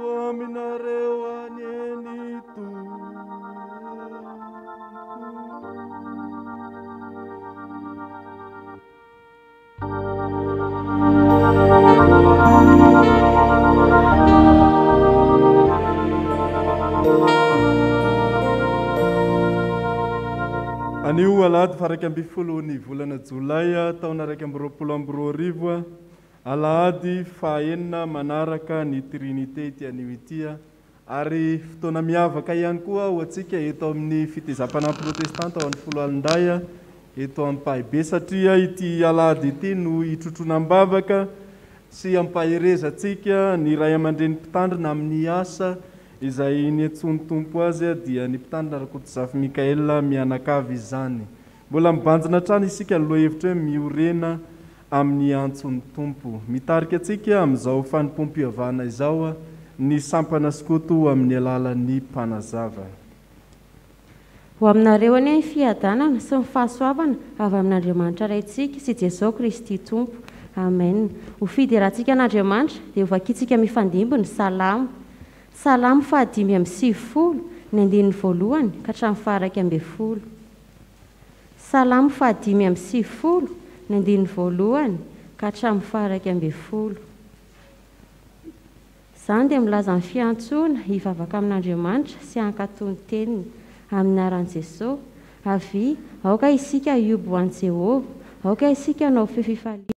Uaminareu anenitu. Anio alahady faraiky amby folo ny volana jolay taona raiky amby roapolo amby roa arivo alahady fahaenina manaraka ny trinité ity anio ity ary fotoana miavaka ihany koa ho antsika eto amin'ny fitezam-panahy protestanta ao amin'ny folo alin-day eto Ampahibe satria ity alahady ity no hitrotronam-bavaka sy ampaherezantsika ny ray aman-dreny mpitandrina amin'ny asa izay niantsony tompo azy dia ny mpitandrina Rakotomazafy Mikaela mianakavy izany. Mbola mibanjina hatrany isika aloha hevitra hoe miorena amin'ny antsony tompo. Mitarika antsika amin'izao fanimpom-pivavahana izao ny sampana skoto amin'ny alalan'ny mpanazava. Ho aminareo anie fiadanana sy ny fahasoavana avy amin'Andriamanitra raintsika sy Jesosy Kristy tompo. Amen. Ho fiderahantsika an'Andriamanitra dia ho vakiantsika mifandimby ny salamo. Salamo 570 ny andininy voalohany ka hatramin'ny faha 1 Salamo 570 ny andininy voalohany ka hatramin'ny faha 1. Izany dia milaza ny fiantsoana hivavaka amin'Andriamanitra sy hankatony teniny amin'ny anaran'i Jesosy. Avy aoka isika hiobo ho an'i Jehovah, aoka isika hanao feo fifaliana.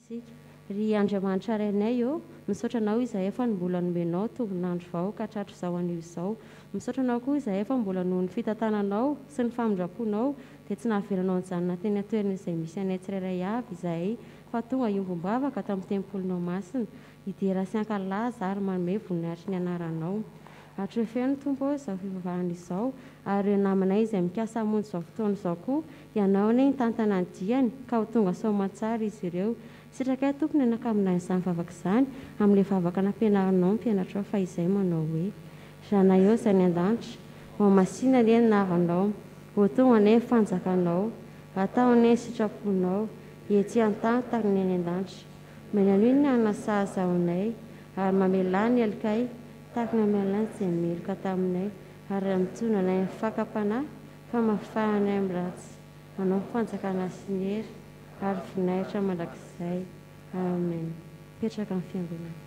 sika ry andriamanitra rainay eo misaotra anao izahay efa mbola nomenao tombonandro vao ka tratro izao anio izao misaotra anao koa izahay efa mbola noho ny fitantananao sy ny famindraponao dia tsy nahavelanao nyjanona teny atoerana izay misy anay tsirairay avy izahay fa tonga iombom-bavaka tamin'ny tempolinao masina hidera sy ankalaza ary manome voninahitry ny anaranao atrefeno tompo izao fivavahana izao ary eo namanay izay mikasa hamonjy izao fotoana izao koa ianao ane nitantana ny diany ka ho tonga somatsara izy ireo sitrakay tompony anakaminay izany vavaka izany amin'ilay vavaka nampianaranao mpianatra ao fa izay manao hoe zana eo izay ny an-danitra ho masina anie ny navanao ho tonga ane fanjakanao atao ane sitraponao ety an-tany tahaka ny any an-danitra meny anio ny anasahazaonay ary mamelany alikay tahaka ny amelany izay meloka taminay ary mitona anay ny fakapanahy fa mahafahanay amin'ny ratsy manao fanjakana sy ny hery ary voninahitra mandrakizay amen petraka amin'ny fiangonana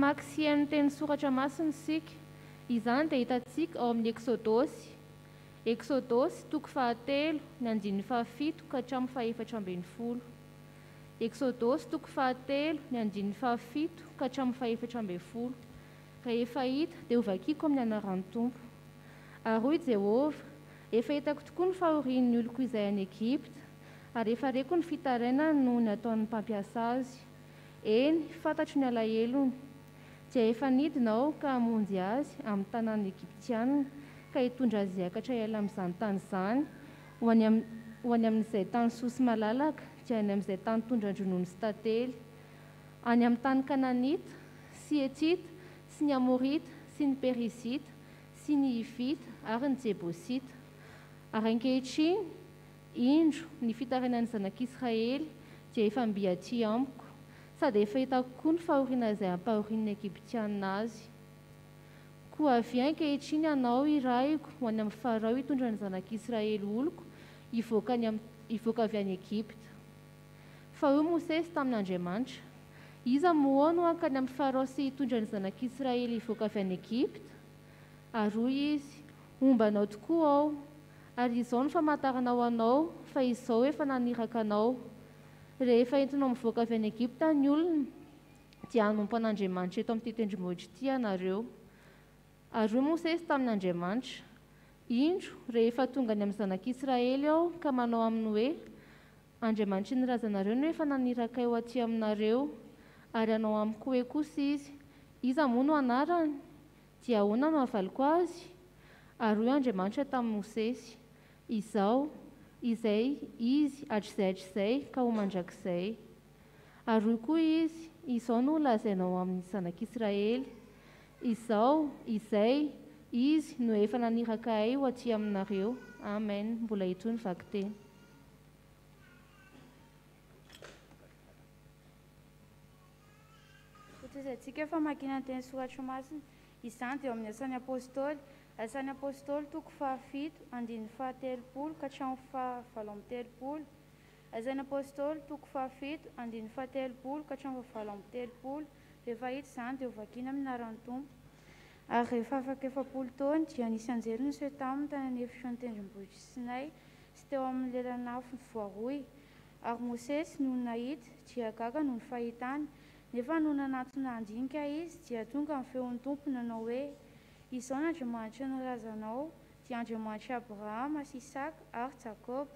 Maksian'ny teny soratra masina sika izany dia hitantsika ao amin'ny Eksodosy toko 7 ny andininy 7 ka hatramin'ny 14. Eksodosy toko 7 ny andininy 7 ka hatramin'ny 14. Rehefa hita dia ho vakiako amin'ny anaran'ny Tompo. Ary hoy Jehovah, efa hitako tokoa ny fahorian'ny oloko izay any Egipta, ary efa reko ny fitarainany noho ny ataon'ny mpampiasa azy. Eny, fantatro ny alahelony. Dia efa nidinao ka hamonjy azy amin'ny tanàn'ny Egiptianina ka hitondra azy hiakatra ela amin'izany tany izany ho any amin'izay tany sosy malalaka dia any amin'izay tany tondran-dronono sy tantely, any amin'ny tany Kananita sy Etita sy ny Amorita sy ny Perizita sy ny Hivita ary ny Jebosita. Ary ankehitriny indro ny fitarainan'ny zanak'Israely dia efa mbiaty amiko sady efa hitako koa ny fahoriana izay ampahorian'ny Egiptianina azy. Koa avy ankehitriny ianao iraiko ho any amin'ny Farao hitondra ny zanak'Israely oloko hivoaka avy any Egipta. Fa hoy Mosesy tamin'Andriamanitra, iza moa no hankany amin'ny Farao sy hitondra ny zanak'Israely hivoaka avy any Egipta? Ary hoy izy, ombanao tokoa ao, ary izao no famantaranao anao fa izao efa naniraka anao. Rehefa entinao mivoaka avy any Egipta ny olona dia hanompo an'Andriamanitra eto amin'ity tendrombohitra ity ianareo. Ary hoy Mosesy tamin'Andriamanitra, indro rehefa tonga ny amin'ny zanak'Israely ao ka manao aminy hoe, Andriamanitra ny razanareo no efa naniraka eo aty aminareo, ary anao amiko hoe kosa izy, iza moa no anarany? Dia ahoana no havaliko azy? Aroy Andriamanitra tamin'i Mosesy izao izay izy hatrizay ka ho mandrakizay. Aroy koa izy izao no lazainao amin'ny zanak'Israely izao izay izy no efa naniraka ay ho aty aminareo. Amen. Mbola ito ny vakiteny. Antsika famakiana teny soratra masina izany dia amin'ny asan'ny apôstôly. Asan'ny apôstôly toko 7 andiny 13 ka hatramin'ny 17. Asan'ny apôstôly toko 7 andiny 13 ka hatramin'ny 17. Rehefa hita izany dia ho vakiana amin'ny anaran'ny Tompo. Ary rehefa afaka 7 taona dia nisy anjely niseho taminy tany an'efitra ny tendrombohitra Sinay sy teo amin'ny lelan'afo ny voaroy. Ary Mosesy no nahita dia gaga no ny fahitany. Nefa no nanantona andinika izy dia tonga ny feon'ny Tompo nanao hoe: izao n'Andriamanitra nilazanao dia Andriamanitra Abrahama sy Isaka ary Jakob.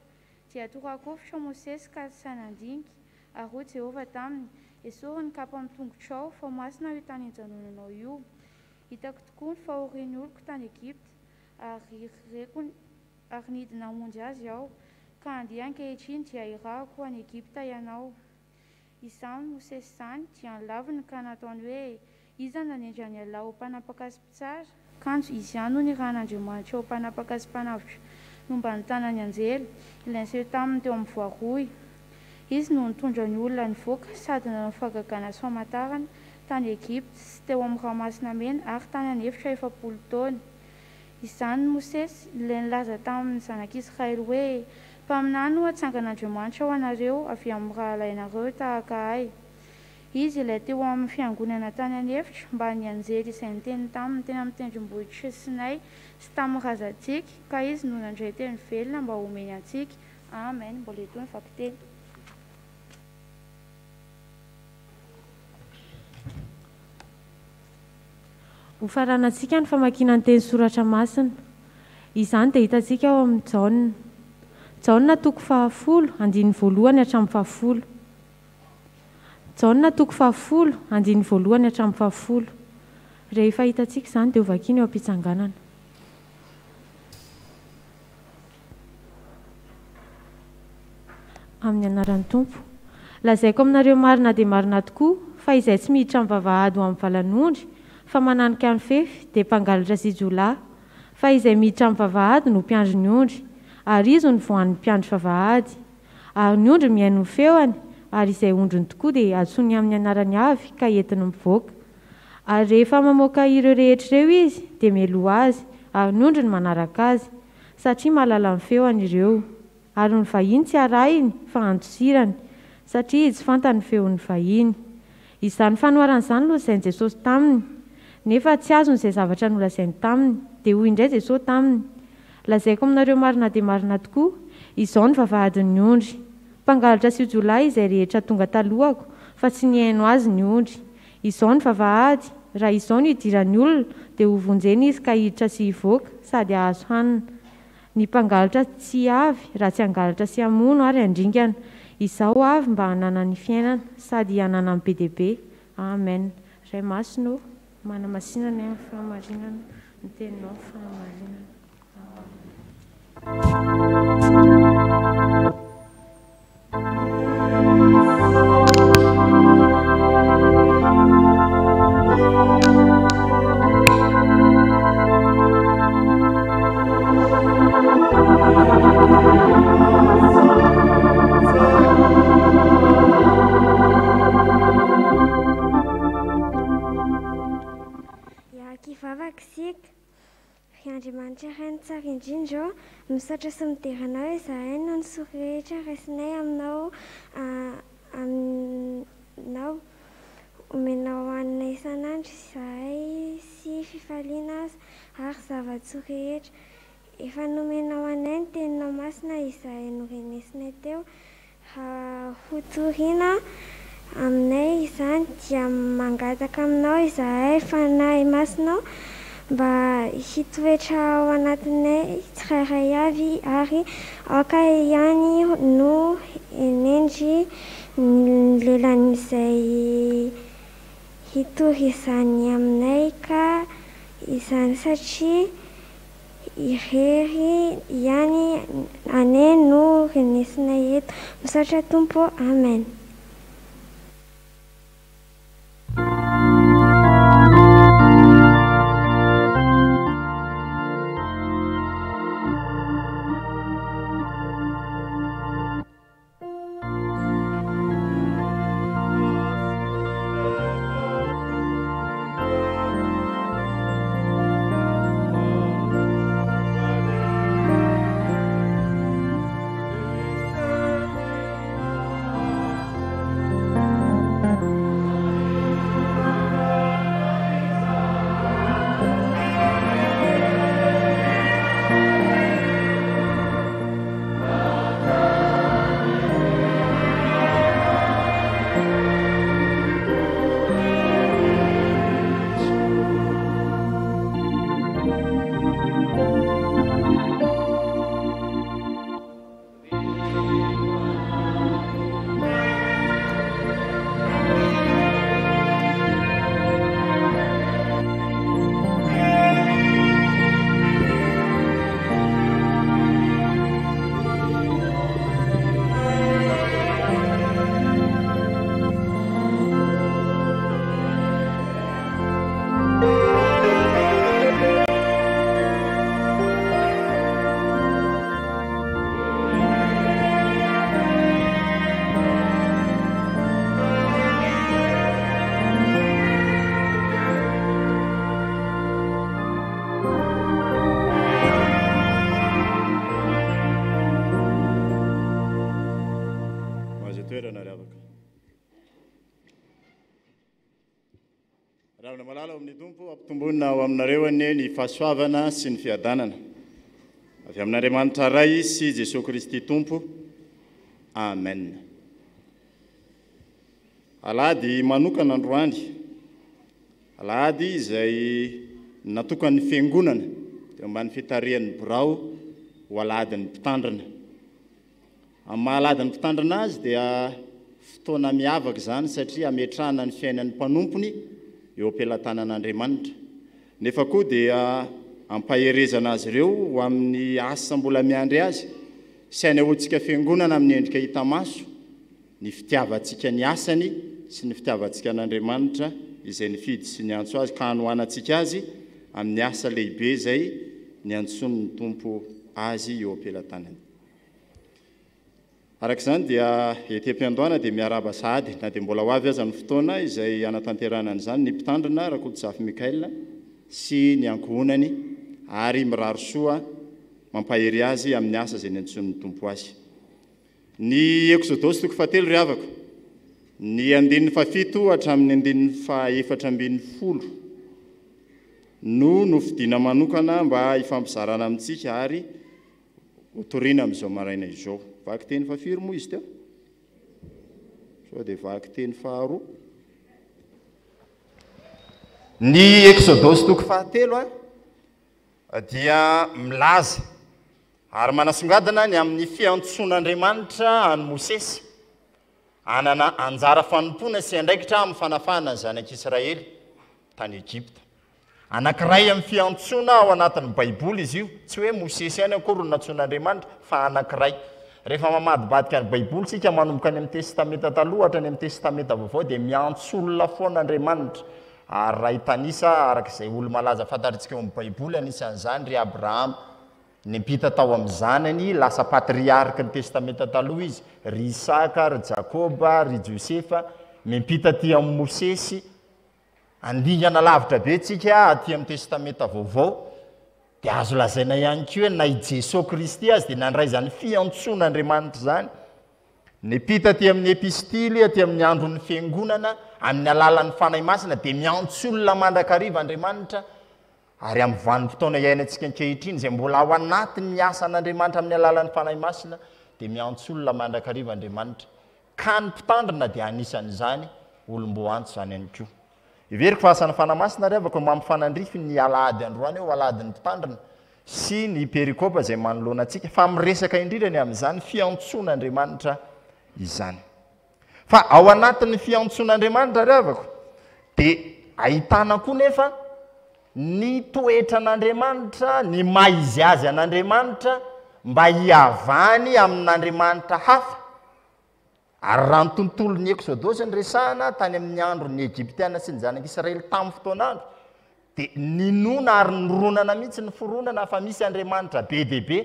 Dia torakofitra Mosesy ka tsy nandinika ary hoy Jehovah taminy: esoriny ny kapa amin'ny tongotrao fa masina io tany hijanonanao io. Hitako tokoa ny fahorian'ny oloko tany Egypta ary nidina hamonjy azy aho ka andeha ankehitriny dia irahako any Egypta ianao. Izany Mosesy izany dia nilaviny ka nataony hoe: iza nanendra ny alaho ho mpanapaka sy mpitsara? Kanjo izy ihany no nirahan'Andriamanitra ho mpanapaka sy mpanavotra nomba ny tanany anjely ilay niseho taminy teo amin'ny voaroy. Izy no nitondra ny olona nivoaka sady nanao fahagagana sy famantarana tany Egypta sy teo amin'ny ranomasina mena ary tany an'efitra 7 taona. Izany Mosesy ilay nilaza tamin'ny zanak'Israely hoe: mpaminany no hatsangan'Andriamanitra ho anareo avy amin'ny raha alainareo tahaka ahy. Izy ilay teo amin'ny fiangonana tany an'efitra mba ny anjely izay niteny taminy teny amin'ny tendrombohitra Sinay sy tamin'ny razantsika ka izy no nandray teny velona mba homeny antsika. Amen. Mbola eto ny vakiteny. Ho faranantsika ny famakiana ny teny soratra masina. Izany dia hitantsika ao amin'ny Jaona toko 10 andiny 1 hatramin'ny 10. Jaona toko 10 andiny 1 hatramin'ny 10. Rehefa hitantsika izany dia ho vakiana eo am-pitsanganana. Amin'ny anaran'ny Tompo. Lazaiko aminareo marina dia marina tokoa fa izay tsy miditra amin'ny vavahady ho amin'ny valan'ondry fa mananika ny fefy dia mpangalatra sy jolahy, fa izay miditra amin'ny vavahady no mpiandry ny ondry, ary izy no voan'ny mpiandry vavahady. Ary ny ondry mihaino ny feoany, ary izay ondriny tokoa dia antsoiny amin'ny anarany avy ka entiny mivoaka. Ary rehefa mamoaka ireo rehetra ireo izy dia mialoha azy, ary ny ondriny manaraka azy, satria mahalala ny feoany ireo. Ary ny vahiny tsy arahiny fa andosirany, satria izy fantany feon'ny vahiny. Izany fanoaran'izany lozainy Jesosy taminy, nefa tsy azony izay zavatra nolazainy taminy. Dia hoy indray Jesosy taminy: lazaiko aminareo marina dia marina tokoa, izao ny vavahadin'ny ondry. Mpangalatra sy jolahy izay rehetra tonga talohako, fa tsy nihaino azy ny ondry. Izao ny vavahady, raha izao no idiran'ny olona dia ho vonjeny izy ka hiditra sy hivoaka sady ahazo hanina. Ny mpangalatra tsy avy raha tsy hangalatra sy hamono ary handringana. Izao avy mba hanana ny fiainana sady hanana ny be dia be. Amen. Ray masino manamasinana amin'ny fahamarinana ny teninao fahamarinana. Kivavakisika Andriamanitra iray tsara indrindra misaotra sy mideranao izahay no ny soa rehetra raisinay aminao aminao omenao hanina isan'andro izahay sy fifaliana azy ary zava-tsoa rehetra. Efa nomenao anay ny teninao masina izahay norenesinay teo ho toriana aminay izany dia mangataka aminao izahay fanahy masinao mba hitoetra ao anatinay tsirairay avy ary aoka ihany no enendry ny lelan'izay hitory izany aminay ka izany satria irery ihany ane no renesina eto misaotra tompo amen. Ampitomboina ao aminareo anie ny fahasoavana sy ny fiadanana avy amin'Andriamanitra ray sy Jesosy Kristy Tompo. Amen. Alahady manokana androany, alahady izay natokany fiangonana teo ambany fitarian'ny birao ho alahadin'ny mpitandrina. Amin'ny mahaladin'ny mpitandrina azy dia fotoana miavaka zany satria ametrahana ny fiainan'ny mpanompony eo am-pelatanan'Andriamanitra. Nefa koa dia ampaherezana azy ireo ho amin'ny asa mbola miandry azy sy hanehoantsika fiangonana amin'ny endrika hita maso ny fitiavantsika ny asany sy ny fitiavantsika an'Andriamanitra izay nifidy sy niantso azy ka hanohanantsika azy amin'ny asa lehibe izay niantsony ny tompo azy eo am-pelatanany. Arak'izany dia ety am-piandohana dia miaraba sahady na dia mbola ho avy aza ny fotoana izay anatanterana an'izany ny mpitandrina Rakototsafy Mikaela sy ny ankohonany ary miraro soa mampahery azy amin'ny asa izay niantsony ny tompo azy. Ny Exodosy 7 ry havako, ny 17 hatramin'ny 410 no nofidina manokana mba hifampizarana amintsika ary hotoriana amin'izao maraina izao. Vaky teny fafiry moa izy teo, sao dia vaky teny faharoa. Ny Exodosy 7 dia milaza ary manasongadina ny amin'ny fiantson'Andriamanitra any Mosesy anana anjara fanompona sy andraikitra amin'ny fanafahana ny zanak'Israely tany Egypta. Anankiray amin'ny fiantsona ao anatin'ny Baiboly izy io, tsy hoe Mosesy ihany akory no nantson'Andriamanitra fa anankiray. Rehefa mamadibadika ny Baiboly sika manomboka any amin'ny testamenta taloha hatrany amin'ny testamenta vaovao dia miantso olona foana Andriamanitra. Ary raha hitanisa arak'izay olo malaza fantatritsika eo amin'ny Baiboly anisan'izany ry Abraham, nimpita tao amin'ny zanany lasa patriarka ny testamenta taloha izy, ry Isaka, ry Jakoba, ry Josefa, mimpita aty amin'ny Mosesy. Andingana lavitra be tsika aty amin'ny testamenta vaovao dia azo lazaina ihany koa na i Jesosy Kristy azy dia nandray zany fiantson'Andriamanitra zany. Nipita aty amin'ny epistily aty amin'ny andron'ny fiangonana amin'ny alalan'ny fanahy masina dia miantso olona mandrakariva Andriamanitra. Ary amin'ny vanim-potoana iainantsika ankehitriny izay mbola ao anatin'ny asan'Andriamanitra amin'ny alalan'ny fanahy masina dia miantso olona mandrakariva Andriamanitra. Ka ny mpitandrina dia anisan'izany olom-boantso zany ihany koa. Iveriko fa asan'ny fanahy masina ry havako mampifanandrify ny alahady androany eo alahadin'ny mpitandrina sy ny perikopa izay manoloana antsika fa miresaka indrindrany amin'izany fiantson'Andriamanitra izany. Fa ao anatin'ny fiantson'Andriamanitra ry havako dia ahitana koa nefa ny toetra an'Andriamanitra ny maizy azy an'Andriamanitra mba hiavany amin'Andriamanitra hafa. Ary raha ny tontolon'ny Exodosy ny resahana tany amin'ny andron'ny Egyptiana sy ny zanak'Israely tamin'ny fotoan'andro dia ninona ary nironana mihitsy ny foronana fa misy Andriamanitra be dehibe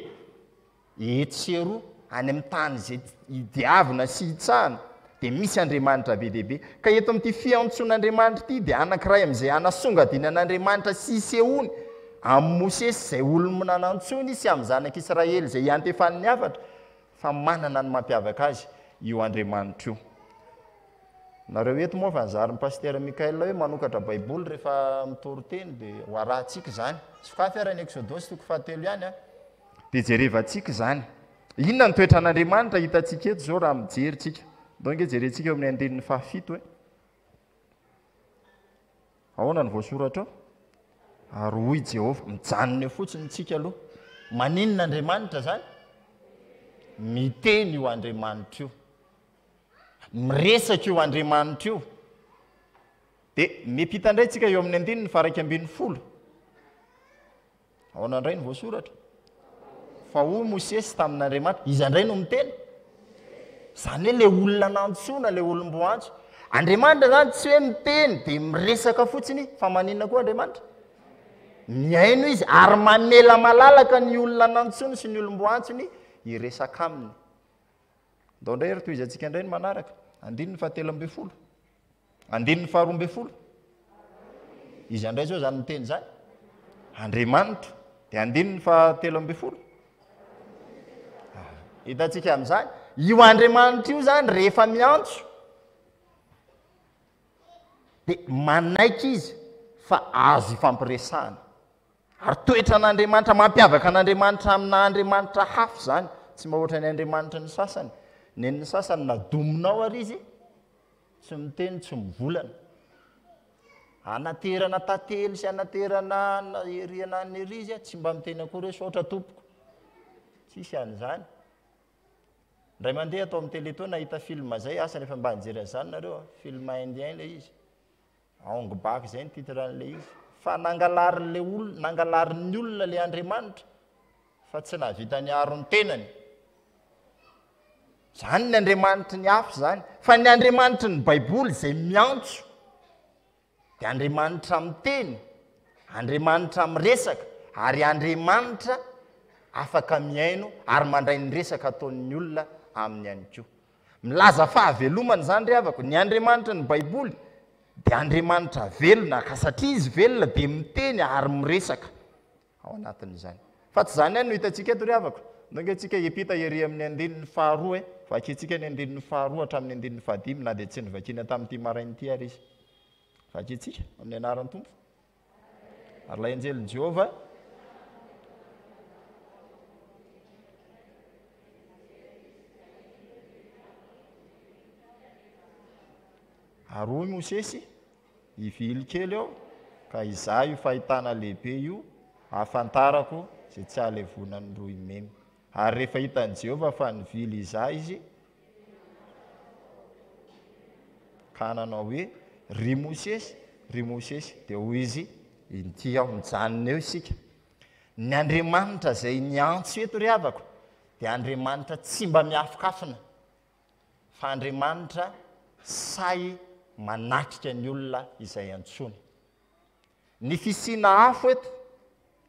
eto sy eroa any amin'ny tany izay idiavina sy hitsahana dia misy Andriamanitra be dehibe. Ka eto amin'ity fiantson'Andriamanitra ity dia anankiray amin'izay anasongadinan'Andriamanitra sy isehony amin'ny Mosesy izay olona nanantsony sy amin'ny zanak'Israely izay iantefan'ny hafatra fa manana ny mampiavaka azy io Andriamanitra io. Nareo eto moa fa nizary ny paster Mikael hoe manokatra baiboly rehefa mitory-teny dia ho arahantsika zany. Sy fahafiarany Exodosy toko 7 ihany a. Dia jerevantsika zany. Inona ny toetra an'Andriamanitra hitantsika eto zao raha mijerytsika. Donc jerentsika amin'ny andinin'ny 7 hoe. Ahoana ny voasoratra ao? Ary hoy Jehova mijanona eo fotsiny tsika aloha. Maninona Andriamanitra zany? Miteny io Andriamanitra io. Miresaka io Andriamanitra io. Dia miampita indray tsika eo amin'ny andininy 1:10. Ahoana indray ny voasoratra? Fa hoy Mosesy tamin'Andriamanitra, iza indray no miteny? Zany hoe le olona nantsoina, le olom-boantso. Andriamanitra zany tsy hoe miteny dia miresaka fotsiny fa maninona koa Andriamanitra? Miaino izy ary mamela malalaka ny olona nantsoina sy ny olom-boantsony hiresaka aminy. Ndao indray ry toizantsika indray ny manaraka. Andininy 7:12. Andininy 12. Izy indray zao zany miteny zany? Andriamanitra. Dia andininy 7:12. Hitantsika amin'izany. Io Andriamanitra io zany rehefa miantso dia manaiky izy fa azo ifampiresahana. Ary toetra an'Andriamanitra mampiavaka an'Andriamanitra amina Andriamanitra hafa zany. Tsy mahoatra ny Andriamanitra ny sasany. Ny sasany nadominao ary izy tsy miteny tsy mivolana. Anaterana tantely sy anaterana eriana ny ery izy tsy mba miteny akory hoe saotra tompoko. Tsisy an'izany. Ndray mandeha atao amin'ny télé toa nahita film zay asa rehefa mba nijery an'izany nareo film indien le izy. Aong bak zay ny titran'le izy. Fa nangalarin'le olona, nangalarin'ny olona le Andriamanitra fa tsy nahavita niaro ny tenany. Zany ny Andriamanitra ny hafa zany. Fa ny Andriamanitra ny Baiboly izay miantso dia Andriamanitra miteny, Andriamanitra miresaka ary Andriamanitra afaka miaino ary mandray ny resaka ataon'ny olona aminy ihany koa. Milaza fahavelomany zany ry havako. Ny Andriamanitra ny Baiboly dia Andriamanitra velona ka satria izy velona dia miteny ary miresaka ao anatin'izany. Fa tsy zany ihany no hitantsika eto ry havako. Nonge antsika hiampita ery amin'ny andininy 2 vakintsika ny andininy 2 hatramin'ny andininy 5 na dia tsy nivakiana tamin'ity marain'ity ary izy. Vakintsika amin'ny anaran'ny Tompo. Ary lay anjelin'i Jehova. Ary hoy Mosesy ivily kely ao ka izaho io fahitana lehibe io ahafantarako izay tsy alevonany roy memy. Ary rehefa hitan'i Jehova fa nivily izaho izy ka nanao hoe ry Mosesy dia hoy izy inty aho mijanona eo isika. Ny Andriamanitra izay niantso eto ry havako dia Andriamanitra tsy mba miafokafina fa Andriamanitra say manatrika ny olona izay antsony. Ny fisiana afo eto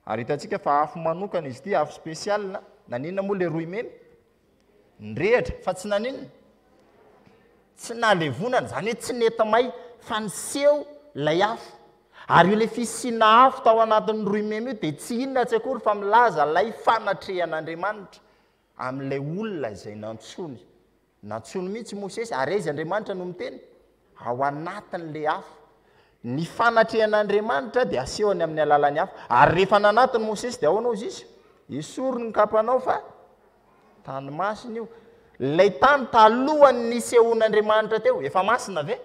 ary hitantsika fa afo manokana izy ity, afo spesialina. Naninona moa le roy memy? Nirehatra fa tsy naninona? Tsy nalevonana, zany hoe tsy nentamay fa niseho lay afo. Ary io le fisiana afo tao anatin'ny roy memy io dia tsy inona tsy akory fa milaza lay fanatrehan'Andriamanitra amin'ilay olona izay nantsony. Nantsony mihitsy Mosesy ary izy Andriamanitra no miteny ao anatin'le afo. Ny fanatrehan'Andriamanitra dia asehony amin'ny alalan'ny afo. Ary rehefa nanatiny Mosesy dia ahoana izy izy? Esoriny ny kapanao fa tany masina io. Lay tany talohany nisehoan'Andriamanitra teo efa masina ve?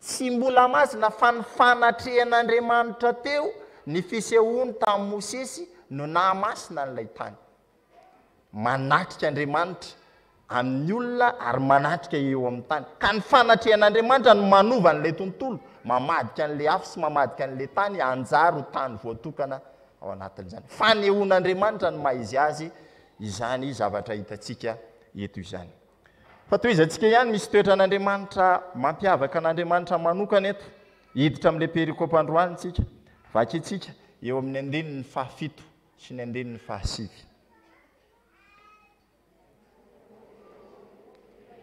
Tsy mbola masina fa ny fanatrehan'Andriamanitra teo ny fisehoany tamin'ny Mosesy no nahamasina n'ilay tany. Manatrika Andriamanitra amin'ny olona ary manatrika eo amin'ny tany. Ka ny fanatrehan'Andriamanitra no manova an'ilay tontolo mamadika an'le afo sy mamadika an'le tany anjaro tany voatokana ao anatin'izany fanehoan'andriamanitra ny maizy azy izany zavatra hitantsika eto izany fa toy izantsika ihany misy toetra an'andriamanitra mampiavaka an'andriamanitra manokana eto hiditra amin'le perikopy androany tsika vakitsika eo amin'ny andininy 7 sy ny andininy 8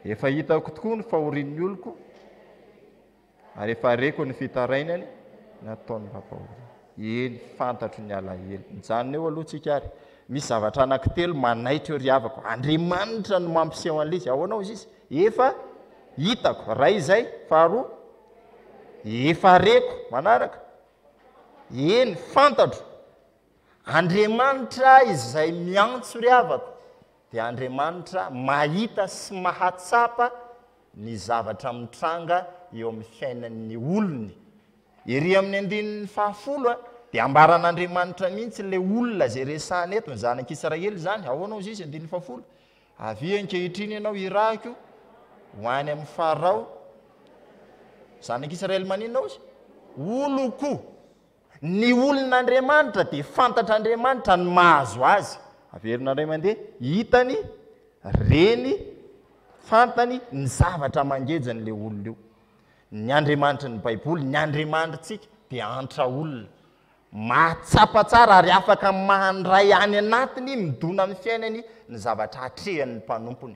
efa hitako tokoa ny fahorian'ny oloko ary efa reko ny fitarainany nataony mpapahory eny fantatro ny alahelo mijanona eo aloha tsika ary misy zavatra anankitelo manaitra eo ry havako andriamanitra no mampiseho an'le izy ahoanao izy izy efa hitako ray izay faharoa efa reko manaraka eny fantatro andriamanitra izay miantso ry havako dia andriamanitra mahita sy mahatsapa ny zavatra mitranga eo amin'ny fiainan'ny olony ery amin'ny andininy 10 dia ambaran'andriamanitra mihitsy le olona zay resahana eto ny zanak'Israely zany ahoanao izy andininy 10 avy ankehitriny ianao irahiko ho any amin'ny Farao zanak'Israely maninona izy oloko ny olon'andriamanitra dia fantatr'andriamanitra ny mahazo azy averinandray mandeha hitany reny fantany ny zavatra mangejany le olona io ny andriamanitra ny baiboly ny andriamanitra dia antra olona mahatsapa tsara ary afaka mandray any anatiny midona amin'ny fiainany ny zavatra atrehan'ny mpanompony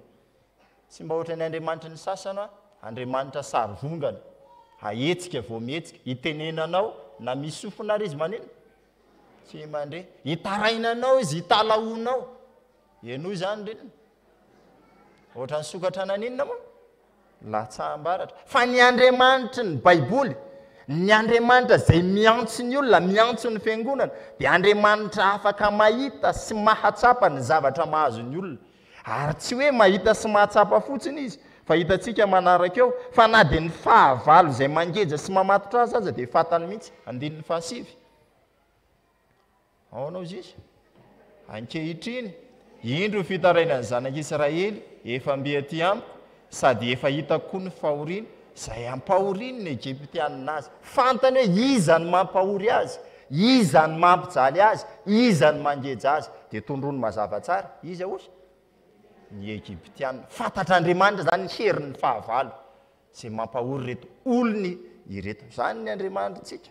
sy mba ohatra ny andriamanitra ny sasana andriamanitra sarivongana haetsika vao mihetsika hitenenanao na misofona ary izy manino tsy mandre hitarainanao izy hitalaonao eno izany reny ohatra ny sokatra naninona moa latsahambaratra fa ny andriamanitra ny baiboly ny andriamanitra zay miantso ny olona miantso ny fiangonana dia andriamanitra afaka mahita sy mahatsapa ny zavatra mahazo ny olona ary tsy hoe mahita sy mahatsapa fotsiny izy fa hitantsika manaraka eo fa na dia ny fahavalo izay mangeja sy mamatotra azy aza dia fatany mihitsy andininy 7 aonao izy izy ankehitriny indro fitarainany zanak'Israely efa mbiaty amiko sady efa hitako koa ny fahoriana izay ampahoriany ny Egyptianina azy fantany hoe iza ny mampahory azy iza ny mampijaly azy iza ny mangeja azy dia tondrony mazava tsara izy ahozy ny Egyptianina fantatr'andriamanitra zany ny herin'ny fahavalo izay mampahory reto olony ireto zany ny andriamanitra tsika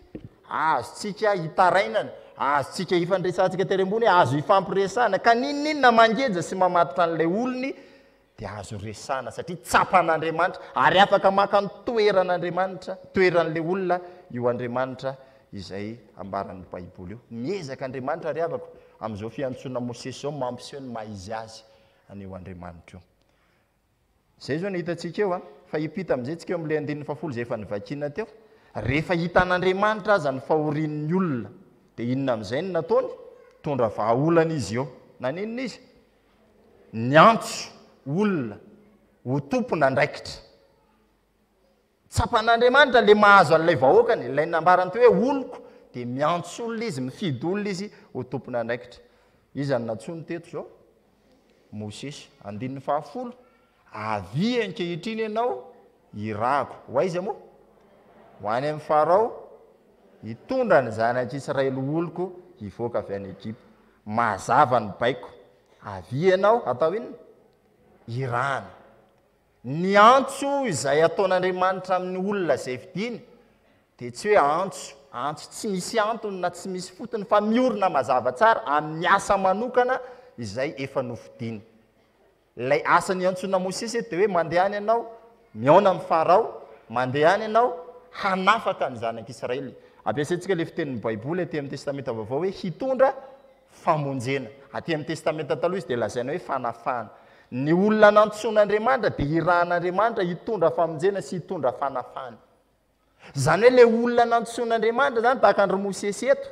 azotsika hitarainana azotsika hifandraisantsika terembony azo ifampiresana ka ninona mangeja sy mamatotra an'ilay olony dia azo resana satria tsapan'andriamanitra ary afaka maka ny toeran'andriamanitra toeran'ilay olona io andriamanitra izay ambaran'ny baiboly io miezaka andriamanitra ry havako amin'izao fiantsoana Mosesy zao mampiseho ny maizy azy aneo andriamanitra io zay zao ny hitantsika eo fa hipita amin'izay tsika eo amin'ilay andininy 10 zay efa nivakina teo rehefa hitan'andriamanitra aza ny fahorian'ny olona dia inona amin'izay ny nataony tondra vahaolana izy eo naninona izy ny antso olona ho tompona andraikitra tsapan'andriamanitra le mahazo an'ilay vahoakany ilay nambarany teo hoe oloko dia miantso olona izy mifidy olona izy ho tompona andraikitra izy any natsony teto zao Mosesy andininy 10 avy ankehitriny ianao irahako ho aiza moa ho any amin'ny Farao hitondra ny zanak'Israely oloko hivoaka avy any Egypte mazava ny baiko avy ianao atao inona irahana ny antso izay ataon'andriamanitra amin'ny olona zay vidiny dia tsy hoe antso tsy misy antony na tsy misy fotony fa miorina mazava tsara amin'ny asa manokana izay efa novidiny lay asany antsona Mosesy dia hoe mandeha any ianao miaona amin'ny Farao mandeha any ianao hanafaka ny zanak'Israely ampiasaintsika le fitenin'ny baiboly aty amin'ny testamenta vaovao hoe hitondra famonjena aty amin'ny testamenta taloha izy dia lazaina hoe fanafahana ny olona nantsoan'andriamanitra dia irahan'andriamanitra hitondra famonjena sy hitondra fanafahana zany hoe le olona nantsoan'andriamanitra zany tahaka andry Mosesy eto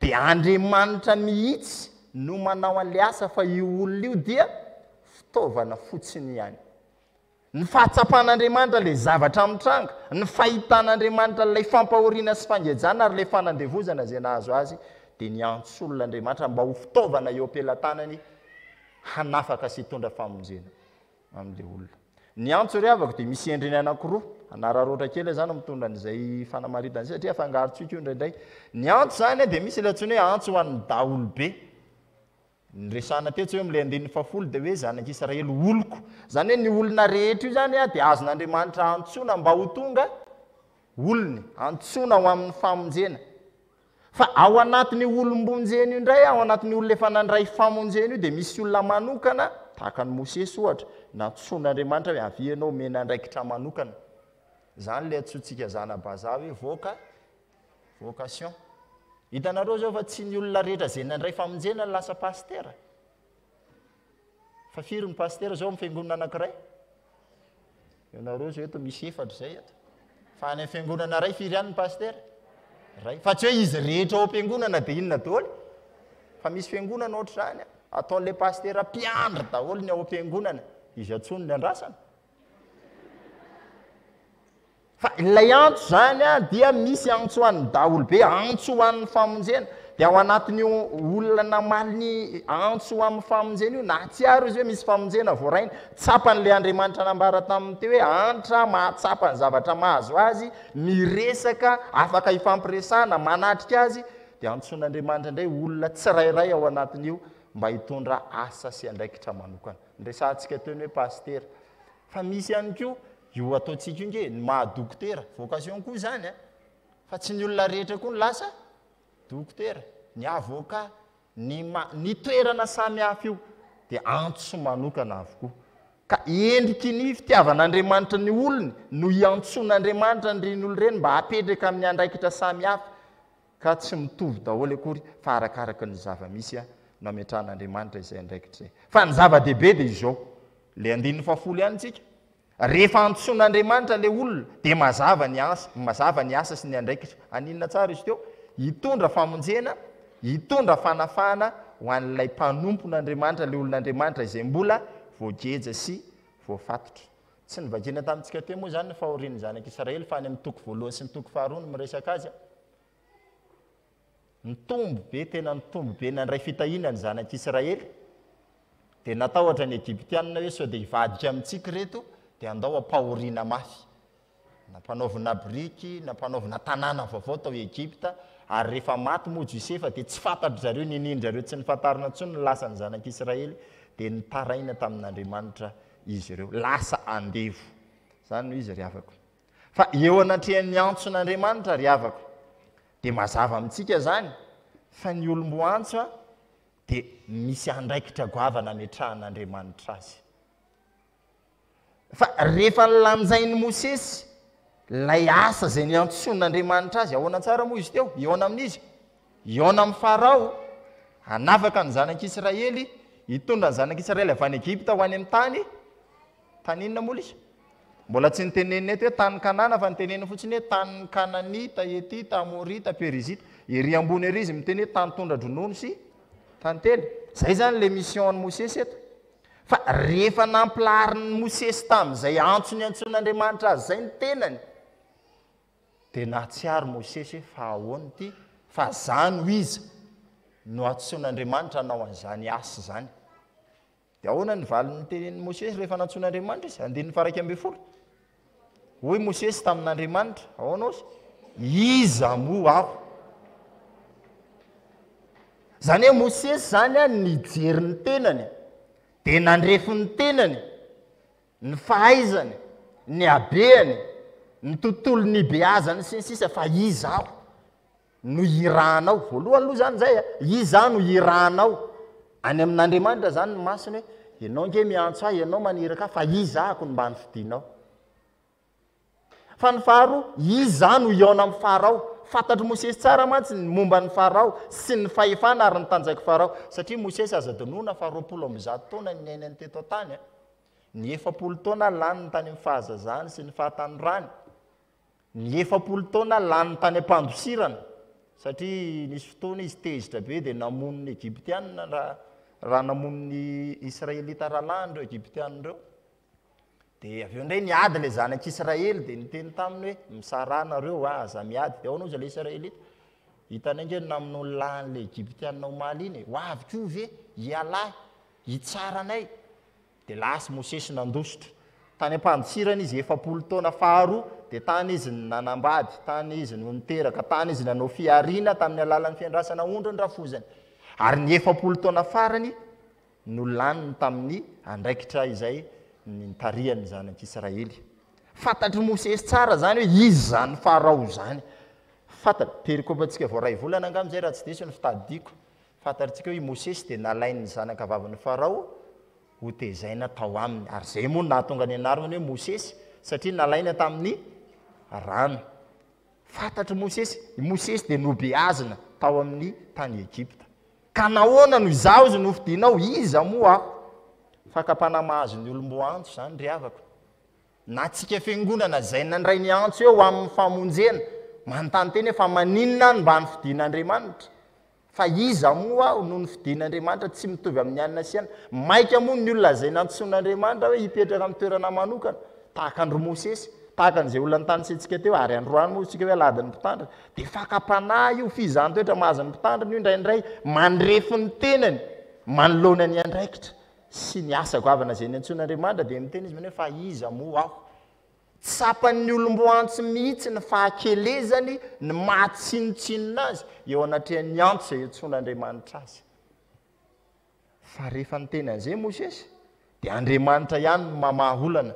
dia andriamanitra mihitsy no manao an'le asa fa io olona io dia fitaovana fotsiny ihany ny fahatsapan'andriamanitra le zavatra mitranga ny fahitan'andriamanitra lay fampahoriana sy fangejana ary le fanandevozana zay nahazo azy dia ny antsolon'andriamanitra mba ho fitaovana eo ampelantanany hanafaka sy hitondra famonjena amin'ilay olona ny antso ry havako dia misy endriny anankiroa anararoatra kely zany mitondra n'izay fanamaritana zay satria afangarontsika io indraindray ny antso zany dia misy le antsony hoe antso ho an'ny daolobe nyresana tetsy hoe mile andin'ny fafolo dia hoe zanak'Israely oloko zany hoe ny olona rehetra io zany a dia azon'Andriamanitra antsona mba ho tonga olony antsona ho amin'ny famonjena fa ao anatin'ny olombonjeny io indray ao anatin'ny olona efa nandray famonjeny io dia misy olona manokana tahaka ny Mosesy ohatra nantson'Andriamanitra hoe avy ianao mena andraikitra manokana zany le atsotsika zana-bazaha hoe vocation hitanareo zao fa tsy ny olona rehetra zay nandray famonjena ny lasa pastera fa firy ny pastera zao amin'ny fiangonana anankiray ianareo zao eto misy efatra zay eto fa any amin'ny fiangonana ray firy ihany ny pastera ray fa tsy hoe izy rehetra ao am-piangonana dia inona daholo fa misy fiangonana ohatra zany ataon'le pastera mpiandry daholo ny ao am-piangonana izy atsony ny andrasana fa ilay antso zany a dia misy antso hoan'ny daolobe antso ho an'ny famonjena dia ao anatin'ny olona namaly ny antso ho amin'ny famonjena io na tsiaro izy hoe misy famonjena voaraina tsapan'le Andriamanitra nambara taminy teo hoe antra mahatsapa ny zavatra mahazo azy miresaka afaka ifampiresahana manatrika azy dia antson'Andriamanitra indray olona tsirairay ao anatin'io mba hitondra asa sy andraikitra manokana nresantsika teny hoe pastera fa misy ihany koa io ataontsika io nge ny mahadokotera vocation koa zany a fa tsy ny olona rehetra koa ny lasa dokotera ny avocat ny toerana samy hafa io dia antso manokana avokoa ka endriky ny fitiavan'Andriamanitra ny olony no iantson'Andriamanitra nyreny olo ireny mba hapetraka amin'ny andraikitra samy hafa ka tsy mitovy daholo akory fa arakaraka ny zava-misy a nametran'Andriamanitra izay andraikitra izay fa ny zava-dehibe dia izao le 120 ihany tsika rehefa antson'Andriamanitra le olona dia mazava ny asa sy ny andraikitra aninona tsara izy teo hitondra famonjena hitondra fanafana ho an'ilay mpanompon'Andriamanitra le olon'Andriamanitra izay mbola voajeja sy voafatotra tsy nivakina tamintsika teo moa zany ny fahorian'ny zanak'Israely fa any amin'ny toko voalohany sy ny toko faharoa no miresaka azy nitombo be tena nitombo be nandray fitahiana ny zanak'Israely dia natahotra ny Egyptianina hoe sao dia hivadika amintsika reto dia andao ampahoriana mafy nampanaovina briky nampanaovina tanàna vaovao tao Egypta ary rehefa maty moa Josefa dia tsy fantatry zareo ninindry tsy nifantarina ntsony ny lasany zanak'Israely dia nitaraina tamin'Andriamanitra izy ireo lasa andevo zany no izy ry havako fa eo anatrehan'ny antson'Andriamanitra ry havako dia mazava amintsika zany fa ny olombo antso a dia misy andraikitra goavana metrahan'Andriamanitra azy fa rehefa nilanjain'ny Mosesy lay asa zay ny antson'Andriamanitra azy ahoana tsara moa izy teo iona amin'izy iona amin'ny Farao hanafaka ny zanak'Israely hitondra ny zanak'Israely avy any Egypta ho any amin'ny tany inona mola izy mbola tsy nitenenina eto hoe tany Kanana fa nitenenina fotsiny hoe tany Kananita Etita Amorita Perizita ery ambony ery izy miteny hoe tany tondra-dronono sy tany tely zay zany le mission ny Mosesy eto fa rehefa nampilaharin'ny Mosesy tamin'izay antsony antson'Andriamanitra azy zay ny tenany dia nahatsiaro Mosesy fa ahoana ity fa zany ho izy no antson'Andriamanitra hanao an'izany asa zany dia ahoana ny valiny tenen'ny Mosesy rehefa nantson'Andriamanitra izy 120 hoy Mosesy tamin'Andriamanitra ahoana ozy iza moa aho zany hoe Mosesy zany a nijery ny tenany dia nandrefy ny tenany ny fahaizany ny habeany ny tontolo ny beazany sy ny sisa fa iza aho no iranao voalohany aloha zany zay iza no iranao any amin'Andriamanitra zany ny masiny hoe ianao nge miantso ahy ianao maniraka fa iza ahako no mba nifidinao fa ny faharoa iza no iona amin'ny Farao fantatry Mosesy tsara mantsy ny momba ny Farao sy ny fahefana ary ny tanjaky Farao satria Mosesy aza donona fa 20 taona ny ainany teto tany ny 70 taona lany ny tany amin'ny fahazazany sy ny fahatanorany ny 70 taona lany ny tany ampandosirana satria nisy fotoana izy tezitra be dia namon'ny Egyptianina raha namon'ny Israelita rahalany ireo Egyptianina ireo dia avy eo indray niady le zanak'Israely dia niteny taminy hoe misaranareo aza miady dia ahoana ozy le Israelita hitanay nge namin'olon'le Egyptianina omaly iny ho avy koa ve hialahy hitsara anay dia lasa Mosesy nandositra tany ampandotsirana izy 7 taona faharoa dia tany izy ny nanambady, tany izy no niteraka, tany izy nanao fiarina tamin'ny alalan'ny fiandrasana ondro ny rafozany. Ary ny 7 taona farany no laniny tamin'ny andraikitra izay nitariany zanak'Israely. Fantatry Mosesy tsara zany hoe izy zany Farao zany. Fantatra perikopantsika vao ray volana angamizay raha tsy diso ny fitadidiako. Fantatritsika hoe Mosesy dia nalainy zanaka vavin'ny Farao ho tezaina tao aminy. Ary zay moa nahatonga ny anarany hoe Mosesy satria nalaina tamin'ny rano. Fantatry Mosesy dia nobeazina tao amin'ny tany Egypta. Ka nahoana no izaho izy nofidianao iza moa aho. Fakapana mahazo ny olombo antso zany ry havako. Na tsika fiangonana zay nandray ny antso eo amin'ny famonjena manontany teny hoe fa maninona ny mba nifidian'Andriamanitra. Fa iza moa aho no nifidian'Andriamanitra tsy mitovy amin'ny anina sy anina. Maika moa ny olona zay nantsoin'Andriamanitra hoe hipetraka amin'ny toerana manokana tahaka andro Mosesy, tahaka an'izay olona nitanisentsika teo ary androany moa tsika hoe aladin'ny mpitandrina. Dia fakapanahy io fizany toetra mahazo ny mpitandrina io indraindray mandrefy ny tenany manoloana ny andraikitra sy ny asa goavana zay nantsoin'Andriamanitra dia miteny izy hoe fa iza moa aho. Tsapan'ny olombo antso mihitsy ny fahakelezany ny mahatsinotsinona azy eo anatrehan'ny antso izay antsoin'Andriamanitra azy. Fa rehefa niteny an'izay Mosesy dia Andriamanitra ihany no mamaha olana.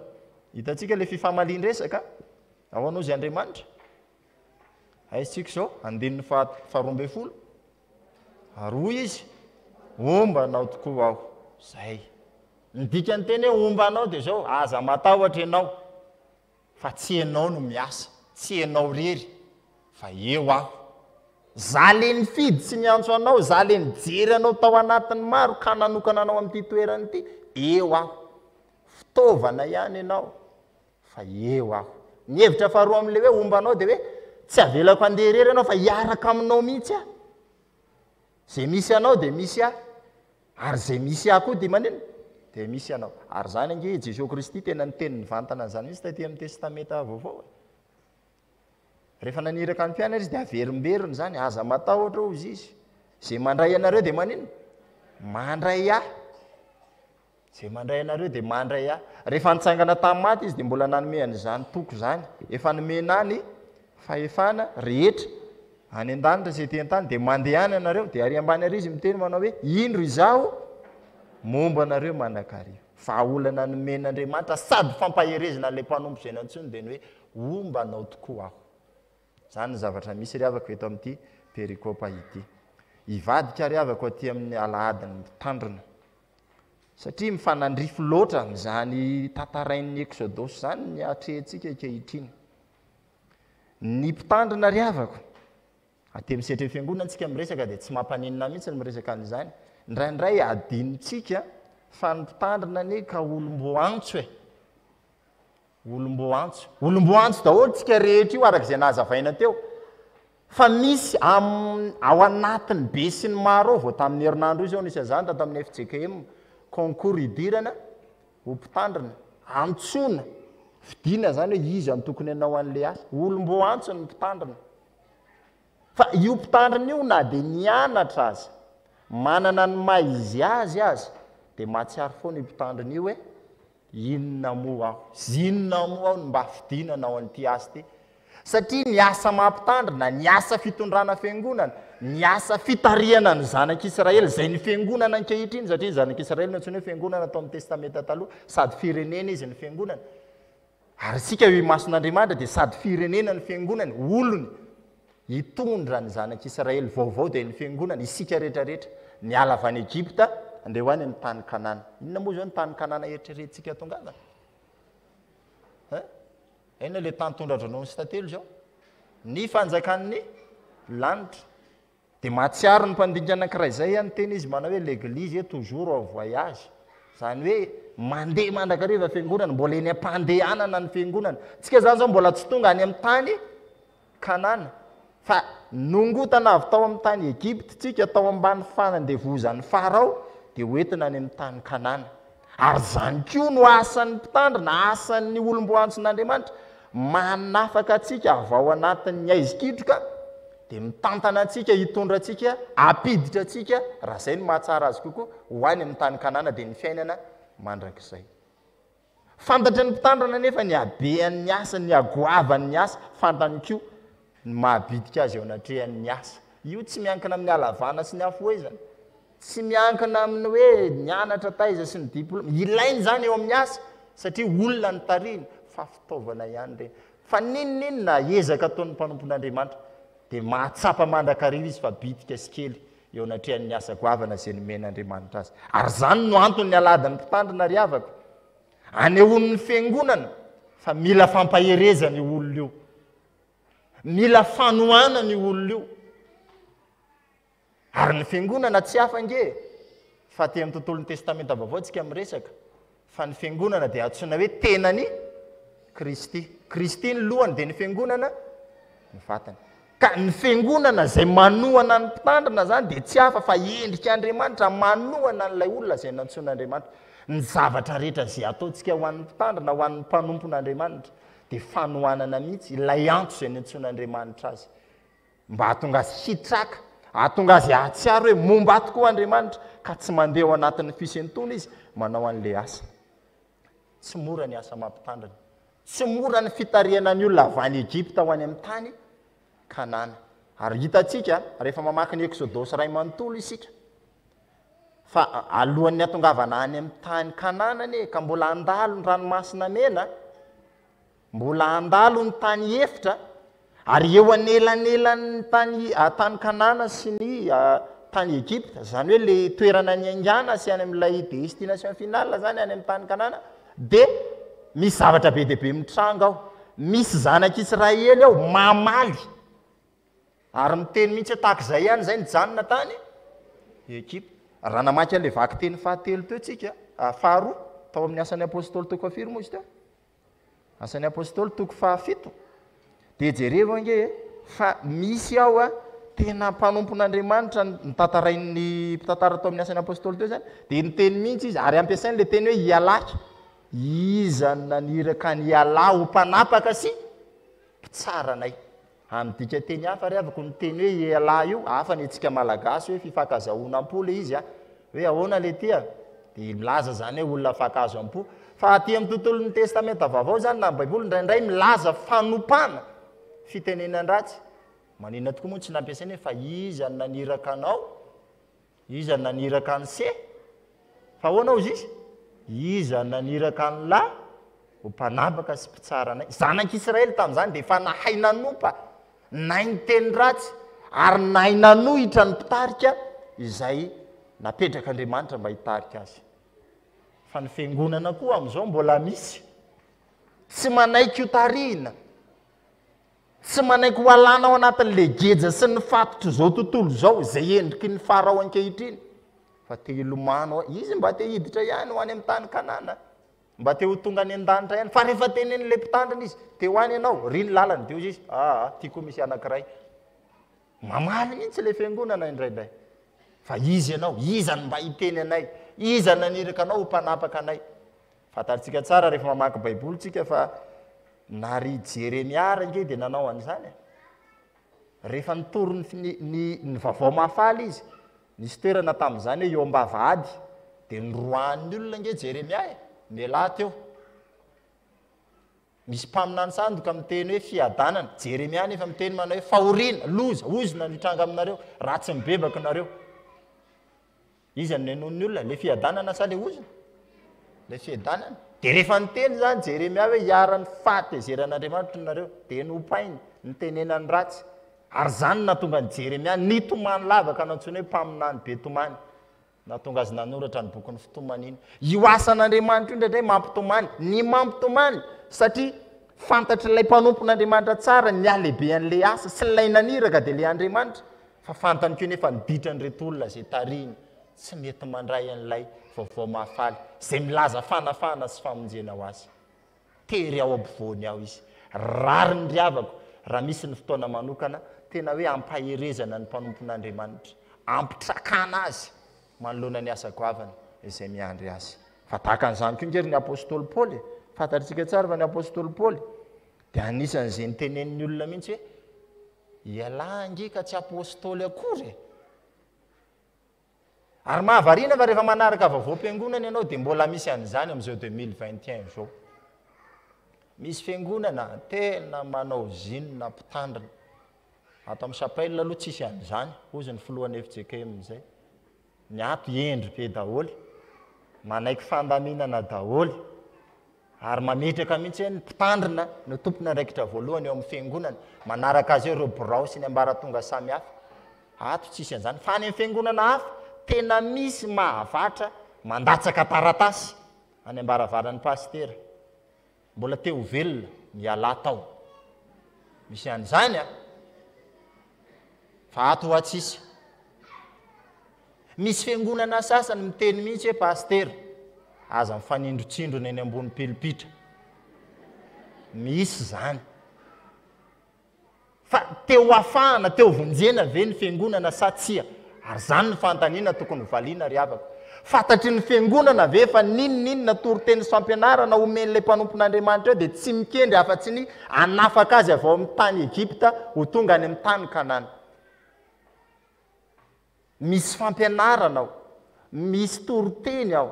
Hitantsika ilay fifamalian-dresaka ao anao izay Andriamanitra. Aitsika izao andinin'ny 12 ary hoy izy omba anao tokoa aho. Zay nidika ny teny hoe omba anao dia zao aza matahotra ianao fa tsy ianao no miasa, tsy ianao rery fa eo aho. Za le nifidy sy niantso anao, za le nijery anao tao anatin'ny maro ka nanokana anao amin'ity toerana ity, eo aho. Fitaovana ihany ianao fa eo aho. Ny hevitra faharoa amin'ilay hoe omba anao dia hoe tsy avelako handeha rery ianao fa hiaraka aminao mihitsy aho. Zay misy anao dia misy aho. Ary zay misy aho koa dia maneno dia misy anao. Ary zany ange Jesosy Kristy tena niteny nivantana an'izany izy taty amin'ny testamenta vaovao. Rehefa naniraka ny mpianatra izy dia averimberiny zany aza matahotra hozy izy. Zay mandray anareo dia maneno mandray aho. Zay mandray anareo dia mandray aho. Rehefa nitsangana tamin'ny maty izy dia mbola nanome an'izany toko zany. Efa nomena ny fahefana rehetra any an-danitra sy ety an-tany dia mandehana anareo dia ary ambany ary izy miteny manao hoe indro izaho momba anareo manan-kariva. Fa olana nomen'Andriamanitra sady fampaherezana ilay mpanompo izay nantsony dia ny hoe omba anao tokoa aho. Zany ny zavatra misy ry havako eto amin'ity perikopa ity. Hivadika ry havako aty amin'ny alahadiny mpitandrina. Satria mifanandrify loatra amin'izany tantarain'ny Exodosy zany ny atrehantsika ankehitriny. Ny mpitandrina ry havako aty amin'ny sehatry ny fiangonana antsika miresaka dia tsy mampanenina mihitsy ny miresaka an'izany. Indraindray adinitsika fa ny mpitandrina ny ka olombo antso e. Olombo antso. Olombo antso daholo tsika rehetra io araka izay nahazavaina teo. Fa misy ao anatiny be sy ny maro vao tamin'ny herinandro izy ao nisy zany tato amin'ny FJKM concours idirana ho mpitandrina. Antsoina. Fidina zany hoe izy ny tokony anao an'ilay asa. Olombo antso ny mpitandrina. Fa io mpitandrina io na dia nianatra azy manana ny maha izy azy dia mahatsiaro foana io mpitandrina io hoe inona moa aho, zinona moa aho no mba fidinana ao an'ity asa ity. Satria ny asa mampitandrina, ny asa fitondrana fiangonana, ny asa fitariana ny zanak'Israely zay ny fiangonana ankehitriny satria ny zanak'Israely no antsoina hoe fiangonana tao amin'ny testamenta taloha sady firenena izy ny fiangonana. Ary sika io mason'Andriamanitra dia sady firenena ny fiangonana, olony hitondra ny zanak'Israely vaovao dia ny fiangonana isika rehetrarehetra. Ny ala avy any Egypta andeha hoany ny tany Kanana. Inona moa zao ny tany Kanana eritreretintsika tongavana? Ena ilay tany tondra-dronono sy tantely zao. Ny fanjakan'ny lanitra. Dia mahatsiaro ny mpandinika anankiray izay ihany teny izy manao hoe l'église est toujours en voyage. Zany hoe mandeha mandrakariva fiangonana, mbola eny am-pandehanana ny fiangonana. Tsika zany zao mbola tsy tonga any amin'ny tany Kanana. Fa nongotana avy tao amin'ny tany Egypte tsika tao ambany fanandevozan'ny Farao dia hoentina any amin'ny tany Kanana. Ary zany koa no asan'ny mpitandrina, asan'ny olombo antson'Andriamanitra manafaka atsika avy ao anatin'ny aizikitroka dia mitantana atsika, hitondra atsika, apiditra atsika raha izay no mahatsara azy kokoa ho any amin'ny tany Kanana dia ny fiainana mandrakizay. fantatra ny mpitandrana nefa ny abean'ny asa ny agoavan'ny asa fantany koa ny mahabitika azy eo anatrehan'ny asa io tsy miankina amin'ny alavana sy ny afoezana tsy miankina amin'ny hoe nianatra taiza sy ny diplôma ilainy zany eo amin'ny asa satria olona ny tariny fa fitaovana ihany reny fa ninninona ezaka ataon'ny mpanompon'Andriamanitra dia mahatsapa mandrakariva izy fa bitika sy kely eo anatrehan'ny asa goavana izay nomen'Andriamanitra azy ary zany no antony aladiny mpitandrina ry havako anehoan'ny fiangonana fa mila fampaherezany olona io mila fanohanany olona io ary ny fiangonana tsy hafange fa ty amin'ny tontolon'ny testamenta vaovao tsika miresaka fa ny fiangonana dia antsoina hoe tenany Kristy ny lohany dia ny fiangonana ny vatany ka ny fiangonana zay manohana ny mpitandrina zany dia tsy hafa fa endrik'Andriamanitra manohana n'ilay olona zay nantsoin'Andriamanitra ny zavatra rehetra zay ataontsika ho an'ny mpitandrina ho an'ny mpanompon'Andriamanitra dia fanohanana mihitsy ilay antso zay nantsoin'Andriamanitra azy mba hahatonga azy hitraka hahatonga azy ahatsiaro hoe momba ato koa Andriamanitra ka tsy mandeha ao anatin'ny fisentona izy manao an'ilay asa tsy mora ny asa mampitandrina tsy mora ny fitariana ny olona avy any Egypta ho any amin'ny tany Kanana ary hitatsika rehefa mamaky ny Exodosy ray manontolo isika fa alohan'ny atongavana any amin'ny tany Kanana anie ka mbola andalo ny ranomasina mena mbola andalo ny tany efitra ary eo anelanelan'ny tany Kanana sy ny tany Egypta zany hoe le toerana ny aingana sy any amin'ilay destination finale zany any amin'ny tany Kanana dia misy zavatra be dehibe mitranga ao misy zanak'Israely ao mamaly ary miteny mihitsy tahak'izay ihany zay nijanona tany Egypta raha namaky an'ilay vaky teny fahatelo teo tsika faharoa tao amin'ny asan'ny apôstôly toko afiry moa izy teo asan'ny apôstôly toko fahafito dia jereva ange fa misy ao tena mpanompon'Andriamanitra nitantarain'ny mpitantara tao amin'ny asan'ny apôstôly teo zany dia niteny mihitsy izy ary ampiasainy le teny hoe ialaky iza naniraka ny iala ho mpanapaka sy mpitsaranay amin'ny dika teny hafa ry avako ny teny hoe iala io hafa ny antsika malagasy hoe fifakazahoana am-po le izy hoe ahoana le tia dia milaza zany hoe olona fakazo am-po fa aty amin'ny tontolon'ny testamenta vaovao zany na ny baiboly indraindray milaza fanomapana fitenenan-dratsy manina tokoa moa tsy nampiasainy hoe fa iza naniraka anao iza naniraka ny se fa ahoana ozy izy iza naniraka ny lahy ho mpanapaka sy mpitsaranay zanak'Israely tamin'izany dia efa nahay nanompa nay ny teny ratsy ary nahay nanohitra ny mpitarika izay napetrak'Andriamanitra mba hitarika azy fa ny fiangonana koa amin'izao mbola misy tsy manaiky ho tarihina tsy manaiky ho alana ao anatin'le geja sy ny fatotro zao tontolo zao zay endriky ny farao ankehitriny fa te hilomano izy mba te hiditra ihany ho any amin'ny tany Kanana mba te ho tonga any an-danitra ihany fa rehefa tenen'le mpitandrina izy te ho any ianao ry ny lalany de izy tiako misy anankiray mamaly mihitsy le fiangonana indraindray fa izy ianao izany mba hiteny anay iza naniraka anao ho mpanapaka anay fataritsika tsara rehefa mamaky baiboly tsika fa nary Jeremia range dia nanao an'izany rehefa nitoro ny vaovao mahafaly izy nisy toerana tamin'izany hoe eo am-bavahady dia nyroan'ny olona nge Jeremia mialahy teo misy mpaminany sandoka miteny hoe fiadanana Jeremia nefa miteny manao hoe fahoriana loza ozona nitranga aminareo ratsy mibebaka nareo izy nenon'ny olona le fiadanana sa le ozona le fiadanana dia rehefa niteny zany Jeremia hoe hiarany fahatezeran'Andriamanitra nareo dia nopainy nitenenany ratsy ary zany natonga ny Jeremia nitomany lavaka nantsony hoe mpaminany be tomany natonga azy nanoratra ny boky ny fitomanina io asan'Andriamanitra io indraindray mampitomany ny mampitomany satria fantatra ilay mpanompon'Andriamanitra tsara ny alehibe an'le asa sy nilay naniraka dia le Andriamanitra fa fantany keo nefa niditra ny reto olona zay tariny tsy mety mandray an'ilay vaovao mahafaly zay milaza fanafana sy famonjena ho azy tery ao ampovoany ao izy rary ny riavako raha misy ny fotoana manokana tena hoe ampaherezana ny mpanompon'Andriamanitra ampitrakana azy manoloana ny asa goavana izay miandry azy fa tahaka an'izany koa ngery ny apôstôly Paoly fantatritsika tsara fa ny apôstôly Paoly dia anisan'izay nitenen'ny olona mihitsy hoe ialahy ange ka tsy apôstôly akory ary mahavariana fa rehefa manaraka vaovao-piangonana ianao dia mbola misy an'izany amin'izao 2021 zao misy fiangonana tena manao zinona mpitandrina ato amin'ny sapail aloha tsisy an'izany ozy ny filohan'ny FJKM-zay ny ato endry be daholy manaiky fandaminana daholy ary mametraka mihitsy hoe ny mpitandrina no tompony andraikitra voalohany eo amin'ny fiangonana manaraka azy ireo birao sy ny ambaratonga samy hafa ato tsisy an'izany fa any amin'ny fiangonana hafa tena misy mahavatra mandatsaka taratasy any ambaravarany pastera mbola teo velona miala tao misy an'izany a fa ato atsisy misy fiangonana sasany miteny mihitsy hoe pastera aza mifanindrotsindrona eny ambony pilipitra misy zany fa teo afahana teo vonjena ve ny fiangonana satsia ary zany ny fantaniana tokony valiana ry avako fantatry ny fiangonana ve fa ninona toriteny sy fampianarana omen'ilay mpanompon'Andriamanitra eo dia tsy mikendry afa-tsy ny anafaka azy avy ao amin'ny tany Egypta ho tonga any amin'ny tany Kanana misy fampianarana ao misy toriteny ao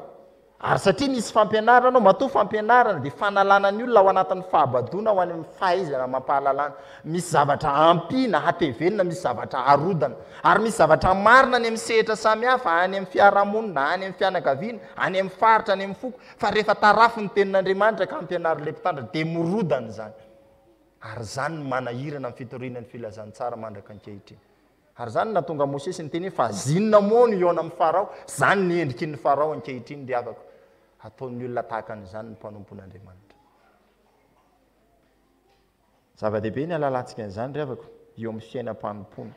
ary satria misy fampianarana ao matoa fampianarana dia fanalana ny olona ao anatin'ny fahabadona ao any amin'ny fahaizana mampahalalana misy zavatra ampiana hatevenina misy zavatra harodana ary misy zavatra marina any amin'ny sehatra samihafa any amin'ny fiarahamonina any amin'ny fianakaviana any amin'ny faritra any amin'ny foko fa rehefa tarafy ny tenin'Andriamanitra ka ampianarylay mpitandrina dia morodana zany ary zany ny manahirana amin'ny fitorianany filazantsara mandraka ankehitriny ary zany na tonga Mosesy ny teny hoe fa zinona moa ny eo amin'ny farao zany ny endriky ny farao ankehitriny dia avako ataon'ny olona tahaka an'izany ny mpanompon'Andriamanitra zava-dehibe ny alalantsika an'izany ry avako eo amin'ny fiainam-panompona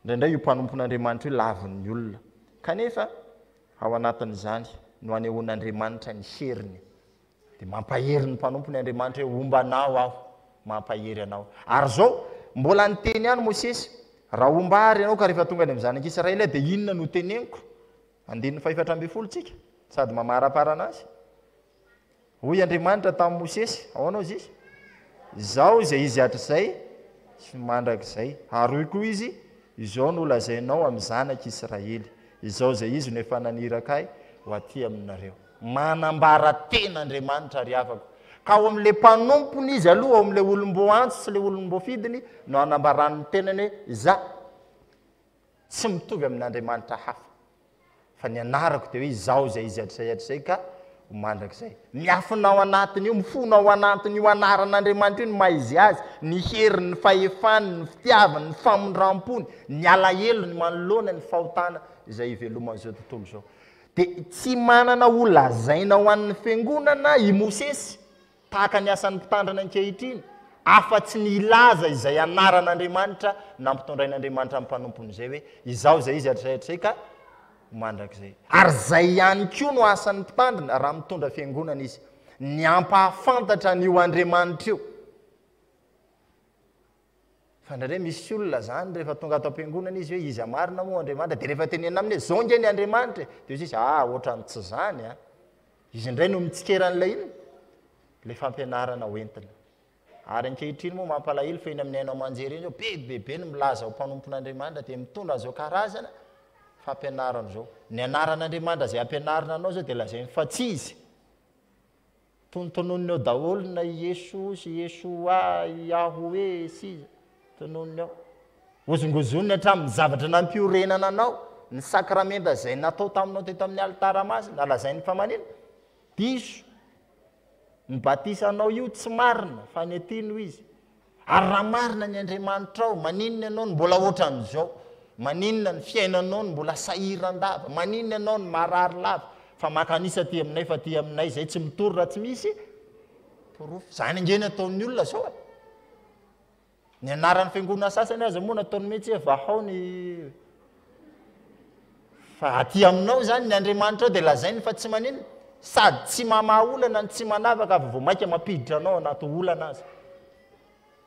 indraindray io mpanompon'Andriamanitra io lavin'ny olona kanefa ao anatin'izany no anehoan'Andriamanitra ny heriny dia mampahery ny mpanompon'ny Andriamanitra hoe ombanao aho mampahery anao ary zao mbola niteny ihany Mosesy raha ombary ianao ka rehefa tonga any amin'ny zanak'Israely dia inona no teneniko andininy 412 tsika sady mamaraparana azy hoy Andriamanitra tamin'ny Mosesy ahoanao izy izao izay izy hatrizay sy mandrakizay ary hoy koa izy izao no lazainao amin'ny zanak'Israely izao izay izy no efa naniraka ahy ho aty aminareo manambara tena Andriamanitra ry avako ka ao amin'ilay mpanompony izy aloha ao amin'ilay olom-bo antso sy ilay olom-bo fidiny no anambarany tenany hoe za tsy mitovy amin'Andriamanitra hafa fa ny anarako dia hoe izao izay izy hatrizay ka mandrakizay miafinao anatiny io mifona ao anatiny io anaran'Andriamanitra io ny maizy azy ny heriny ny fahefany ny fitiavany ny famondram-pony ny alahelo ny manoloana ny fahotana izay iveloman'izao tontolo izao dia tsy manana olazaina ho an'ny fiangonana i Mosesy tahaka ny asan'ny mpitandrina ankehitriny afa-tsy ny ilaza izay anaran'Andriamanitra nampitondrain'Andriamanitra amin'ny mpanompony izay hoe izao izay izy hatrizay ka mandrakizay ary zay ihany koa no asan'ny mpitandrina raha mitondra fiangonana izy ny ampahafantatra n'io Andriamanitra io fa ndraindray misy olona zany rehefa tonga ato am-piangonana izy hoe izy amarina moa Andriamanitra dia rehefa tenena aminy hoe zao nge ny Andriamanitra dia izy ohatrany tsy zany a izy indray no mitsikeran'ilay iny ilay fampianarana hoentina ary ankehitriny moa mampalahelo fa eny amin'ny ainao manjery eny zao bebe ny milaza ho mpanompon'Andriamanitra dia mitondra zao karazana fampianarana zao ny anaran'Andriamanitra zay ampianarina anao zao dia lazainy fa tsy izy tonontononiny ao daholo na Jesosy Yesoa Yahoe siza tononony ao ozongozoniny hatramin'ny zavatra nampiorenana anao ny sakramenta zay natao taminao teto amin'ny alitara masina nalazainy fa manina diso ny batisanao io tsy marina fa ny atino izy ary raha marina ny Andriamanitra ao maninona ianao ny mbola ohatran'izao maninona ny fiainanao ny mbola sahiran-dava maninona ianao ny marary lava fa makanisa ty aminay fa ty aminay zay tsy mitory raha tsy misy porofo zany angeny ataon'ny olona zao ny anaran'ny fiangonana sasany aza moa nataony mihitsy hoe vahao ny fa aty aminao zany ny Andriamanitra ao dia lazainy fa tsy maninona sady tsy mamaolana ny tsy manavaka avy vao maika mampiditra anao anaty olana azy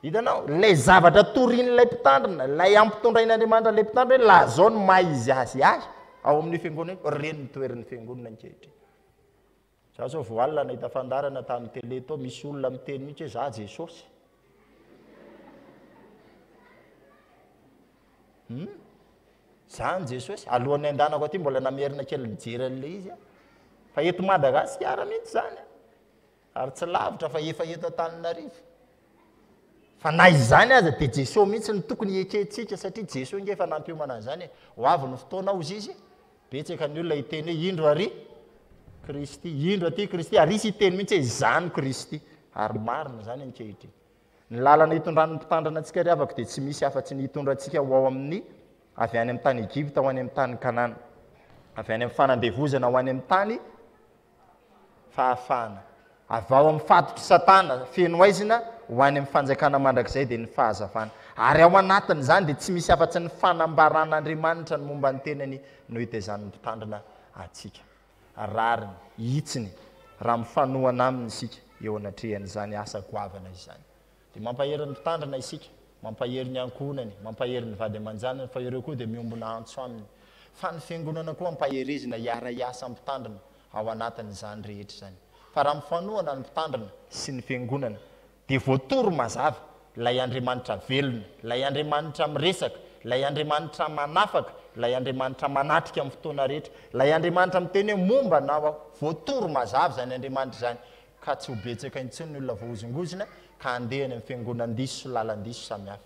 hitanao lay zavatra torian'ilay mpitandrina lay ampitondrain'Andriamanitra lay mpitandrina hoe lazao ny maizy azy ao amin'ny fiangonana reny ny toerin'ny fiangonana ankehitriny za zao vao alina nahita fandarana tamin'ny tele tao misy olona miteny mihitsy hoe za Jesosy zany Jesosy alohan'ny andanako aty mbola namerina kely nijery an'ilay izy fa eto Madagasikara mihitsy zany ary tsy lavitra fa efa eto Antananarivo. Fa na izany aza dia Jesosy mihitsy ny tokony hietrentsika satria Jesosy nge efa nampiomana zany ho avy ny fotoana ozy izy betsaka ny olona hiteny hoe indro ary Kristy, indro aty Kristy, ary isy hiteny mihitsy hoe izany Kristy, ary marina zany ankehitriny. Ny lalana hitondran'ny mpitandrina antsika ry avako dia tsy misy afa-tsy ny hitondrantsika ho ao amin'ny avy any amin'ny tany Egypta ho any amin'ny tany Kanana, avy any amin'ny fanambevozana ho any amin'ny tany fahafahana, avy ao amin'ny fatotry Satana feno aizina ho any amin'ny fanjakana mandrakizay dia ny fahazavana. Ary ao anatiny zany dia tsy misy afa-tsy ny fanambaran'Andriamanitra ny momba ny tenany no hitezan'ny mpitandrina atsika. Rariny, hitsiny, raha mifanohana aminy isika eo anatrehan'izany asa goavana izany. Dia mampahery ny mpitandrina isika, mampahery ny ankonany, mampahery ny vady aman-janany, fa ireo koa dia miombona antso aminy. Fa ny fiangonana koa mampaherizina hiara hiasa mpitandrina ao anatin'izany rehetra zany. Fa raha mifanohana ny mpitandrina sy ny fiangonana dia voatoro mazava ilay Andriamanitra velona, ilay Andriamanitra miresaka, ilay Andriamanitra manafaka, ilay Andriamanitra manatrika amin'ny fotoana rehetra, ilay Andriamanitra miteny hoe momba na voatoro mazava zany Andriamanitra zany, ka tsy ho betsaka intsony ny olona voahozongozona ka andehany amin'ny fiangonandiso sy lalandiso samihafa.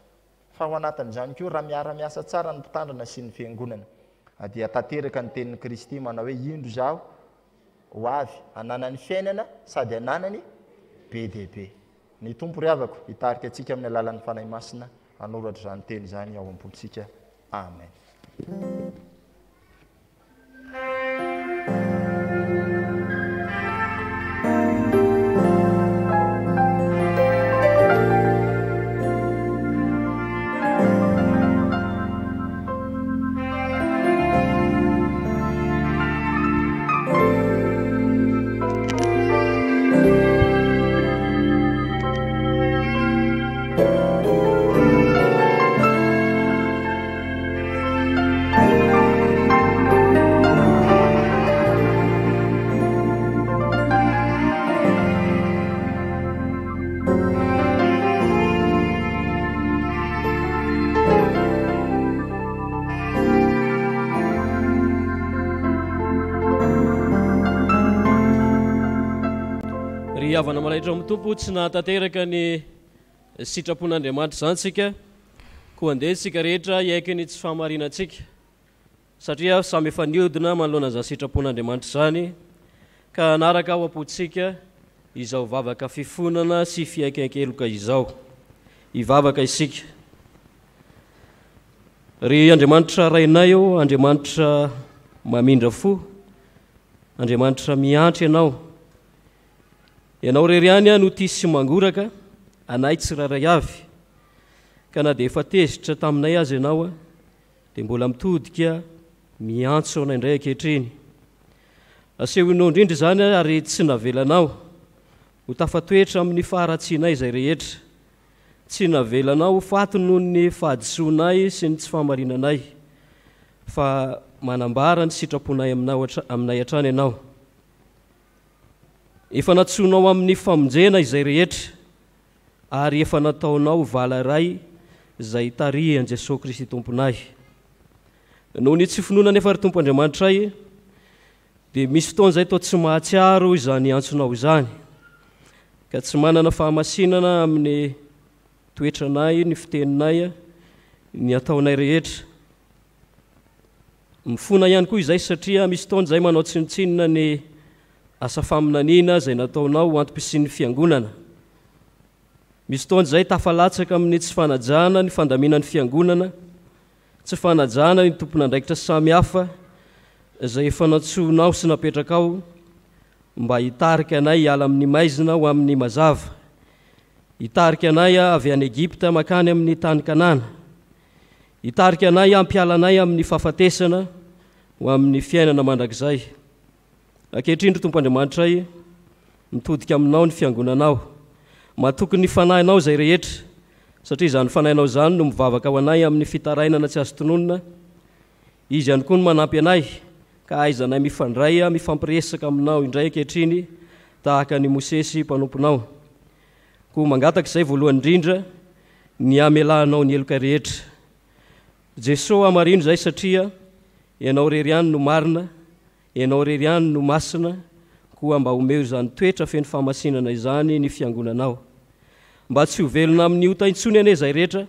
Fa ao anatin'izany koa raha miara-miasa tsara ny mpitandrina sy ny fiangonana dia tanteraka ny tenin'ny Kristy manao hoe indro zaho ho avy hananany fiainana sady hananany be dia be. Ny tompo ry havako hitarika antsika amin'ny alalan'ny fanahy masina hanoratra izany teny izany ao am-politsika. Amen. Havana malaitra amin'ny tompo tsy nahatanteraka ny sitrapon'Andriamanitra zany tsika koa andeha tsika rehetra hiaikiny tsy fahamarinantsika satria samy efa niodina manoloana izany sitrapon'Andriamanitra zany ka anaraka ao am-potsika izao vavaka fifonana sy fiaikankeloka izao hivavaka isika. Ry Andriamanitra rainay ao, Andriamanitra mamindra fo, Andriamanitra miantry ianao rery ihany no tia sy mangoraka anay tsiraray avy ka na dia efa tezitra taminay azy ianao dia mbola mitodika miantso anay indray ankehitriny. Asehonao indrindra zany ary tsy navelanao ho tafatoetra amin'ny faharatsianay izay rehetra, tsy navelanao ho faty noho ny fahadisoanay sy ny tsy fahamarinanay, fa manambara ny sitraponay aminay hatrany ianao. Efa natsonao amin'ny famonjena izay rehetra ary efa nataonao vala ray izay tarihan Jesosy Kristy tomponay. Noho ny tsy finoana nefa ry Tompo Andriamanitra ay dia misy fotoana izay toa tsy mahatsiaro izany antsonao izany ka tsy manana fahamasinana amin'ny toetranay, ny fiteninay, ny ataonay rehetra. Mifona ihany koa izay satria misy fotoana izay manao tsinotsinona ny asa faminaniana izay nataonao antom-pisian'ny fiangonana. Misy fotoana izay tafalatsaka amin'ny tsy fanajana ny fandaminan'ny fiangonana, tsy fanajana ny tompon'andraikitra samy hafa izay efa natsonao sy napetraka ao mba hitarika anay hiala amin'ny maizina ho amin'ny mazava, hitarika anay avy any Egypta makany amin'ny tany Kanana, hitarika anay hampiala anay amin'ny fahafatesana ho amin'ny fiainana mandrakizay. Ankehitriny ry Tompo Andriamanitra ay mitodika aminao ny fiangonanao, matoky ny fanahinao izay rehetra satria izany fanahinao izany no mivavaka ho anay amin'ny fitarainana tsy azo tononona. Izy ihany koa no manampy anay ka aizanay mifandray mifampiresaka aminao indray ankehitriny tahaka ny Mosesy mpanomponao. Koa mangataka izay voalohany indrindra ny amelanao ny eloka rehetra. Jesosy amarino izay satria ianao rery ihany no marina, ianao rery ihany no masina, koa mba homeo izany toetra feny fahamasinana izany ny fiangonanao mba tsy ho velona amin'ny otaintsony ane izay rehetra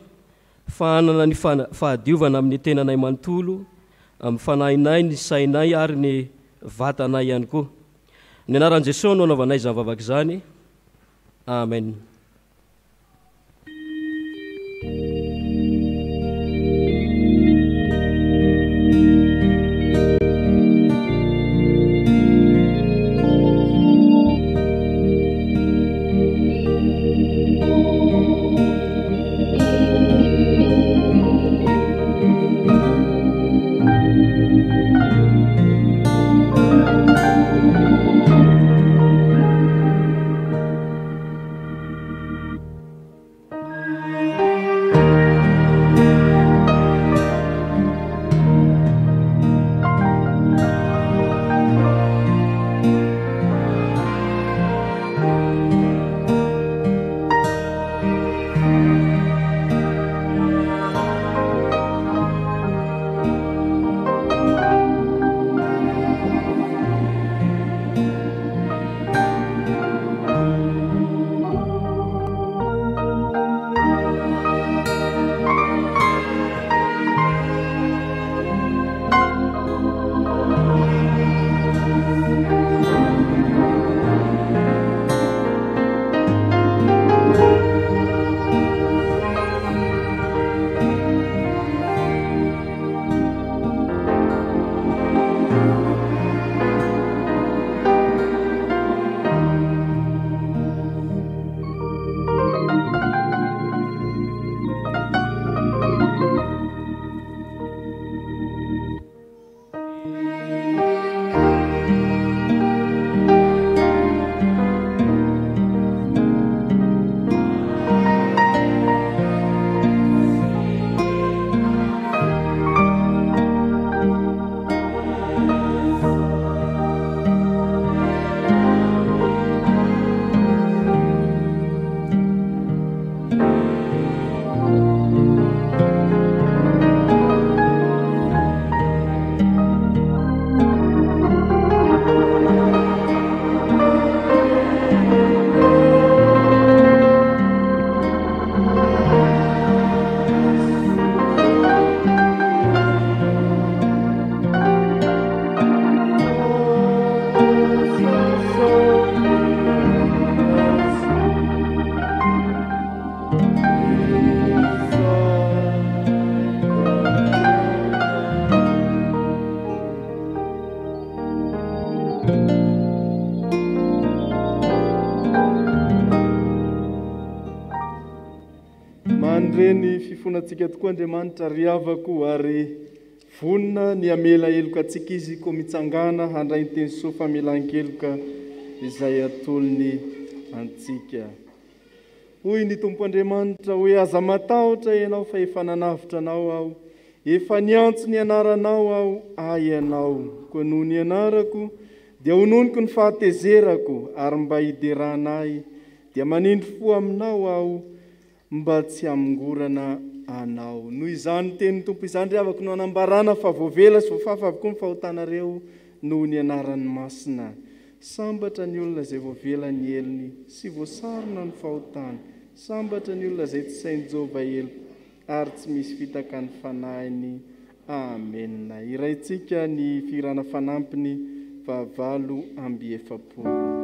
fa anana ny fahadiovana amin'ny tenanay manontolo amin'ny fanahinay ny sainay ary ny vatanay ihany koa ny anaran'i Jesosy no anaovanay izany vavaka izany amen. Mandreny fifonatsika tokoa Andriamanitra riavako ary vonina ny amela eloka atsika izy ko mitsangana handray teny soa famelan-keloka izay atolony antsika. Hoy ny Tompo Andriamanitra hoe aza matahotra ianao fa efa nanavitra anao aho, efa niantso ny anaranao aho ianao, koa noho ny anarako dia hononiko ny fahatezerako ary mba hideranay dia manindry fo aminao aho mba tsy hamongorana anao. Noho izany teny Tompo izany riavako no anambarana fa voavela sy voafafa avokoa ny fahotanareo noho ny anaran'ny masina. Sambatra ny olona izay voavela ny elony sy voasarona ny fahotana, sambatra ny olona izay tsy sain'i Jehova elo ary tsy misy fitaka ny fanahiny. Amen. Iraintsika ny firana fanampiny fahavalo amby efapolo.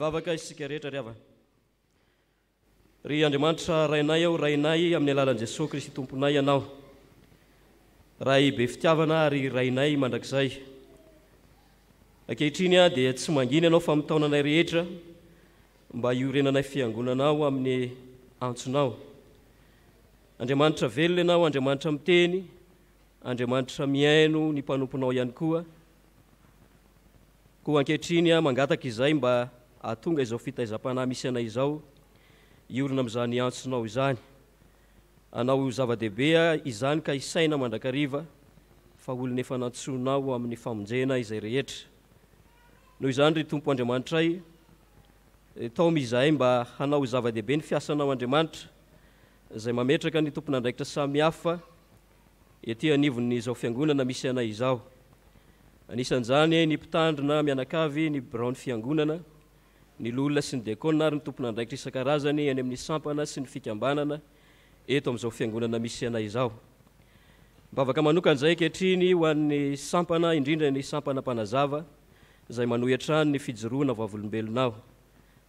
ivavaka isika rehetra ry avana. Ry Andriamanitra rainay aho, rainay amin'ny alalan'i Jesosy Kristy tomponay ianao. Ray be fitiavana ary rainay mandrakizay. Ankehitriny dia tsy manginy ianao fa mitaonanay rehetra mba iorenanay fiangonanao amin'ny antsonao. Andriamanitra velona ianao, Andriamanitra miteny, Andriamanitra miaino ny mpanomponao ihany koa. Koa ankehitriny mangataka izay mba ahatonga izao fitaizam-panahy misy anay izao iorina amin'izany antsonao izany. Anao zava-dehibe izany ka isaina mandrakariva fa olona efa nantsonao amin'ny famonjena izay rehetra. Noho izany ry Tompo Andriamanitray, tao mizahay mba hanao zava-dehibe ny fiasanao Andriamanitra izay mametraka ny tompon'andraikitra samihafa ety anivon'izao fiangonana misy anay izao. Anisan'izany ny mpitandrina mianakavy, ny birao ny fiangonana, ny lolona sy ny diakona ary ny tompon'andraikitra isan-karazany any amin'ny sampana sy ny fikambanana eto amin'izao fiangonana misy anay izao. Mbavaka manokan'izay ankehitriny ho an'ny sampana, indrindra ny sampana mpanazava izay manohitra ny fijoroana vavolombelonao,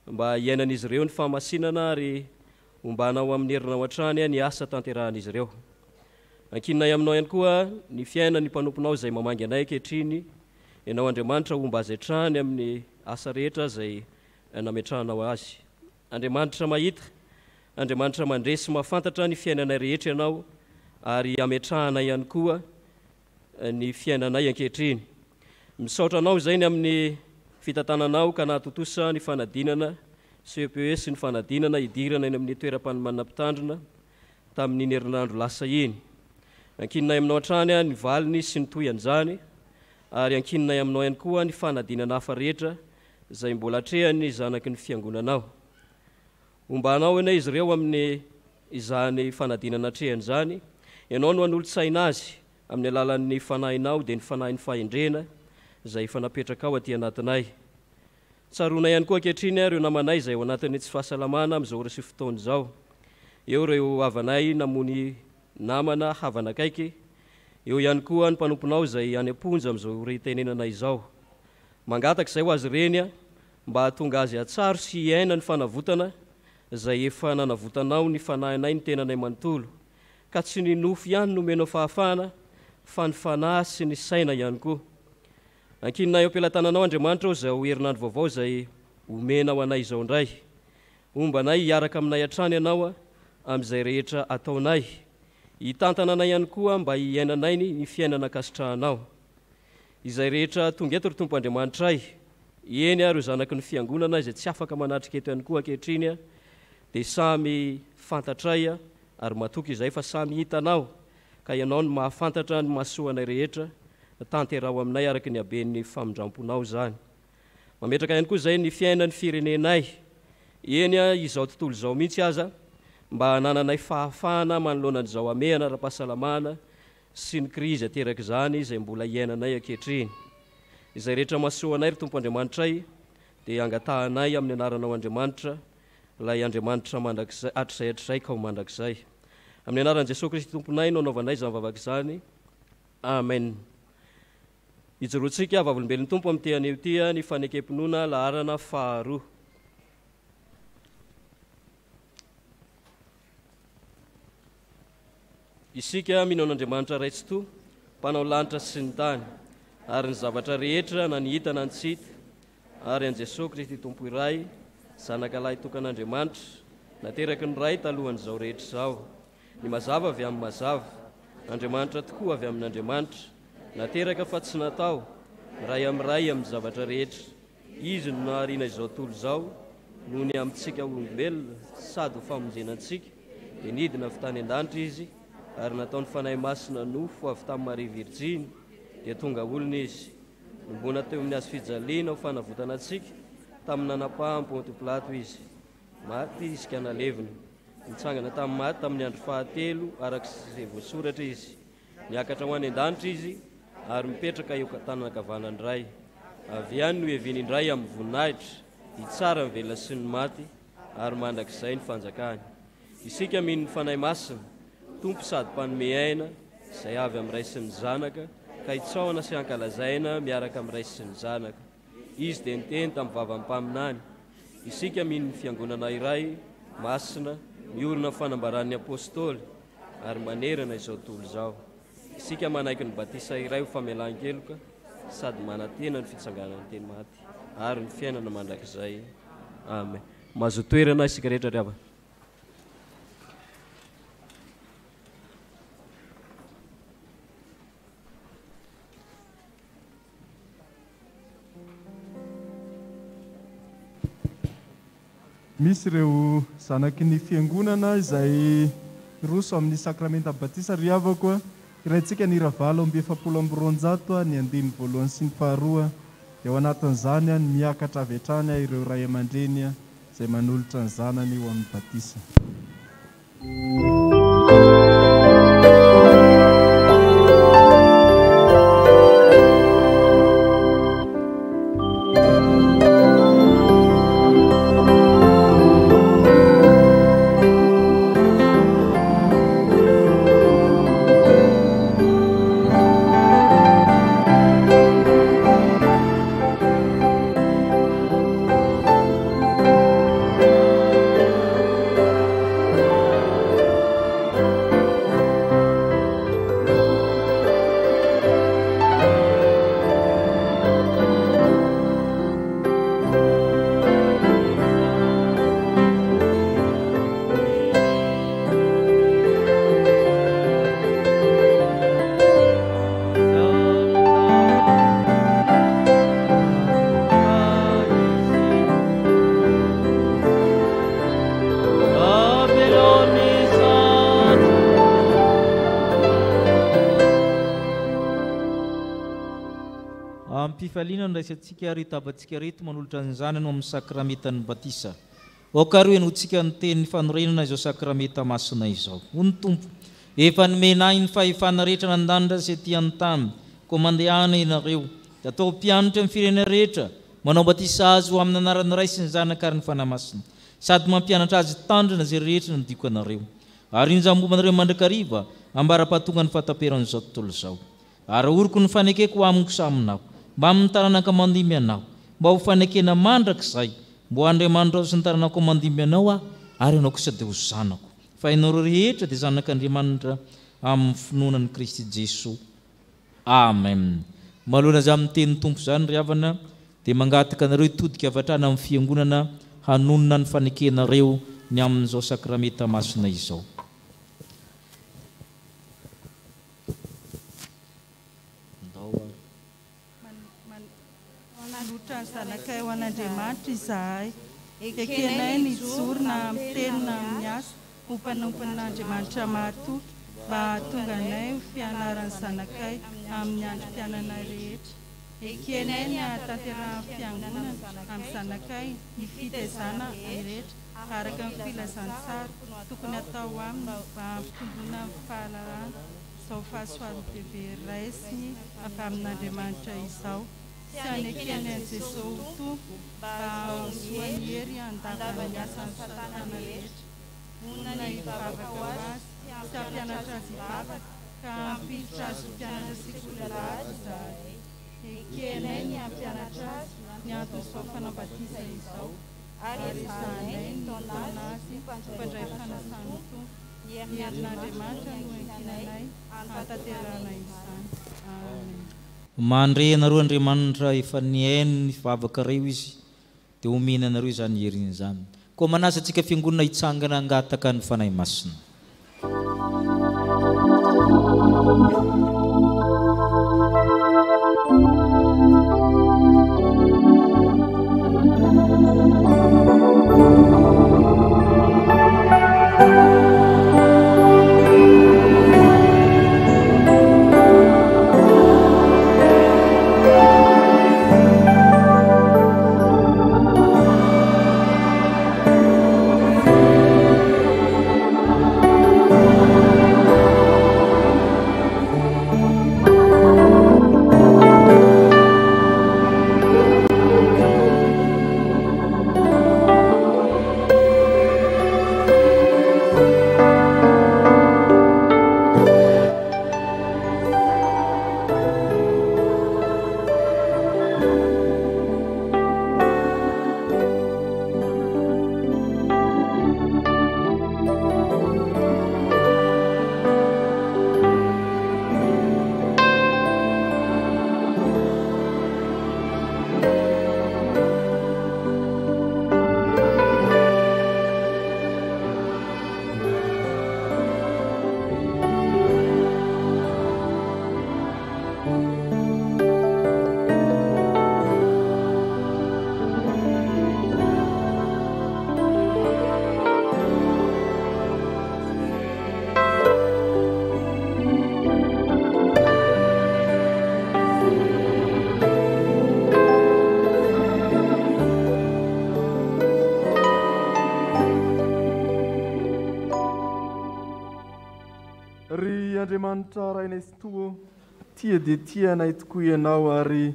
mba iainan'izy ireo ny fahamasinana ary ombanao amin'ny herinao hatrany ny asa tanterahan'izy ireo. Ankinay aminao ihany koa ny fiainan'ny mpanomponao izay mamangy anay ankehitriny, ianao Andriamanitra omba azy hatrany amin'ny asa rehetra izay nametrahanao azy. Andriamanitra mahita, Andriamanitra mandresy mahafantatra ny fiainanay rehetra ianao ary ametrahanay ihany koa ny fiainanay ankehitriny. Misaotra anao izay ny amin'ny fitantananao ka nahatotosa ny fanadinana CPE sy ny fanadinana idirana eny amin'ny toeram-panomanana mpitandrina tamin'ny herinandro lasa iny. Ankininay aminao hatrany ny valiny sy ny toyan'izany ary ankininay aminao ihany koa ny fanadinana hafa rehetra izay mbola atrehany zanaky ny fiangonanao. Ombanao ena izy ireo amin'ny izany fanadinana atrehany izany, ianao no an'olo-tsaina azy amin'ny alalan'ny fanahinao dia ny fanahin'ny fahendrena izay fanapetraka ao aty anatinay. Tsaronay ihany koa ankehitriny ireo namanay izay ao anatin'ny tsy fahasalamana amin'izao resy fotoana izao. Eo ireo havanay namony namana havana akaiky, eo ihany koa ny mpanomponao izay any am-ponja amin'izao rehitenenana izao. Mangataka izay ho azy ireny mba hahatonga azy atsaro sy iaina ny fanavotana izay efa nanavotanao ny fanahinay ny tenanay manontolo, ka tsy ny nofo ihany nomenao fahafana fa ny fanahy sy ny saina ihany koa. Ankininay am-pelantananao Andriamanitra izay ho herinandro vaovao izay omenao anay izao indray. Ombanay hiaraka aminay hatrany ianao amin'izay rehetra ataonay. Hitantana anay ihany koa mba hiainanay ny fiainana kasitrahanao. Izay rehetra tonga eto ry Tompo Andriamanitray, eny ary zanaky ny fiangonana izay tsy afaka manatrika eto ihany koa ankehitriny dia samy fantatray ary matoky izay fa samy hitanao, ka ianao no mahafantatra ny mahasoanay rehetra tanterao aminay araky ny haben'ny famindramponao zany. Mametraka ihany koa izay ny fiainan'ny firenenay, eny izao tontolo izao mihitsy aza mba hanananay fahafahana manoloanan'izao amehana ara-pahasalamana sy ny krizy ateraka izany izay mbola iainanay ankehitriny. Izay rehetra mahasoanay ry Tompo Andriamanitray dia angatahanay amin'ny anaranao Andriamanitra, ilay Andriamanitra mandrakizay hatrizay ka ho mandrakizay. Amin'ny anaran'i Jesosy Kristy tomponay no anaovanay izany vavaka izany. Amen. Ijoroantsika vavolombelon'ny Tompo amin'ny tean'io tia ny fanekem-pinoana laharana faharoa. Isika minon'Andriamanitra raitsy to, mpanao lanitra sy ny tany, ary ny zavatra rehetra na ny hita na ny tsy hita, ary an Jesosy Kristy Tompo iray, zanaka lahy tokan'Andriamanitra, nateraky ny ray talohan'izao rehetra izao. Ny mazava avy amin'ny mazava, Andriamanitra tokoa avy amin'Andriamanitra, nateraka fa tsy natao, ray amin'ny zavatra rehetra. Izy no naharina izao tontolo izao, noho ny amintsika olombelona sady ho famonjenantsika, dia nidina avy tany an-danitra izy, ary nataony fanahy masina nofo avy tamin'ny Maria Virjiny, dia tonga olona izy. Nombona teo amin'ny azo fijaliana ho fanavotana antsika, tamin'ny nanapahany Ponto Pilato izy. Maty izy ka nalevina, nitsangana tamin'ny maty tamin'ny andro fahatelo arak'izay voasoratra izy. Niakatra ho any an-danitra izy, ary mipetraka eo tanana ankavanany iray. Avy ihany no hiaviany indray amin'ny voninahitra, hitsara ny velona sy ny maty, ary mandrakizay ny fanjakany. Isika mino ny fanahy masina, Tompo sady mpanome aina, izay avy amin'ny ray sy ny zanaka, ka hitsaoana sy hankalazaina miaraka amin'ny ray sy ny zanaka. Izy dia niteny tamin'ny vavany mpaminany, isika mino ny fiangonana iray masina miorona fanambaran'ny apôstôly ary manerana izao tontolo izao. Isika manaiky ny batisa iray ho famelan-keloka sady manantena ny fitsanganan'ny teny maty ary ny fiainana mandrakizay. Amen. Mahazo toerana isika rehetra ry havana. Misy ireo zanaky ny fiangonana izay roso amin'ny sakramenta batisa ry havako. Iraintsika ny ravalo amby 720 ny andiny voalohany sy ny faharoa. Eo anatin'izany ny miakatra avy hatrany ireo ray aman-dreny izay manolotra ny zanany eo amin'ny batisa. Fifaliana ndraisantsika ry tabantsika reto manolotra ny zanany amin'ny sakramentan'ny batisa. Okario enotsika ny teny fanorenana izao sakramenta masina izao. Hoy ny Tompo, efa nomenay ny fahefana rehetra nandandra sy aty an-tany, koa mandehana ianareo, da atao mpianatra amin'ny firenena rehetra, manao batisa azy ho amin'ny anaran'ny Ray sy ny Zanaka ary ny Fanahy Masina, sady mampianatra azy tandrina izay rehetra nodiko anareo. Ary ny zambomanareo mandrakariva ambara-pahatonga ny fahataperan'izao tontolo izao. Ary oriko ny fanekeko ho amiko saminao, mba amin'ny taranaka mandimby anao, mba ho fanekena mandrakizay, mbo Andriamanitra sy ny taranako mandimby anao ary anao kosa dia ho zanako. Fa ianareo rehetra dia zanak'Andriamanitra amin'ny finoanan'i Kristy Jesoa. Amen. Malohana za amin'ny tenin'ny Tompo zany ry havana, dia mangataka anareo hitodika avy hatrany amin'ny fiangonana hanonona ny fanekenareo ny amin'izao sakramenta masina izao. Manotra ny zanakay ho an'Andriamanitra izahay, ekenay nijorona amin'ny teny na amin'ny asa ho mpanompon'Andriamanitra mahatoky, mba hahatonga anay ho fianaran'ny zanakay amin'ny androm-piainana rehetra. Ekenay ny hahatanterahany fiangonana amin'ny zanakay ny fitaizana rehetra araka ny filazany tsara tokony atao aminy mba hampitomboana amin'ny fahalalana izao fahasoavy bebe raisiny avy amin'Andriamanitra izao. Sy anekeny an'i Jesosy ho Tompo mba hahazoany hery handavana ny asan'ny satana rehetra. Monina hivavaka ho azy sy hampianatra azy hivavaka ka hampilitra azy ho mpianatra sekoly lahatra izahay. Ekenay ny hampianatra azy ny antony fanabatisa izao, ary ezahanay ny taona azy mpandray fanasany Tompo. Ny herin'Andriamanitra no enkinanay hataterana izany. Amen. Mandre anareo Andriamanitra efa nihainy ny fivavaka reo izy, dia omena anareo izany heriny izany. Koa manasa antsika fiangonana hitsangana hangataka ny fanahy masina. Andriamanitra rainay sy toa, tia dia tia anay tokoa ianao ary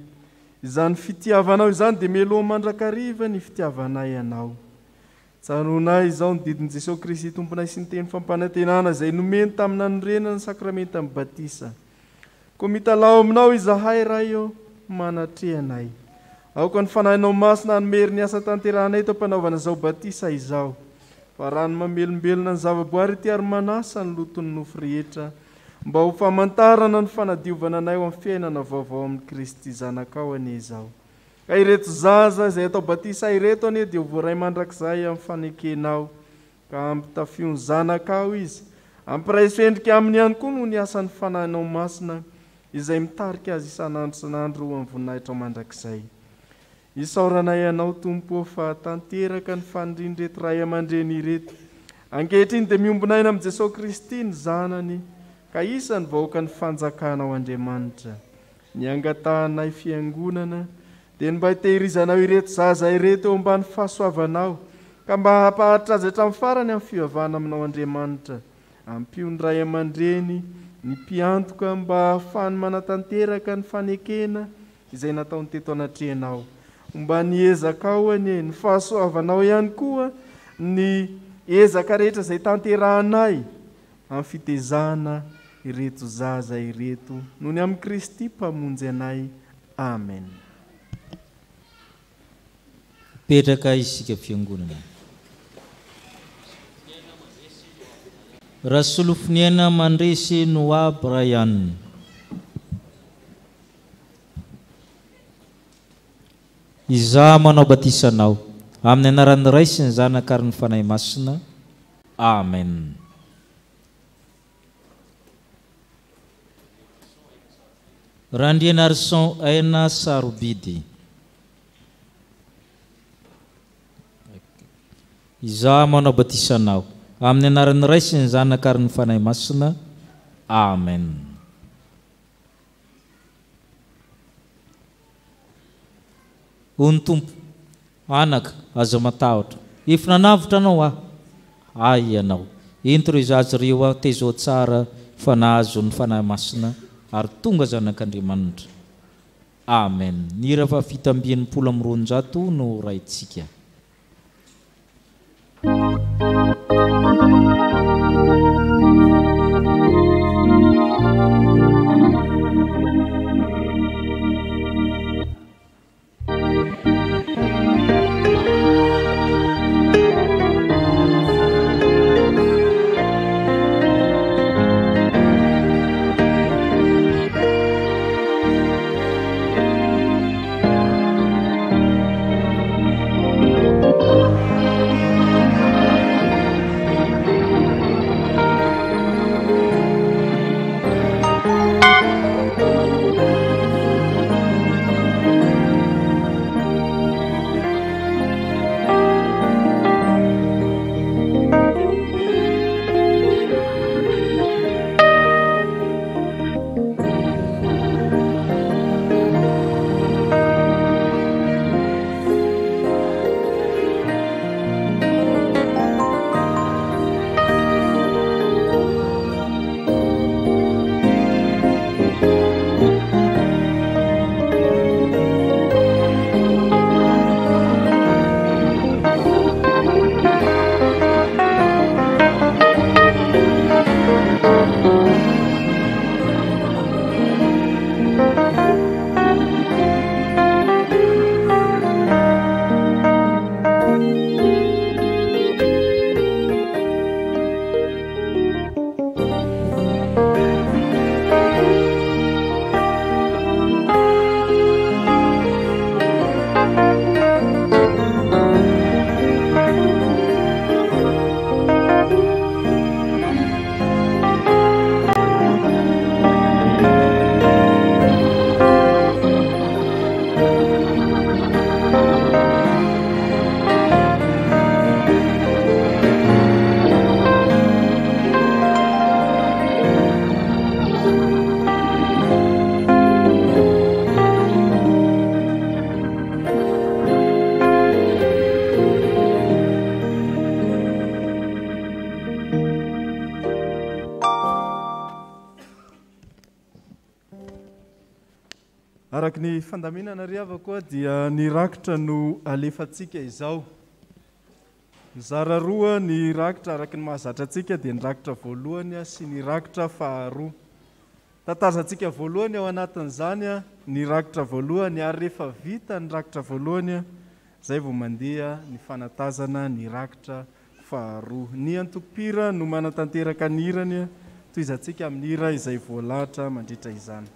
izany fitiavanao izany dia meloha mandrakariva ny fitiavanay ianao. Tsanonay izao ny didin' Jesosy Kristy tomponay sy ny teny fampanantenana izay nomeny tamina nyrenana ny sakramenta amin'ny batisa. Koa mitalao aminao izahay raha eo manatrehanay. Aoka ny fanahinao masina anomery ny asa tanterahanay tao mpanaovana izao batisa izao. Fa rano mamelombelona ny zavaboary ty ary manasa ny loton'ny nofo rehetra mba ho famantarana ny fanadiovana anay ho amin'ny fiainana vaovao amin'ny Kristy zanakao anie izao. Ka ireto zaza izay atao batisa ireto anie dia ho voaray mandrakizay amin'ny fanekenao ka ampitafio ny zanakao izy. Ampiray soendrika aminy ihany koa no ny asan'ny fanahinao masina izay mitarika azy isan'andro san'andro amin'ny voninahitra mandrakizay. Isaoranay ianao Tompo fa tanteraka ny fanindreto ray aman-dreny ireto. Ankehitriny dia miombonayna amin'ny Jesosy Kristy ny zanany ka isany vahoaka ny fanjakanao Andriamanitra. Ny angatahanay fiangonana dia mba hitehirizanao ireto zaza ireto eo ambany fahasoavanao ka mba hampaharitra azy hatramin'ny farany amin'ny fivavahana aminao Andriamanitra. Ampio ny ray aman-dreny ny mpiantoka mba ahafahany manatanteraka ny fanekena izay nataony teto anatrehanao. Mba ny ezaka ao anie ny fahasoavanao ihany koa ny ezaka rehetra izay tanterahanay amin'ny fitezana ireto zaza ireto noho ny amin'ny Kristy mpamonjy anay. Amen. Petraka isika fiangonana. Rasolofiniana mandresy Noa Brian. Iza manao batisanao amin'ny anaran'ny Ray sy ny Zanaka ary ny Fanahy Masina. Amen. Randriana Arson Aina Sarobidy. Iza manao batisanao amin'ny anaran'ny Ray sy ny Zanaka ary ny Fanahy Masina. Amen. Ony Tompo, anaka aza matahotra, efa nanavotra anao ay ianao. Ento ireo zaza ireo tezao tsara fa nahazo ny Fanahy Masina ary tonga zanak'Andriamanitra. Amen. Ny hira fa fitambian'ny 200 no raitsika. araka ny fandaminana riava koa dia ny rakitra no alefantsika izao. Mizara roa ny rakitra araka ny mahazatra antsika dia ny rakitra voalohany sy ny rakitra faharoa. Tatazantsika voalohany ao anatin'izany ny rakitra voalohany ary rehefa vita ny rakitra voalohany zay vao mandeha ny fanatazana ny rakitra faharoa. Ny antokopira no manatanteraka ny hirany toy izantsika amin'ny hira izay voalahatra mandritra izany.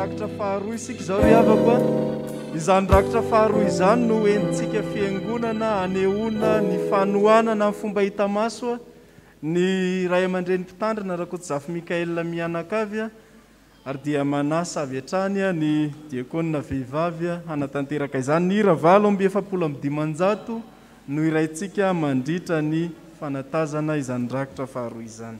rakitra faharoa isika zao ry havako. Izany rakitra faharoa izany no entintsika fiangonana anehoana ny fanohanana amin'ny fomba hita maso ny ray aman-dreny mpitandrina Rakoto Zafy Mikaela Mianakavy ary dia manasa avy hatrany ny diakonina vehivavy hanatanteraka izany. Ny hira valo amby 750 no iraintsika mandritra ny fanatazana izany rakitra faharoa izany.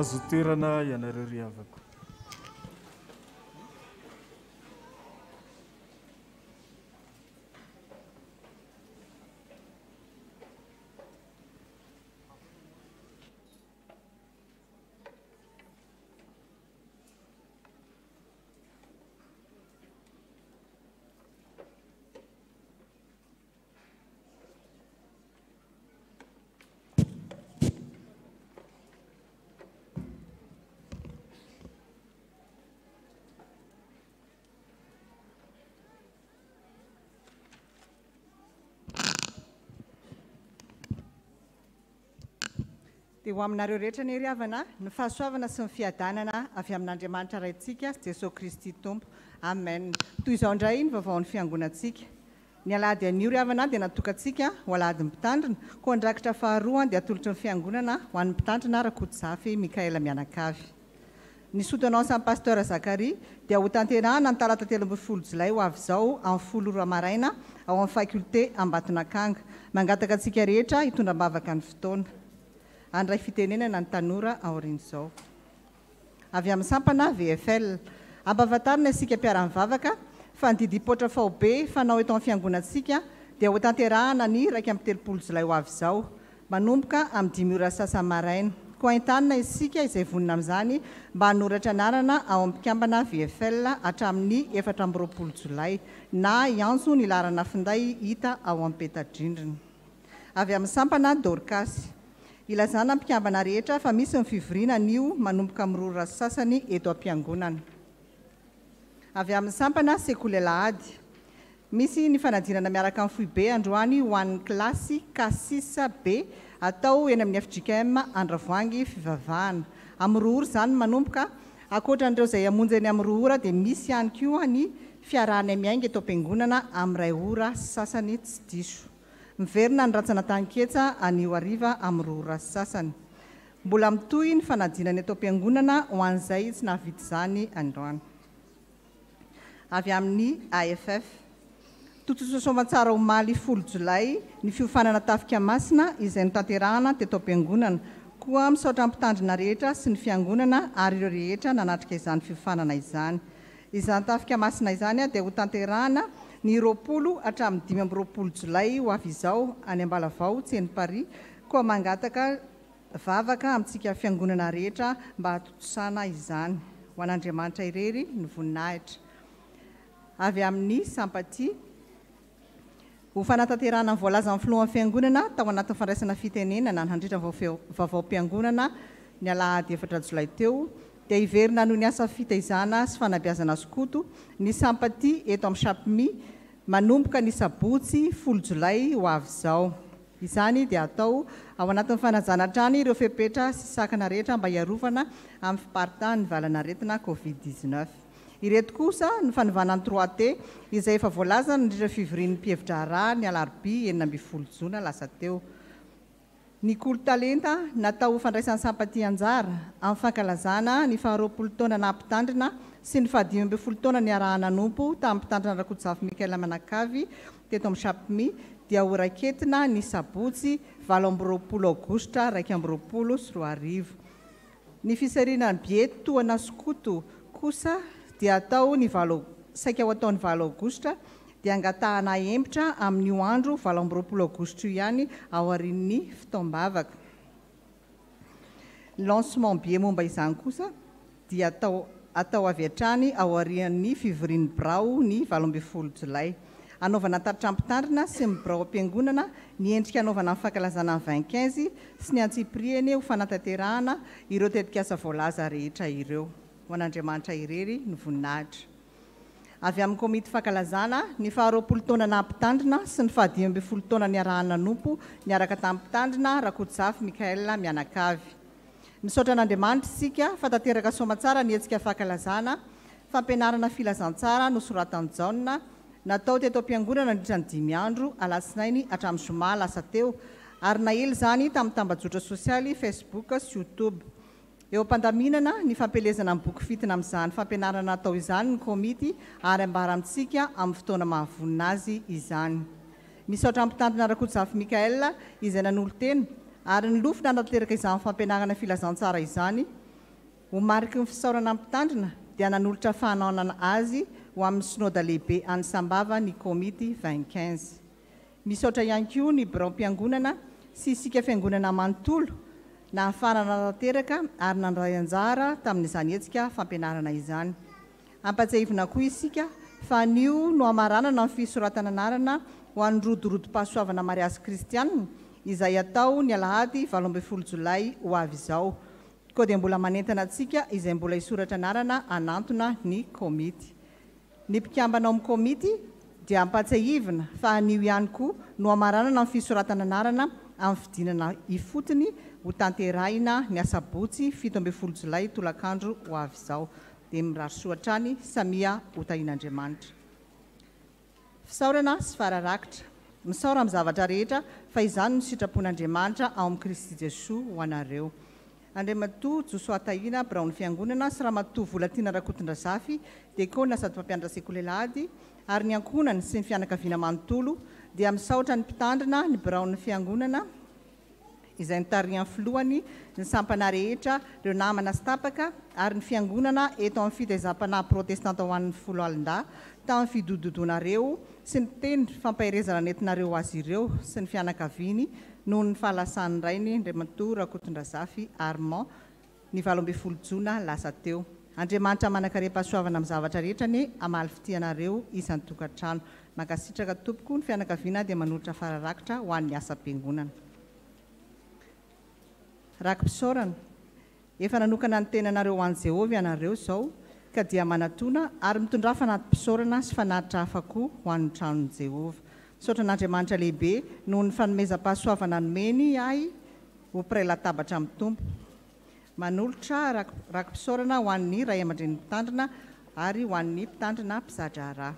azo toerana ianareo ry havako. Dia ho aminareo rehetra ny ry havana ny fahasoavana sy ny fiadanana avy amin'Andriamanitra raintsika Jesosy Kristy Tompo. Amen. Toy izao indray ny vaovaon'ny fiangonantsika. Ny alahady anio ry havana dia natokantsika ho alahady mpitandrina, koa andrakitra faharoa dia atolotry ny fiangonana ho an'ny mpitandrina Rakotsafy Mikaela Mianakavy. Ny soutenance amin'ny pasteur Zakary dia ho tanterahana ny talata 13 Jolay ho avy izao amin'ny 10 maraina ao amin'ny fakulté Ambatonakanga. Mangataka antsika rehetra hitondra mavaka ny fotoana. Andray fitenenana ny tanora aorian'izao. Avy amin'ny sampana VFL, ampahafantarina isika mpiara-mivavaka fa ny didy potra faobe fanao eto amin'ny fiangonantsika dia ho tanterahana ny 1 Jolay ho avy izao, manomboka amin'ny 5 ora sasa maraina. Koa entanina isika izay vonina amin'izany mba hanoratra anarana ao amin'ny mpikambana VFL hatramin'ny 14 Jolay na iantso ny larana finday hita ao amin'ny Petadrindrina. Avy amin'ny sampana Dorcas, ilazana mpikambana rehetra fa misy ny fivoriana anio manomboka amin'ny 2 ora sasany eto am-piangonana. Avy amin'ny sampana Sekolealahady, misy ny fanadinana miaraka amin'ny foibe androany ho an'ny kilasy K6B atao eny amin'ny FJKM Andravoangy fivavahana. Amin'ny 2 ora izany manomboka, ankoatran'ireo izay hamonjy eny amin'ny 2 ora dia misy ihany koa ny fiarahana miainga eto am-piangonana amin'ny 2 ora sasany tsy diso. Miverina ny ratsana tanketsa anio hariva amin'ny 2 ora sasany. Mbola mitohy ny fanadinana eto am-piangonana ho an'izay tsy nahavita izany androany. Avy amin'ny AFF, totososomatsara omaly 10 Jolay ny fiofanana tafika masina izay notanterahana teto am-piangonana, koa misaotra mpitandrina rehetra sy ny fiangonana ary ireo rehetra nanatrika izany fiofanana izany. Izany tafika masina izany dia ho tanterahana ny 20 hatramin'ny 25 Jolay ho avy izao any Ambalavao tseny Paris, koa mangataka vavaka amintsika fiangonana rehetra mba hatotosana izany. Ho an'Andriamanitra irery ny voninahitra. Avy amin'ny Sampaty, ho fanatanterahana ny voalaza amin'ny filohan'ny fiangonana tao anatin'ny fandraisana fitenenana ny handritra vaovao-piangonana ny alahady 4 Jolay teo, dia hiverina noho ny asa fitaizana sy fanabeazana skoto ny Sampaty eto amin'ny Chapmy manomboka ny sabotsy 10 Jolay ho avy izao. Izany dia atao ao anatin'ny fanajana trany ireo fepetra sy sakana rehetra mba hiarovana amin'ny fiparitahan'ny valana aretina Covid-19. Ireto kosa ny fanaovanany 3T izay efa voalaza ny nandritra fivorian'ny mpievitra rà ny alarobia 9 Jona lasa teo. Ny kolo-talenta natao fandraisan'ny Sampaty anjara amin'ny fankalazana ny 20 taona nampitandrina sy ny 15 taona ny arahana nompo tamin'ny mpitandrina Rakotsafy Mikaela Mianakavy teto amin'ny Chapmy dia ho raiketina ny sabotsy 20 Aogositra 2024. Ny fisariana ny biety toana skoto kosa dia atao ny saika ho ataon'ny 20 Aogositra dia angatahana hempotra amin'io andro 20 Aogositra ihany ao aorian'ny fitaombavaka. Lancement bie momba izany kosa dia atao avy hatrany ao aorian'ny fivorian'ny birao ny 12 Jolay. Anaovana taritra mpitandrina sy ny birao am-piangonana ny endrika anaovana ny fankalazana ny 25 sy ny antsiprieny ho fanatanterahana ireo tetikasa voalaza rehetra ireo. Ho an'Andriamanitra irery ny voninahitra. Avy amin'ny komity fankalazana ny 20 taona nampitandrina sy ny 15 taona ny arahana nompo niaraka tamin'ny mpitandrina Rakotsafy Mikaela Mianakavy. Misaotra an'Andriamanitra isika fa tanteraka soamantsara ny hetsika fankalazana, fampianarana filazantsara nosoratany Jaona natao teto am-piangonana nandritra ny 5 andro alasinainy hatramin'ny zoma lasa teo ary nahely izany tamin'ny tambajotra sosialy Facebook sy YouTube. Eo am-pandaminana ny fampelezana amin'ny boky fitina amin'izany fampianarana atao izany ny komity ary ambara amintsika amin'ny fotoana mahavonina azy izany. Misaotra mpitandrina Rakotsafy Mikaela izay nanolo teny ary nylofina natanteraka izany fampianarana filazantsara izany ho mariky ny fisaorana mpitandrina dia nanolotra fanaonana azy ho amin'ny synôda lehibe any Sambava ny komity 25. Misaotra ihany koa ny birao-mpiangonana sy isika fiangonana manontolo na hafarana tanteraka ary nandray anjara tamin'izany hetsika fampianarana izany. Ampatsiahivina koa isika fa anio no amaranana ny fisoratana anarana ho an'ny rodorodo-pahasoavana mariazy kristianina izay atao ny alahady 12 jolay ho avy izao. Koa dia mbola manentana antsika izay mbola isoratra anarana anantona ny komity. Ny mpikambana amin'ny komity dia ampatsiahivina fa anio ihany koa no amaranana ny fisoratana anarana amin'ny fidinana ifotony ho tanterahina ny asabotsy 17 jolay tolakandro ho avy izao. Dia mirary soatrany Samia Hotahin'Andriamanitra. Fisaorana sy fararakitra. Misaora amin'ny zavatra rehetra fa izany no sitrapon'Andriamanitra ao amin'ny Kristy Jesosy ho anareo. Andriamatoa Josoa Tahina, biraon'ny fiangonana sy Ramatoa Volatiana Rakotondrazafy, diakona sady mpampianatra sekolelahady ary ny ankonany sy ny fianakaviana manontolo dia misaotra ny mpitandrina ny biraon'ny fiangonana izay nitarian'ny filohany ny sampana rehetra ireo namana sy tapaka ary ny fiangonana eto amin'ny fitaizam-panahy protestanta ho an'ny folo alin-da tamin'ny fidododonareo sy ny teny fampahirezana nentinareo azy ireo sy ny fianakaviany noho ny fahalasan'ny rainy Andriamatoa Rakotondrazafy Armand ny 12 jona lasa teo. Andriamanitra manakaream-pahasoavana amin'ny zavatra rehetra ny amaly fitianareo isan'ny tokantrano. Mankasitraka tompoko ny fianakaviana dia manolotra fararakitra ho an'ny asa-piangonana. Rakim-pisaorana, efa nanokana ny tenanareo ho an'i Jehovah ianareo izao ka dia manatona ary mitondra fanatim-pisaorana sy fanatitra hafa koa ho an'ny tranon'i Jehovah. Misaotra an'Andriamanitra lehibe noho ny fanomezam-pahasoavana nomeny ahy ho mpiray latabatra amin'ny tompo. Manolotra rakim-pisaorana ho an'ny ray aman-dreny mpitandrina ary ho an'ny mpitandrina mpizatra raha.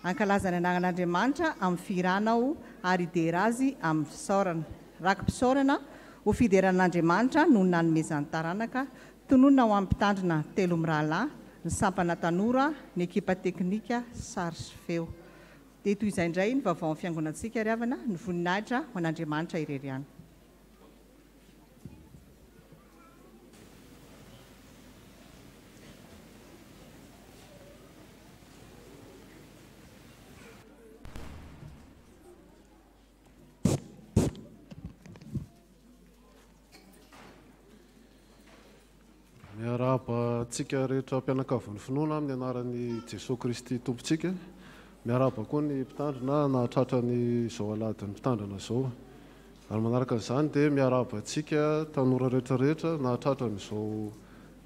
Ankalazana ny anan'Andriamanitra amin'ny firanao ary idera azy amin'ny fisaorana. Rakim-pisaorana ho fideran'Andriamanitra noho ny nanomezan'ny taranaka tononona ho amin'ny mpitandrina 3 mirahalahy, ny sampana tanora, ny ekipa teknika, sary sy feo. Dia toy izay indray ny vaovao amin'ny fiangonantsika ry havana, ny voninahitra ho an'Andriamanitra irery ihany. Miarahaba antsika rehetra mpianakavin'ny finoana amin'ny anaran'i Jesosy Kristy tompontsika. Miarahaba koa ny mpitandrina nahatratra ny izao aladin'ny mpitandrina izao. Ary manaraka an'izany dia miarahaba antsika tanora rehetrarehetra nahatratra n'izao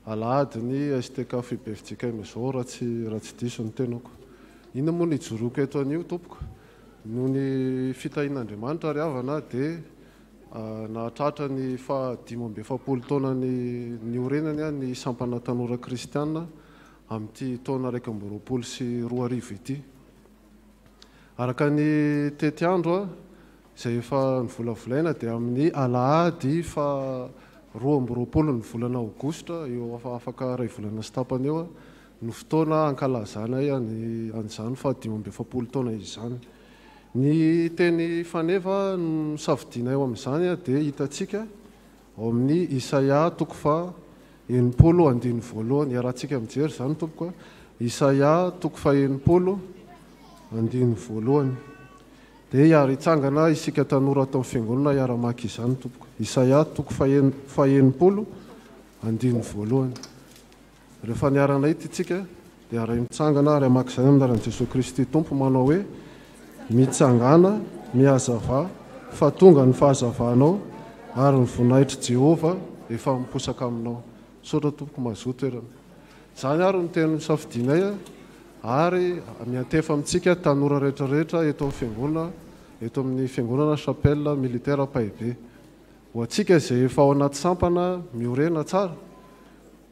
aladiny STK FIBFJKM izao raha tsy diso ny tenako. Ina moa ny joroako eto anio tompoko? Noho ny fitahin'Andriamanitra ry havana dia nahatratra ny 17 taona ny orenany ny sampana tanora kristianina amin'ity taona 2020 sy 2020 ity. Araka ny tety andro izay efa nivolavolaina dia amin'ny alahady 20 ny volana aogositra eo afaka ray volana sy tapany eo no fotoana ankalazana an'izany 17 taona izany. Ny teny faneva no safidiana eo amin'izany dia hitantsika ao amin'ny Isaia 70:9 iarahantsika mijery izany tompoko. Isaia 70:9 dia iary hitsangana isika tanora atao amin'ny fiangonana iara-maka izany tompoko. Isaia 70:9. Rehefa niarana hita itsika dia ray mitsangana ary hamaka izany amin'ny anaran'i Jesosy Kristy tompo manao hoe mitsangana, mihazava, fa tonga ny fahazavanao ary ny voninahitry Jehovah efa miposaka aminao. Misaotra tompoko mazoto erana. Izany ary ny teny safidianay ary miantefa amintsika tanora rehetrarehetra eto amin'ny fiangonana, eto amin'ny fiangonana chapelle militaire Paibe. Ho antsika izay efa ao anaty sampana miorena tsara.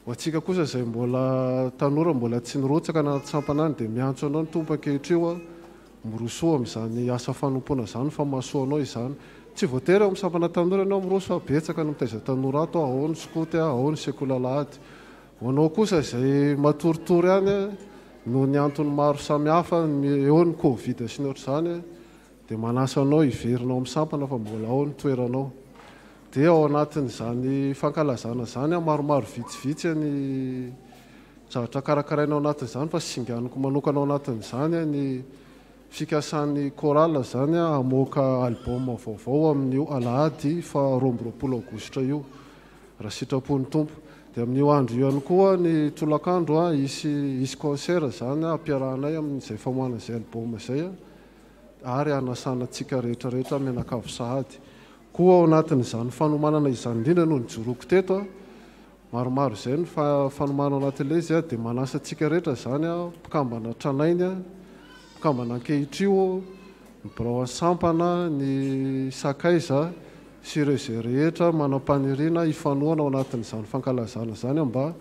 Ho antsika kosa izay mbola tanora mbola tsy nirotsaka anaty sampana any dia miantso anao ny tompo ankehitriny miroso amin'izany asa fanompoana izany fa mahasoa anao izany. Tsy voatery ao amin'ny sampana tanora ianao miroso fa betsaka ny mitaiza tanora ato, ao ny skoty, ao ny sekolalahady. Ho anao kosa izay matoritory any noho ny antony maro samihafa eo ny Covid sy ny ohatr'izany dia manasa anao hiverinao amin'ny sampana fa mbola ao ny toeranao. dia ao anatin'izany fankalazana zany maromaro vitsivitsy ny zavatra karakaraina ao anatin'izany fa singaniko manokana ao anatin'izany ny fikasan'ny korala zany amoaka album vaovao amin'io alahady fa 12 aogositra io raha sitrapon'ny tompo dia amin'io andro io ihany koa ny tolakandro isy concert zany ampiarahanay amin'izay famoahana izay album izay ary anasanantsika rehetrarehetra menakavy sahady koa ao anatin'izany fanomanana izany indrindra no nijoroko teto maromaro izay ny fanomanana ao anatin'ilay izy dia manasa antsika rehetra zany mpikambana tranainy mpikambana ankehitrio ny birao asampana ny sakaiza sy ireo izay rehetra manam-paniriana hifanoana ao anatin'izany fankalazana zany mba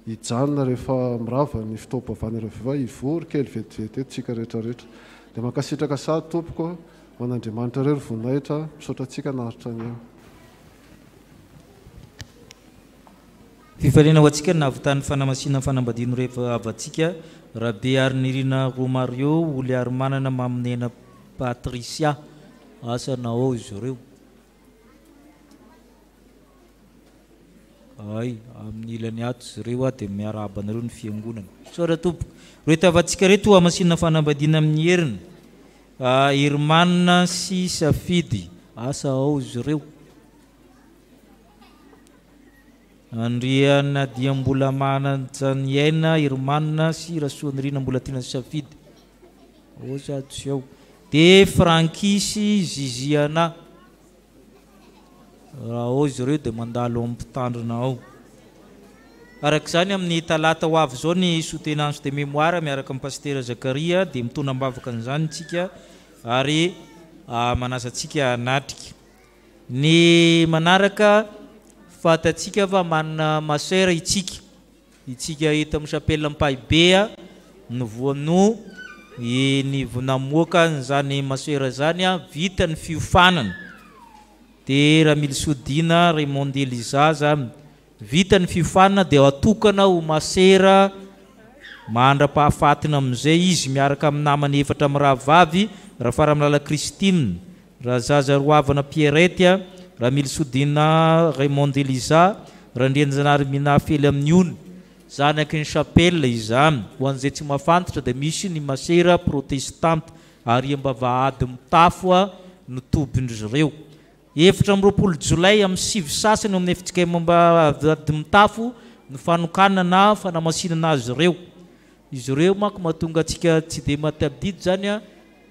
hijanona rehefa mirava ny fitaoam-pavana ireo viva hivory kely vetivety eto tsika rehetrarehetra dia mankasitraka sady tompoko man'Andriamanitra rery voninahitra misaotra antsika naharitra ny eo. Fifaliana ho antsika nahavitany fanamasinana fanambadiana rehefa avantsika Rabe ary nirina Romario oly ary manana maminena Patricia asana ao izy ireo. Ay amin'ny ilany ato izy ireo dia miarahaba anareo ny fiangonana. Soara tompoko rehetra avantsika reto amasinana fanambadiana amin'ny heriny Irmanina sy Safidy asa ao izy ireo. Andriana dia mbola mananjaniaina Irmanina sy Rasoanirina mbola tina Safidy ao sady sy ao. Dia Frankisy Ziziana raha ao izy ireo dia mandalo amin'ny mpitandrina ao. Araka izany amin'ny talata ho avy zao ny soutenance de mémoire miaraka amin'ny pasteur Zakaria dia mitondra ambavaka an'izany tsika ary manasa antsika hanatrika. Ny manaraka fatatsika fa manana masera itsika hita amin'ny chapelle Mpaibea novoano ny vonamoaka n'izany masera zany vita ny fiofanana. Dia raha mily sodina Raymond Eliza zany vita ny fiofanana dia atokana ho masera mandra-pahafatina amin'izay izy miaraka amin'ny namany efatra amin'ny rahavavy raha fara amin'ny lala Christine, raha zaza roavana Pierrette, raha mily sodina Raymond Eliza, raha ndrianjanary minafely amin'ny ony zanaky ny chapelle izany ho an'izay tsy mahafantatra dia misy ny masera protestante ary ambavahady mitafo no tobindry ireo. 7 Jolay amin'ny 7 sasany amin'ny efitsika ambavahady mitafo no fanokanana fanamasinana azy ireo. Izy ireo manko mahatonga antsika tsy dia matadidy zany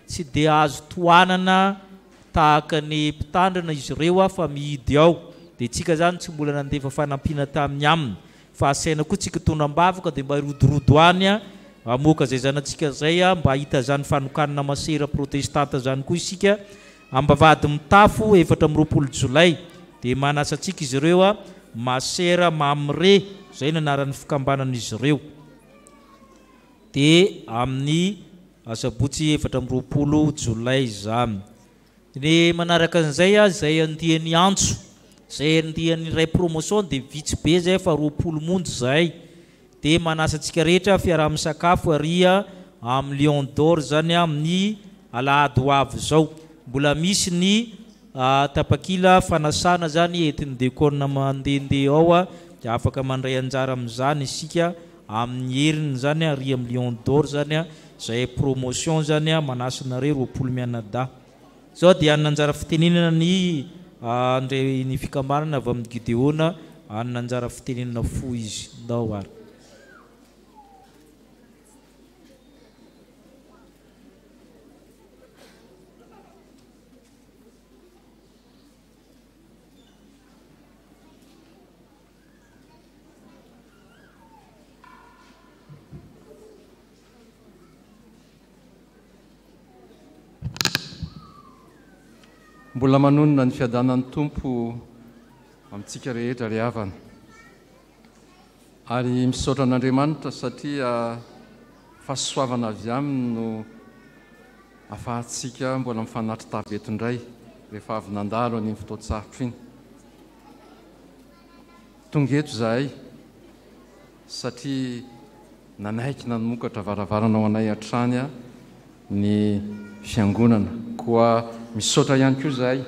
tsy dia azo toanana tahaka ny mpitandrina izy ireo fa mihidy ao. Dia tsika zany tsy mbola nandefa fanampiana tamin'ny aminy fa asaina koa tsika tonam-bavaka dia mba rodorodo any amoaka zay zanantsika zay mba hita zany fanokanana masera protestanta zany koa isika ambavahady mitafo 7 Jolay. Dia manasa antsika izy ireo masera mamre zay no anaran'ny fikambanan'izy ireo. Dia amin'ny asabotsy 7 Jolay zany. Ny manaraka an'izay zay andiany antso zay andiany ray promotion dia vitsy be zay fa 20 monjo zay. Dia manasa antsika rehetra fiaraha-misakafo aria amin'ny Lion d'Or zany amin'ny alahady ho avy zao. Mbola misy ny tapakila fanasana zany entiny dekona mandehandeha ao dia afaka mandray anjara amin'izany isika amin'ny heriny zany ary amin'ny Lion d'Or zany zay promotion zany manasanareo 20 mianada. Zao dia ananjara fitenenana ny andre ny fikambanana avy amin'ny Gideona ananjara fitenenana fo izy ndao ary. Mbola manonona ny fiadanan'ny tompo amintsika rehetra ry havana ary misaotra an'Andriamanitra satria fahasoavana avy aminy no afahantsika mbola mifanatry tabeto indray rehefa avy nandalo any fotoan-tsarotra iny. Tonga eto zahay satria nanaiky nanomokatra varavarana ao anay hatrany ny fiangonana koa misaotra ihany koa zahay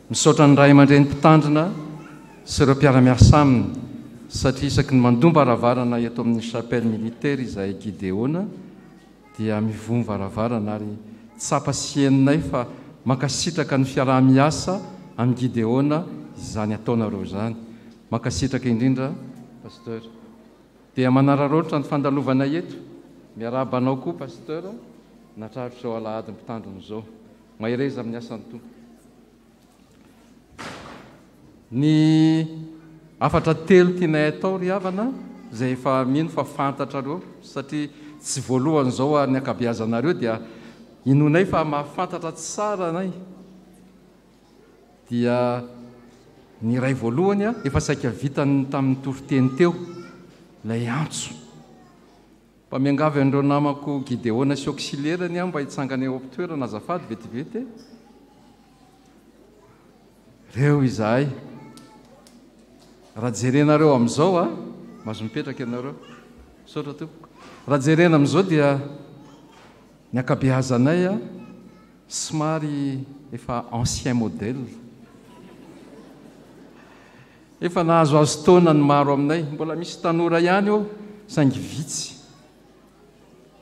misaotra ny ray aman-dreny mpitandrina sy ireo mpiara-miasa aminy satria isaky ny mandomba varavarana eto amin'ny chapelle militaire izay Gideona dia mivony varavarana ary tsapa sy heninay fa makasitraka ny fiaraha-miasa amin'ny Gideona izany ataonareo zany. Makasitraka indrindra pasteur. Dia manararoatra ny fandalovana eto. Miarabanao koa pasteur, natraritra zao alahady ny mpitandriny zao. Mahereza amin'ny asan'ny tompo. Ny afatra telo tianay atao ry havana izay efa mino fa fantatrareo satria tsy voalohany zao ny akabeazanareo dia inonay fa mahafantatra tsara anay. Dia ny ray voalohany efa saika vitany tamin'ny toriteny teo lay antso. Mpamiangavy andreo namako Gideona sy auxiliairany mba hitsangana eo am-toerana azafady vetivety. Reo izahay. Raha jerenareo amin'izao mahazo mipetraka ianareo. Saotra tompoko. Raha jerena amin'izao dia ny akabeazanay somary efa ancien modèle. Efa nahazoazo taona ny maro aminay, mbola misy tanora ihany eo saingy vitsy.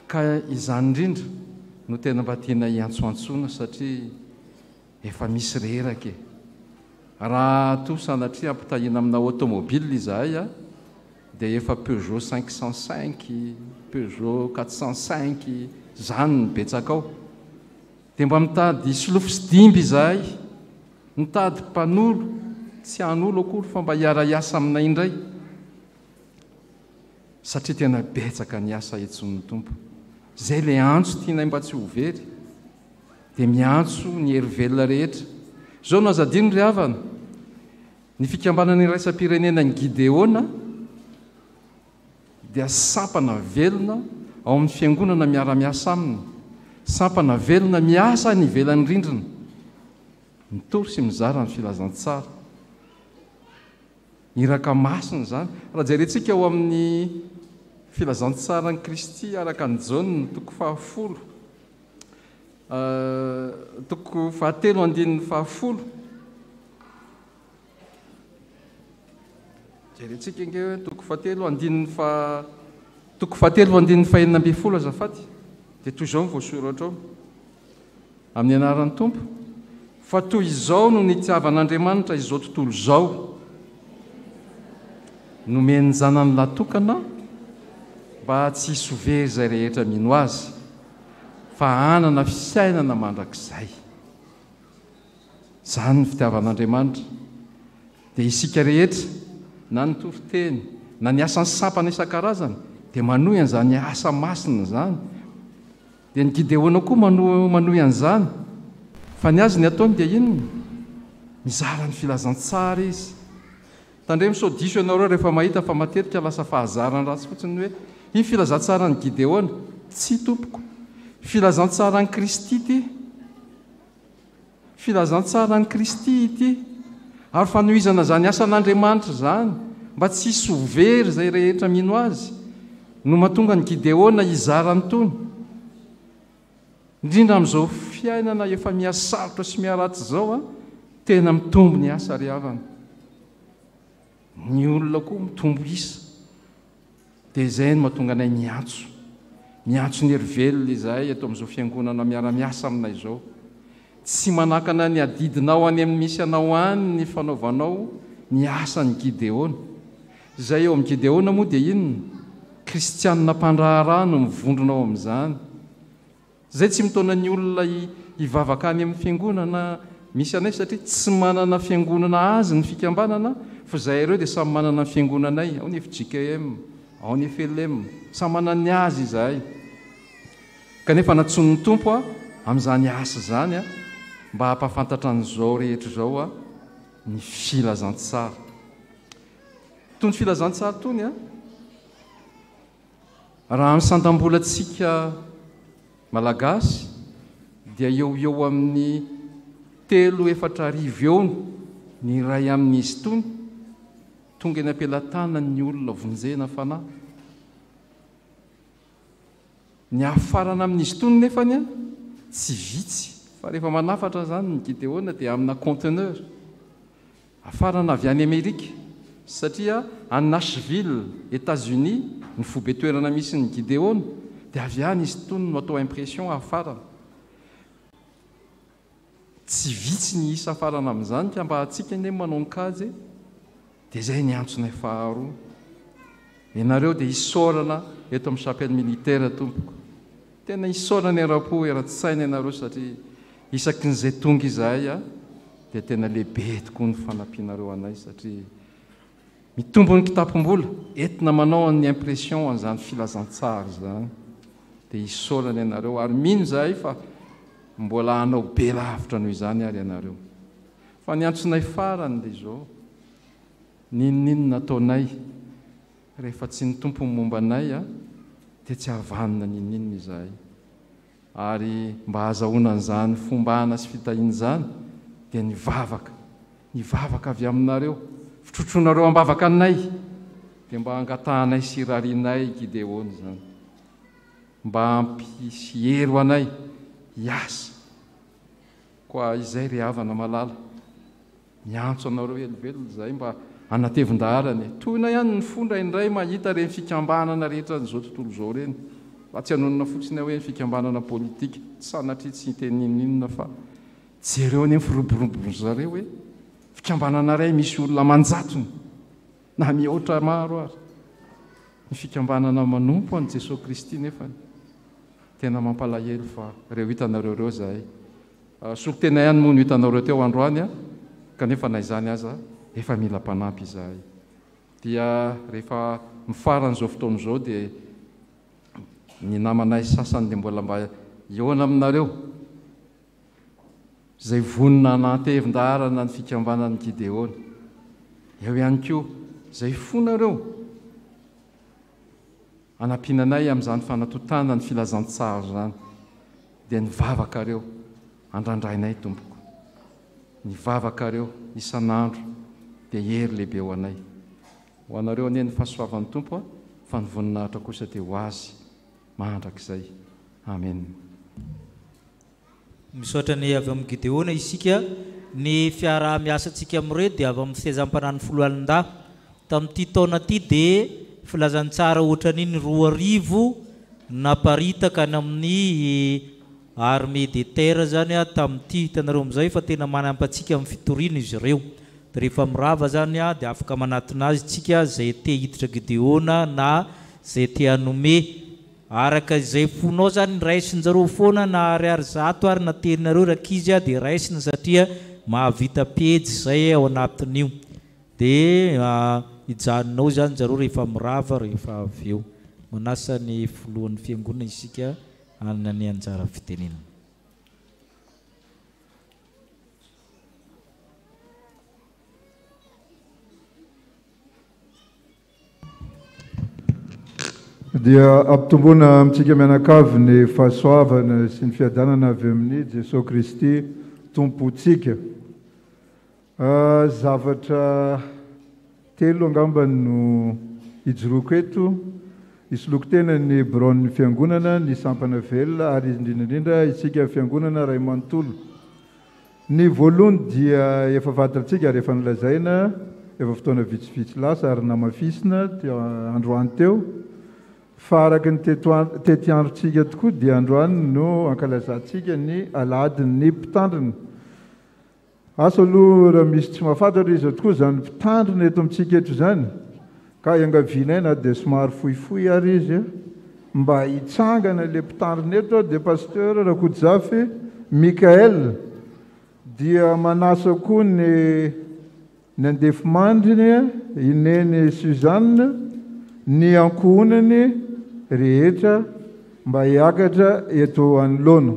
Ka izany indrindra no tena mba tiana hiantsoantsoana satria efa misy reraka. Raha to sanatria ampitahina amina automobile izahay dia efa Peugeot 505, Peugeot 405 zany ny betsaka ao. Dia mba mitady solofo sy dimby izahay, mitady mpanolo, tsy hanolo akory fa mba hiara-iasa aminay indray. Satria tena betsaka ny asa etson'ny tompo. Zay le antso tianay mba tsy ho very. Dia miantso ny herivelona rehetra. Zao no azadino ry havana. Ny fikambanany raisam-pirenena ny Gideona dia sampana velona ao amin'ny fiangonana miara-miasa aminy. Sampana velona miasa ny ivelan'ny rindrina. Mitory sy mizara ny filazantsara. Iraka masina zany. Raha jerentsika ao amin'ny filazantsara ny Kristy araka ny Jaune toko 10. Toko 7:10. Jerentsika inge hoe toko 7:10 azafady. Dia toy izao voasoratra ao amin'ny anaran'ny tompo. Fa toy izao no nitiavan'Andriamanitra izao tontolo izao. Nomeny zanany latokana mba tsy hisovery izay rehetra mino azy fa hanana fisainana mandrakizay. Zany ny fitiavan'Andriamanitra. Dia isika rehetra na ny toriteny na ny asan'ny sampana isan-karazany dia manohy an'izany asa masina zany. Dia ny Gideona koa manohy an'izany. Fa ny azy ny ataony dia inona? Mizara ny filazantsara izy. Tandremo sao diso ianareo rehefa mahita fa matetika lasa fahazarany ratsy fotsiny hoe iny filazantsara ny Gideona. Tsy tompoko. Filazantsara ny Kristy ity. Filazantsara ny Kristy ity. Ary fanohizana zany asan'Andriamanitra zany mba tsy hisy ho very izay rehetra mino azy no mahatonga ny Gideona hizarany tony. Indrindra amin'izao fiainana efa mihasarotra sy miaratsy izao tena mitombo ny asa ry havana. Ny olona koa mitombo isa. Dia izay no mahatonga anay miantso ny herivelona izahay eto amin'izao fiangonana miara-miasa aminay izao. Tsy manakana ny adidinao any amin'ny misy anao any ny fanaovanao ny asan'ny Gideona. Izay eo amin'ny Gideona moa dia inona? Kristianina mpandraharaha no mivondronao amin'izany. Zay tsy mitona ny olona hivavaka any amin'ny fiangonana misy anay satria tsy manana fiangonana azy ny fikambanana fa izay ireo dia samy manana ny fiangonanay. Ao ny FJKM, ao ny FLM, samy manana ny azy izahay. Kanefa natson'ny tompo amin'izany asa zany mba hampafantatra an'izao rehetra izao ny filazantsara. Tony filazantsara tony raha amin'ny sandam-bolantsika malagasy dia eo amin'ny 3-4 arivo eo ny ray amin'izy tony tonga eny ampelantanany ny olona vonjena fanahy. Ny hafarana amin'izy tony nefany tsy vitsy fa rehefa manafatra zany ny Gideona dia amina conteneur afarana avy any Amerika satria any Nashville, États-Unis ny fobe toerana misy ny Gideon dia avy any izy tony no atao impression afarana. Tsy vitsy ny isa afarana amin'izany ka mba hatsika eny manao nkajy dia izay ny antsonay faharoa. Ianareo dia isaorana eto amin'ny chapelle militaire tompoko. Tena isaorana era-po era-tsaina ianareo satria isaky n'izay tonga izahay dia tena lehibe tokoa ny fanampianareo anay satria mitombo ny kitapom-bola entina manao ny impression an'izany filazantsara zany dia isaorana ianareo ary mino izahay fa mbola hanao be lavitra noho izany ary ianareo. Fa ny antsonay farany dia izao, ninonino nataonay rehefa tsy ny tompo momba anay dia tsy havanina ninonino izahay. Ary mba hahazahoana an'izany fombana sy fitahiana izany dia nivavaka avy aminareo, fitrotroanareo ambavaka anay dia mba hangatahanay sy rarianay Gideon zany, mba hampisy hero anay hiasa koa izay ry havana malala. Miantso anareo elivelo izay mba anatevin-daharany. Toyna ihany ny fondra indray mahita reny fikambanana rehetra n'izao tontolo izao reny. Fa tsy hanonona fotsiny hoe ny fikambanana politika, tsy sanatria tsy teninina fa jereo any firoboroborony zareo hoe fikambanana ray misy olona manjatony na mihoatra maro ary. Ny fikambanana manompo an'i Jesosy Kristy nefa tena mampalahelo fa reo hitanareo reo zahay. Soko tena ihany moa no hitanareo teo androany kanefa na izany aza efa mila mpanampy izahay. Dia rehefa mifaran'izao fotoan'izao dia ny namanay sasany dia mbola mba iona aminareo izay vonina nantevin-daharana ny fikambanan'ny Gideon. Eo ihany koa izay fonareo anampinanay amin'izany fanatotana ny filazantsara zany dia nivavaka reo andrandrainay tompoko, nivavaka reo isan'andro dia hery lehibe ho anay. Ho anareo anie ny fahasoavan'ny tompo fa ny voninahitra kosa dia ho azy mandrakizay. Amen. Misaotra ny avy amin'ny Gideona isika ny fiarah-miasantsika amin'ireo dia avy amin'ny fitezam-panany 10 tamin'ity taona ity dia filazantsara ohatran'iny 2,000 naparitaka ny amin'ny armée de terre zany tamin'ity. Hitanareo amin'izay fa tena manampatsika amin'ny fitoriana izy ireo. Dia rehefa mirava zany dia afaka manatona azy tsika zay te hiditra Gideona na zay te hanome araka izay fonao zany raisinjareo foana na ariary zato ary na teninareo rakizy dia raisina satria mahavita pejy zay ao anatin'io dia hijaninao zany zareo rehefa mirava rehefa avy eo. Manasa ny filohan'ny fiangonana isika anany anjara fitenenana. Dia ampitomboana amintsika mianakavy ny fahasoavana sy ny fiadanana avy amin'ny Jesosy Kristy tompontsika. Zavatra telo angamba no ijoroako eto, isoloko tena ny braon'ny fiangonana, ny sampana velona ary indrindrandrindra isika fiangonana ray manontolo. Ny voalohany dia efa fantatsika rehefa nilazaina efa fotoana vitsivitsy lasa ary namafisina androany teo. Fa araka ny tetiandrontsika tokoa dia androany no ankalazantsika ny aladin'ny mpitandrina. Asa aloha raha misy tsy mahafantatra izy tokoa zany mpitandrina eto amintsika eto zany ka iangavianay na dia somary fohifohy ary izy mba hitsangana ilay mpitandrina eto dia pasteur Rakotojafy Mikael dia manasa koa ny andefimandriny ineny Suzanne ny ankohonany rehetra mba hiakatra eto anoloana.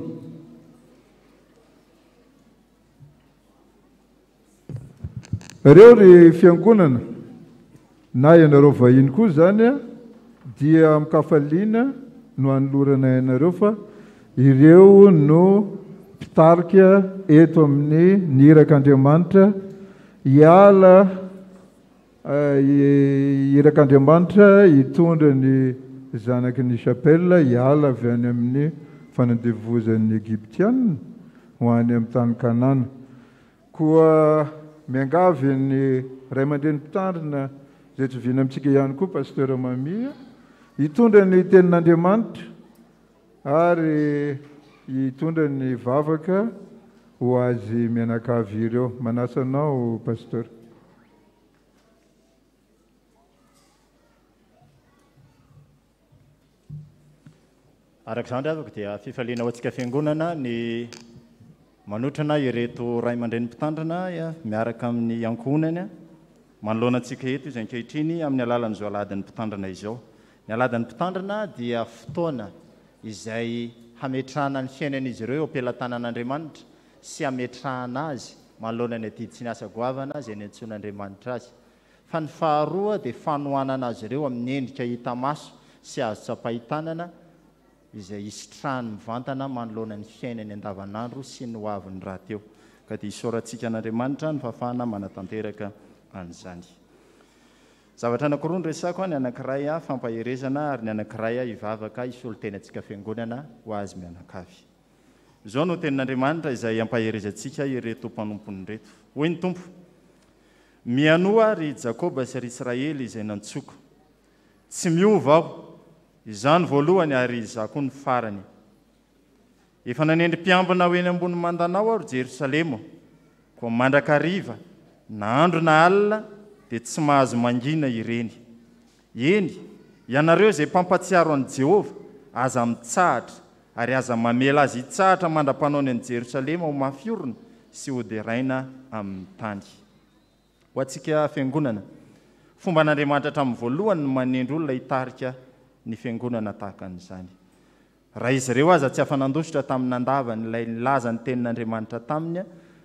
Reo ry fiangonana na ianareo vahiny koa zany dia mikafaliana no anolorana ianareo fa ireo no mpitarika eto amin'ny nihirak'Andriamanitra hiala irak'Andriamanitra hitondra ny zanaky ny chapelle hiala avy any amin'ny fanandevozan'ny Egyptianina ho any amin'ny tany Kanana. Koa miangavy ny ray aman-dreny mpitandrina zay tsy viana amintsika ihany koa pasteur Mamia hitondra ny tenin'Andriamanitra ary hitondra ny vavaka ho azy mianakavy ireo. Manasa anao pasteur. Arak'izany avako dia fifaliana ho antsika fiangonana ny manotrana ireto ray aman-dreny mpitandrina miaraka amin'ny ankohonany manoloana antsika eto izay ankehitriny amin'ny alalan'izao aladin'ny mpitandrina izao. Ny aladin'ny mpitandrina dia fotoana izay hametrahana ny fiainan'izy ireo ampelantanan'Andriamanitra sy hametrahana azy manoloana ny atidy sy ny asa goavana izay niantson'Andriamanitra azy. Fa ny faharoa dia fanohanana azy ireo amin'ny endrika hita maso sy azo tsapahitanana izay isitrahany mivantana manoloana ny fiainany andavanandro sy ny hoaviny raha teo. Ka dia isaorantsika an'Andriamanitra ny fahafahana manatanteraka an'izany. Zavatra anankiroa ny resako ny anankiray fampaherezana ary ny anankiray hivavaka isolon-tenantsika fiangonana ho azy mianakavy. Izao no tenin'Andriamanitra izay ampaherezantsika ireto mpanompony reto. Hoy ny Tompo: mianoa ry Jakoba sy ry Israely izay nantsoko, tsy miova aho, izany voalohany ary izaho koa ny farany. Efa nanendry mpiambina ho eny ambony mandanao aho ry Jerosalema, koa mandrakariva na andro na alina dia tsy mahazo mangina ireny. Eny, ianareo izay mpampatsiaro an'i Jehova, aza mitsahatra ary aza mamela azy hitsahatra mandra-panaony an'i Jerosalema ho mafiorina sy ho deraina amin'ny tany. Ho antsika fiangonana, fomba n'Andriamanitra hatramin'ny voalohany ny manendry olona hitarika ny fiangonana tahaka an'izany. Raha izy ireo aza tsy afanandositra tamin'ny andavany ilay nilaza ny tenin'Andriamanitra taminy,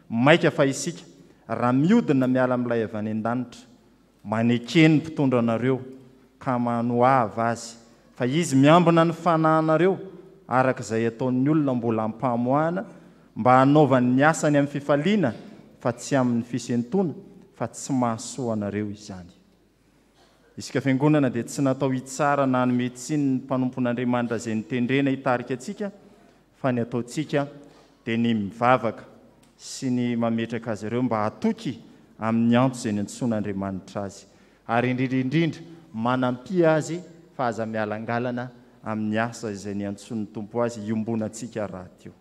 maika fa isika raha miodina miala amin'ilay avy any an-danitra, manekeny mpitondra anareo ka manohava azy, fa izy miambina ny fanahinareo araka izay ataon'ny olona mbola ampamoahana, mba hanaovany ny asany amin'ny fifaliana fa tsy amin'ny fisentona, fa tsy mahasoa anareo izany. Isika fiangonana dia tsy natao hitsara na hanome tsiny ny mpanompon'Andriamanitra izay nitendrena hitarika antsika, fa ny ataontsika dia ny mivavaka sy ny mametraka azy ireo mba hatoky amin'ny antso izay niantson'Andriamanitra azy, ary indrindra manampy azy fa aza mialangalana amin'ny asa izay niantson'ny Tompo azy iombona antsika raha teo.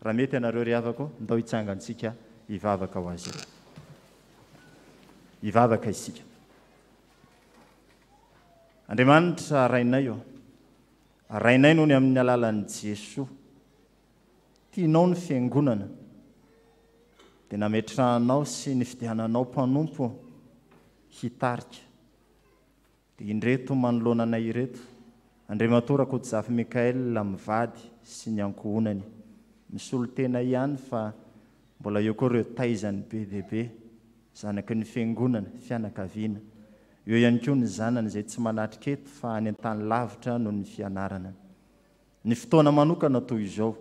Raha mety ianareo ry havako, ndao hitsangantsika hivavaka ho azy ireo. Hivavaka isika. Andriamanitra rainay io, rainay noho ny amin'ny alalan'i Jesoa, tianao ny fiangonana dia nametrahanao sy ny fidiananao mpanompo hitarika. Dia indreto manoloana anay ireto, Andriamatora Kotsafy Mikaela mivady sy ny ankohonany, misolo tena ihany fa mbola eo koa ireo taizany be dia be, zanaky ny fiangonana, fianakaviana. Eo ihany koa ny zanany izay tsy manatrika eto fa any an-tany lavitra noho ny fianarana. Ny fotoana manokana toy izao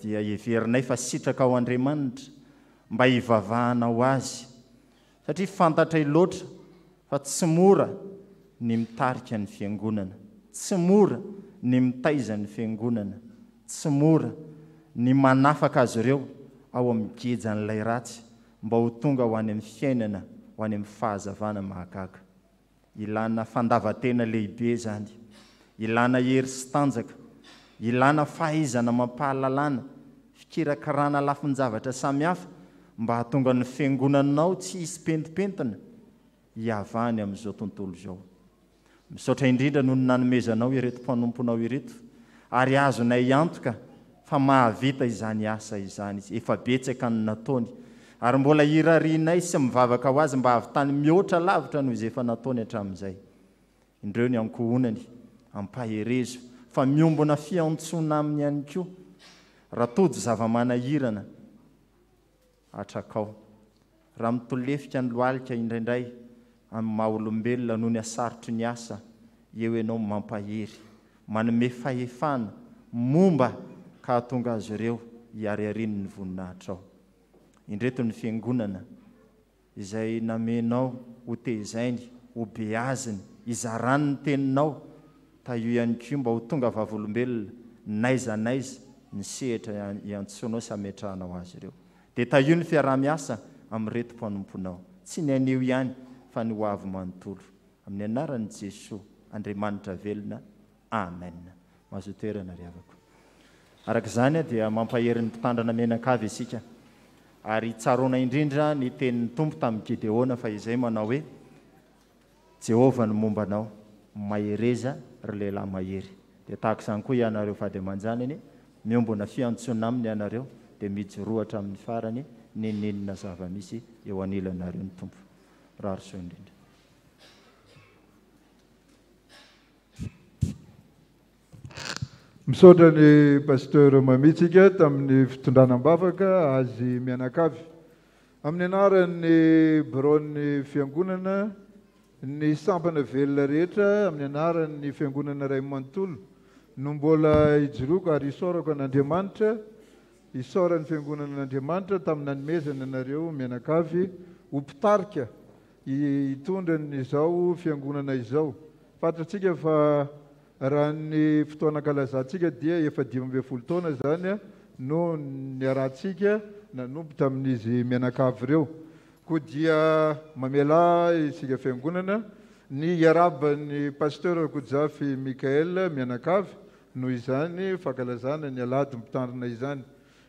dia heverinay fa sitraka ao Andriamanitra mba hivavahana ho azy, satria fantatra loatra fa tsy mora ny mitarika ny fiangonana, tsy mora ny mitaiza ny fiangonana, tsy mora ny manafaka azy ireo ao amin'ny gejan'ilay ratsy mba ho tonga ho any amin'ny fiainana, ho any amin'ny fahazavana mahagaga. Ilana fandavatena lehibe zany, ilana hery sy tanjaka, ilana fahaizana mampahalalana, fikirakarana lafin-javatra samihafa mba hahatonga ny fiangonanao tsy hisy pentimpentina hiavany amin'izao tontolo izao. Misaotra indrindra noho ny nanomezanao ireto mpanomponao ireto, ary azonay antoka fa mahavita izany asa izany, efa betsaka ny nataony, ary mbola irarinay sy mivavaka ho azy mba havitany mihoatra lavitra noho izay efa nataony hatramin'izay. Indreo ny ankohonany ampaherezo fa miombona fiantsona aminy ihany koa, raha tody zava-manahirana atrakao, raha mitolefika ny lohalika indraindray amin'ny maha-olombelona noho ny asarotry ny asa, eo ianao mampahery, manome fahefana momba ka hatonga azy ireo hiariariny ny voninahitra ao. Indreto ny fiangonana izay namenao ho tezainy, ho beaziny, izarany ny teninao, ta io ihany koa mba ho tonga vavolombelona naiza ny sehatra iantsonao sy hametrahanao azy ireo. Dia ta io ny fiarah-miasa amin'ny retom-panomponao tsy ny anio ihany fa ny hoavy manontolo amin'ny anaran'i Jesosy Andriamanitra velona amen. Mahazo toerana ry havako. Araka izany dia mampaherin'ny mpitandrina menakavy isika ary tsaroana indrindra ny tenin'ny tompo tamin'ny Gideona fa izay manao hoe Jehovah ny mombanao mahereza ry lehilahy mahery. Dia tahaka izany koa ianareo vady aman-janany miombona fiantsona aminy ianareo dia mijoroatra amin'ny farany ninninina zava-misy eo anilanareo ny tompo. Rary soa indrindra. Misaotra ny pasteur mamitsika tamin'ny fitondranam-bavaka azy mianakavy. Amin'ny anaran'ny baron'ny fiangonana ny sampana velona rehetra amin'ny anaran'ny fiangonana iray manontolo no mbola ijoroako ary isaorako an'Andriamanitra, isaoran'ny fiangonan'Andriamanitra tamin'ny nanomezana anareo mianakavy ho mpitarika hitondra izao fiangonana izao. Fantatsika fa raha ny fotoana kalazantsika dia efa 12 taona zany no niarantsika nanombo tamin'izy mianakavy ireo. Koa dia mamela isika fiangonana ny iaraban'ny pasteur Kojafy Mikael mianakavy noho izany fankalazana ny alady mitandrina izany.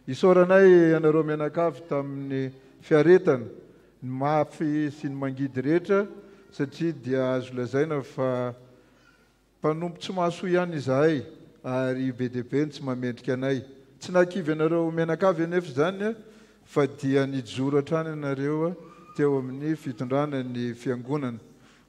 Isaoranay anareo mianakavy tamin'ny fiaretana ny mafy sy ny mangidy rehetra satria dia azo lazaina fa mpanompo tsy mahasoa ihany izahay ary be dia be tsy mamendrika anay. Tsy nakivy anareo mianakavy anefa zany fa dia nijoro hatrany anareo teo amin'ny fitondrana ny fiangonana.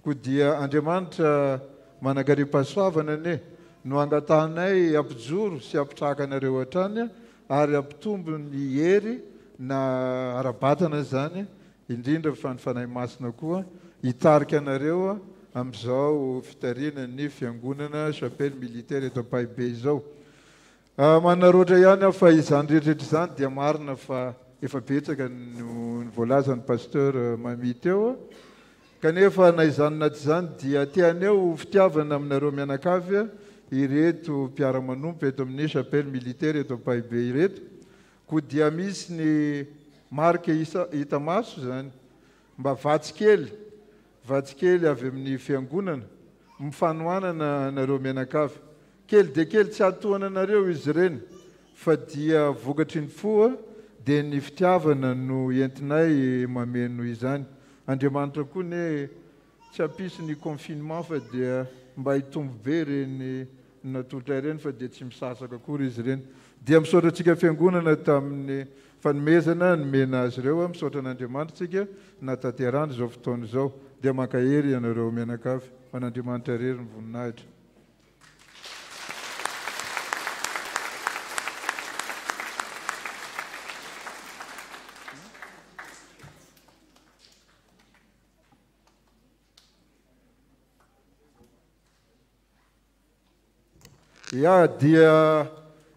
Koa dia Andriamanitra manakariam-pahasoavana ane no angatahanay ampijoro sy ampitrahaka anareo hatrany ary ampitombo ny hery na arabatana zany indrindra fa ny fanahy masina koa hitarika anareo amin'izao fitariana ny fiangonana chapelle militaire eto Ampahibbe izao. Manaroatra ihany fa izany rehetrarehetra izany dia marina fa efa betsaka ny voalazan'ny pasteur Mami teo, kanefa na izany na tsy izany dia tianeo fitiavana aminareo mianakavy ireto mpiara-manompo eto amin'ny chapelle militaire eto Ampahibbe ireto. Koa dia misy ny marika hita maso zany mba vatsikely avy amin'ny fiangonana mifanohanana anareo mianakavy. Kely dia kely tsy atohana anareo izy ireny fa dia vokatry ny fo dia ny fitiavana no entinay mameno izany. Andriamanitra koa ne tsy hampisy ny confinement fa dia mba hitombo be reny natolotra ireny fa dia tsy misasaka akory izy ireny. Dia misaotra antsika fiangonana tamin'ny fanomezana nomena azy ireo, misaotra an'Andriamanitra tsika natanterahany izao fotoana izao. Dia mankahery ianareo mianakavy, an'Andriamanitra rery ny voninahitra. Ya dia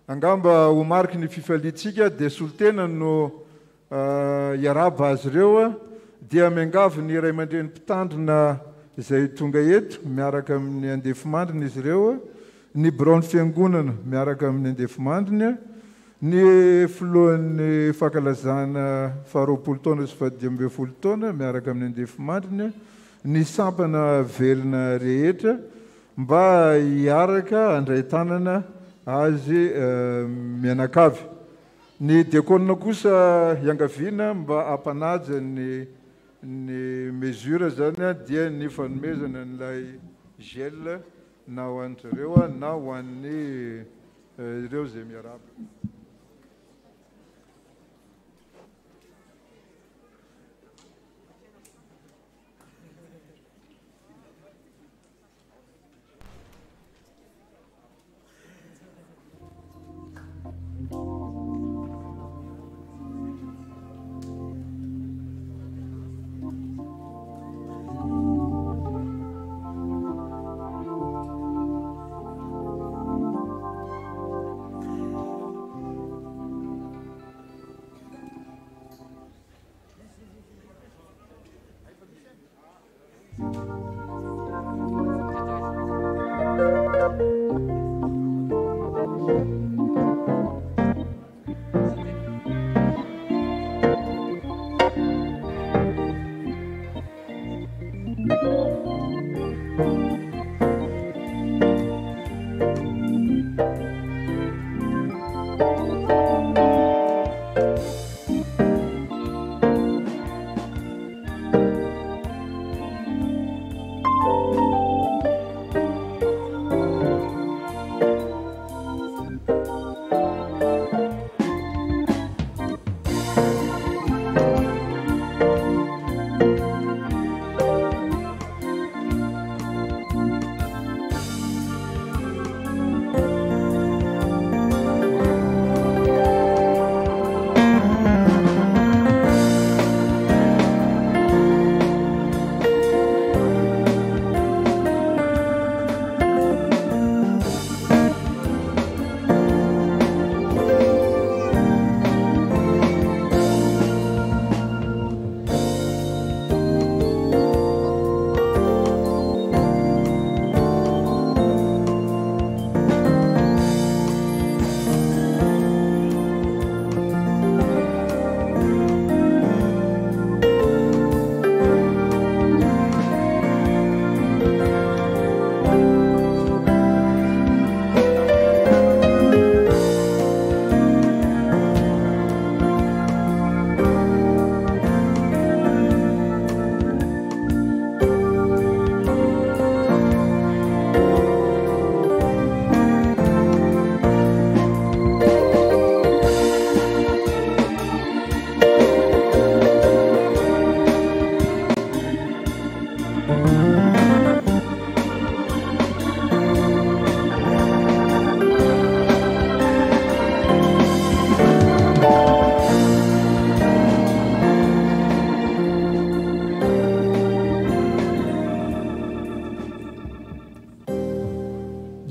angamba ho mariky ny fifalitsika dia solotena no iaraba azy ireo dia miangavy ny iray aman-dreny mpitandrina izay tonga eto miaraka amin'ny andefomandrina izy ireo, ny baron'ny fiangonana miaraka amin'ny andefomandrina, ny filohan'ny fankalazana 20 taona sy 12 taona miaraka amin'ny andefomandrina, ny sampana velona rehetra mba hiaraka andray tanana azy mianakavy. Ny diakonina kosa iangaviana mba hampanaja ny mesure zany dia ny fanomezana n'ilay gel na ho an'ireo na ho an'ny ireo zay miaraba.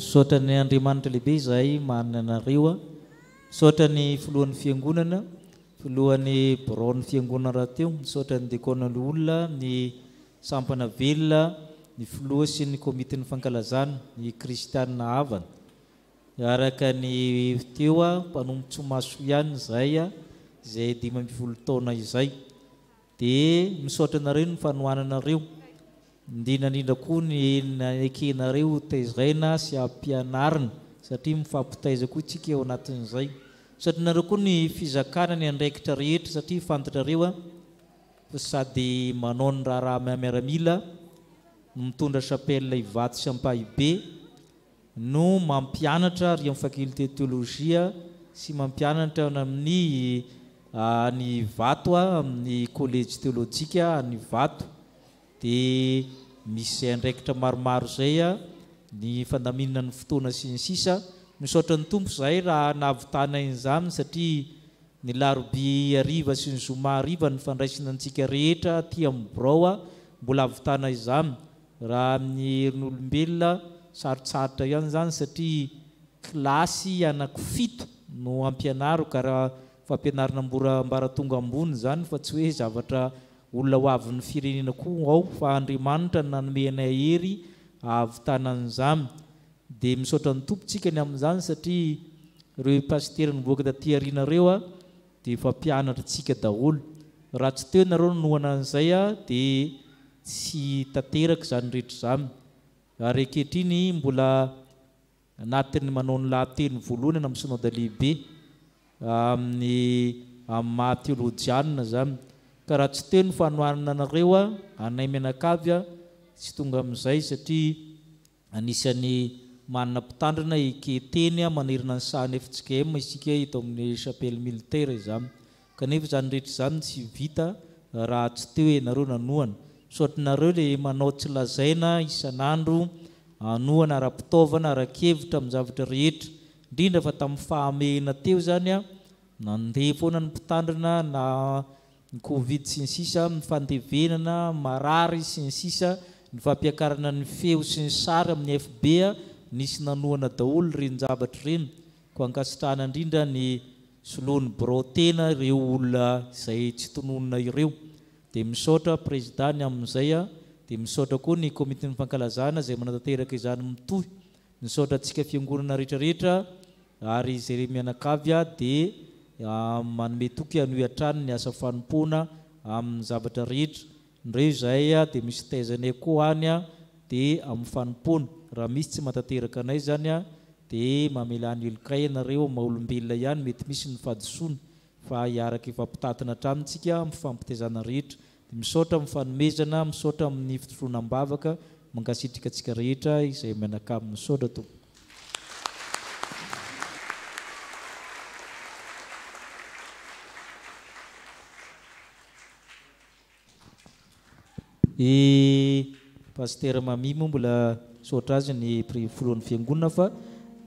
misaotra ny Andriamanitra lehibe izay mananareo, misaotra ny filohan'ny fiangonana, filohan'ny baron'ny fiangonana rahateo, misaotra ny dekônan'ny olona, ny sampana velona, ny filoha sy ny komitin'ny fankalazana, ny kristianina havana. Araka ny teo mpanompotsy maso ihany izay 12 taona izay. Dia misaotra nareo ny fanohananareo, indrindrandrindra koa ny ekenareo taizaina sy ampianarina satria mifampitaiza koa tsika eo anatin'izay. Misaotra nareo koa ny fizakana ny andraikitra rehetra satria fantatrareo sady manao ny raha miaramila, mitondra chapelle Ivato sy Ampahibe, no mampianatra ary amin'ny faculté théologie sy mampianatra amin'ny ny Vato amin'ny collège théologique ny Vato. Dia misy andraikitra maromaro zay ny fandaminana ny fotoana sy ny sisa. Misaotra ny tompo zay raha nahavitana izany satria ny larobi ariva sy ny zoma ariva ny fandraisana antsika rehetra aty amin'ny Birao mbola ahavitana izany. Raha amin'ny herin'olombelona sarotsarotra ihany zany satria kilasy anaky 7 no ampianaro ka raha fampianarana ambaratonga ambony zany fa tsy hoe zavatra olona ho avin'ny firenena koa ao fa Andriamanitra nanome anay hery ahavitana an'izany. Dia misaotra ny tompontsika ny amin'izany satria ireo pasitera nivoaka taty aorianareo dia fampianatra tsika daholo. Raha tsy teo nareo nonoana an'izay dia tsy tanteraka izany rehetra izany. Ary ankehitriny mbola anatin'ny manao ny lahateny voalohany amin'ny synode lehibe amin'ny maha-teolojianina zany. Ka raha tsy teo ny fanohanana anareo anay mianakavy tsy tonga amin'izay satria anisan'ny manana mpitandrina eketeny manerana ny sahany FJKM isika eto amin'ny chapelle militaire izany. Kanefa izany rehetra izany tsy vita raha tsy teo ianareo nanohana. Misaotra nareo le manao tsy lazaina isan'andro anohana ara-pitaovana ara-kevitra amin'ny zavatra rehetra, indrindra fa tamin'ny fahamehana teo zany nandeha foana ny mpitandrina na ny Covid sy ny sisa, ny fandevenana marary sy ny sisa, ny fampiakarana ny feo sy ny sary amin'ny FB nisy nanohana daholo reny zavatra reny. Ko ankasitrahana indrindra ny soloan'ny Birao tena ireo olona izay tsy tononona ireo. Dia misaotra président amin'izay dia misaotra koa ny komitin'ny fankalazana izay manatanteraka izany mitohy. Misaotra antsika fiangonana rehetrarehetra ary izay mianakavy dia manome toky hanohy hatrany ny asa fanompoana amin'ny zavatra rehetra. Ireo izay dia misy taizanay koa any dia amin'ny fanompoana. Raha misy tsy matateraka anay zany dia mamela ny elokay ianareo maha-olombelona ihany, mety misy ny fahadisoana fa hiaraka ifampitatana hatramintsika amin'ny fampitaizana rehetra. Dia misaotra amin'ny fanomezana, misaotra amin'ny fitonam-bavaka mankasitrika antsika rehetra izay mianakavy. Misaotra tompo. Pasitera Mami moa mbola misaotra azy ny filohan'ny fiangonana fa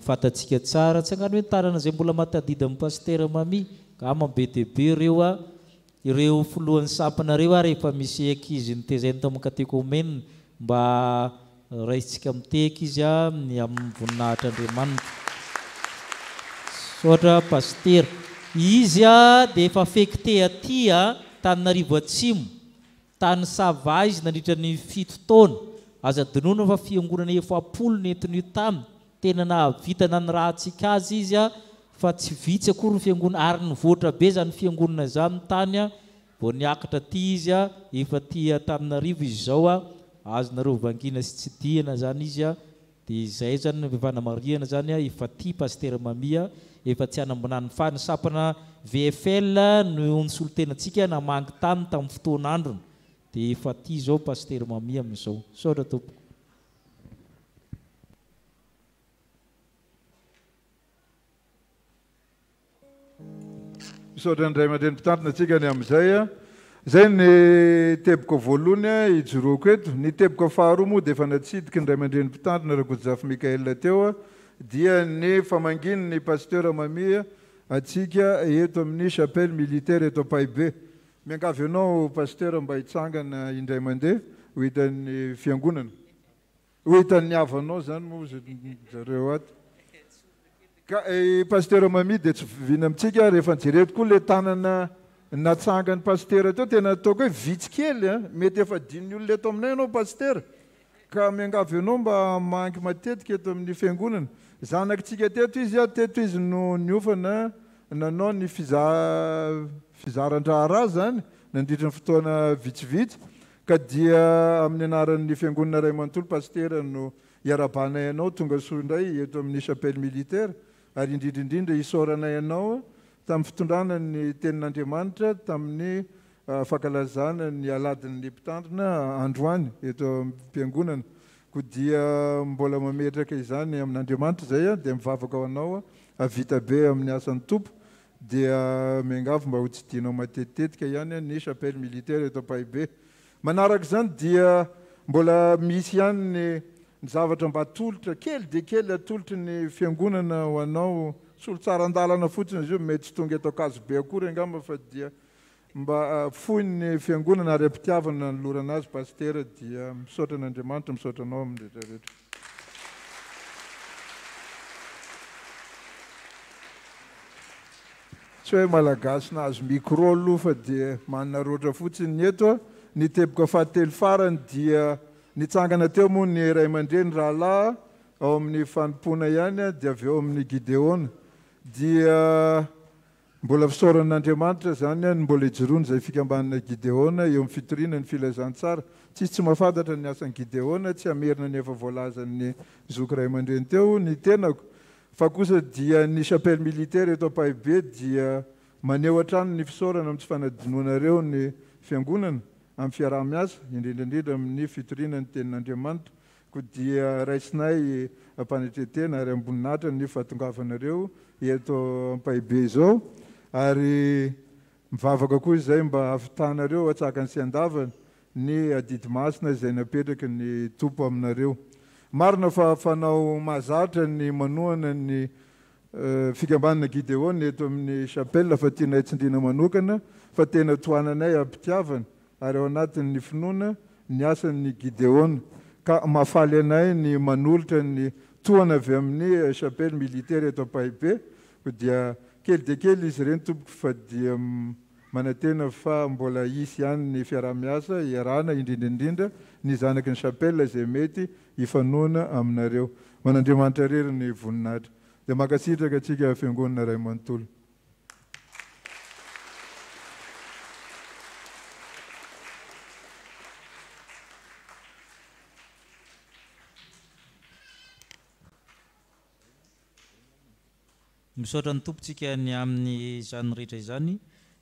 fantatsika tsara tsy angano hoe tanana izay mbola matadida amin'ny pasitera Mami ka mambe debe ireo filohan'ny sampanareo rehefa misy ankizy nitezainy tamin'ny katekômena mba raisitsika miteka izy ny amin'ny voninahitra Andriamanitra. Misaotra pasitera. Izy dia efa affecté aty Tananarivo Atsimo, tany Sava izy nandritra ny 7 taona. Aza dinoana fa fiangonana 70 nentin'io taminy tena nahavitana ny raha antsika azy izy fa tsy vitsy akory ny fiangonana ary nivoatra be zany fiangonana zany tany vao niakatra aty izy efa ty Antananarivo izy zao azonareo vangina sy tsy diana zany izy dia izay zany fanamariana zany efa ty pasitera Mami efa tsy hanambonany fa ny sapana VFL no nisolotenantsika namangy tany tamin'ny fotoan'androny. Dia efa ty zao pasitera Mami amin'izao. Saotra tompo. Misaotra ndray aman-dreny mpitandrina antsika ny amin'izay zay ny teboko voalohany ijoroako eto. Ny teboko faharoa moa dia efa natsidika ny ray aman-dreny mpitandrina Rakotojafy Mikaela teo dia ny famanginy ny pasitera Mami atsika eto amin'ny chapelle militaire eto Ampahibe. Miangavy ianao pasitera mba hitsangana indray mandeha ho hitan'ny fiangonana. hoitan'ny havanao zany moa zareo aty ka pasteur Mami dia tsy vina amintsika rehefa nijereto koa le tanana natsangany pasteur teo tena ataoko hoe vitsy kely a mety efa dininy olona eto aminay anao pasteur ka miangavy anao mba mangy matetika eto amin'ny fiangonana zanakitsika teto izy teto izy no niofana nanao ny fizaran-draharaha zany nandritra ny fotoana vitsivitsy ka dia amin'ny anaran'ny fiangonana ray manontolo pasteur no iarabanay anao tonga soa indray eto amin'ny chapelle militaire ary indrindrindrindra isaoranay anao tamin'ny fitondrana ny tenin'Andriamanitra tamin'ny fankalazana ny aladin'ny mpitandrina androany eto am-piangonana ko dia mbola mametraka izany amin'Andriamanitra zay dia mivavaka ho anao avita be amin'ny asan'ny tompo dia miangavy mba ho tsidinao matetitetika ihany ny chapelle militaire eto Paibe manaraka izany dia mbola misy ihany ny zavatra mba atolotra kely dia kely atolotry ny fiangonana ho anao solo tsara andalana fotsiny izy io mety tsy tonga eto Akazobe akory angamba fa dia mba fohy ny fiangonana ary ampitiavana ny lorana azy pasteur dia misaotra an'Andriamanitra misaotra anao amin'ny rehetrarehetra. Tsy hoe malagasy nahazo micro aloha fa dia manana roatra fotsiny eto ny teboka fahatelo farany dia nitsangana teo moa ny ray aman-dreny rahalahy ao amin'ny fanompona ihany dia avy eo amin'ny Gideona dia mbola fisaoran'Andriamanitra zany mbola ijoroany zay fikambanana Gideona eo amin'ny fitoriana ny filazantsara tsy mahafantatra ny asan'ny Gideona tsy amerina ny efa voalazan'ny zoky ray aman-dreny teo ny tenako fa kosa dia ny chapelle militaire eto Paibe dia maneho hatrany ny fisaorana amin'ny tsy fanadinoanareo ny fiangonana amin'ny fiaraha-miasa indrindrandrindra amin'ny fitoriana ny tenin'Andriamanitra ko dia raisinay ampanetretena ary amboninahitra ny fahatongavanareo eto Paibe izao ary mivavaka koa izay mba hafitanareo atsakany sy andavana ny adidy masina izay napetraka ny tompo aminareo marina fa fanao mahazatra ny manohana ny fikambanana Gideona eto amin'ny chapelle fa tianay tsindriana manokana fa tena toananay ampitiavana ary ao anatin'ny finoana ny asan'ny Gideona ka mahafaly anay ny manolotra ny toana avy amin'ny chapelle militaire eto Paibe dia kely dia kely izy ireny tompoko fa dia manantena fa mbola isy ihany ny fiaraha-miasa iarahana indrindraindrindra ny zanaky ny chapelle izay mety hifanoana aminareo manandriamanitra rery ny voninahitra dia makasitraka atsika fiangonana ray manontolo. Misaotra ny tompontsika ny amin'ny izany rehetra izany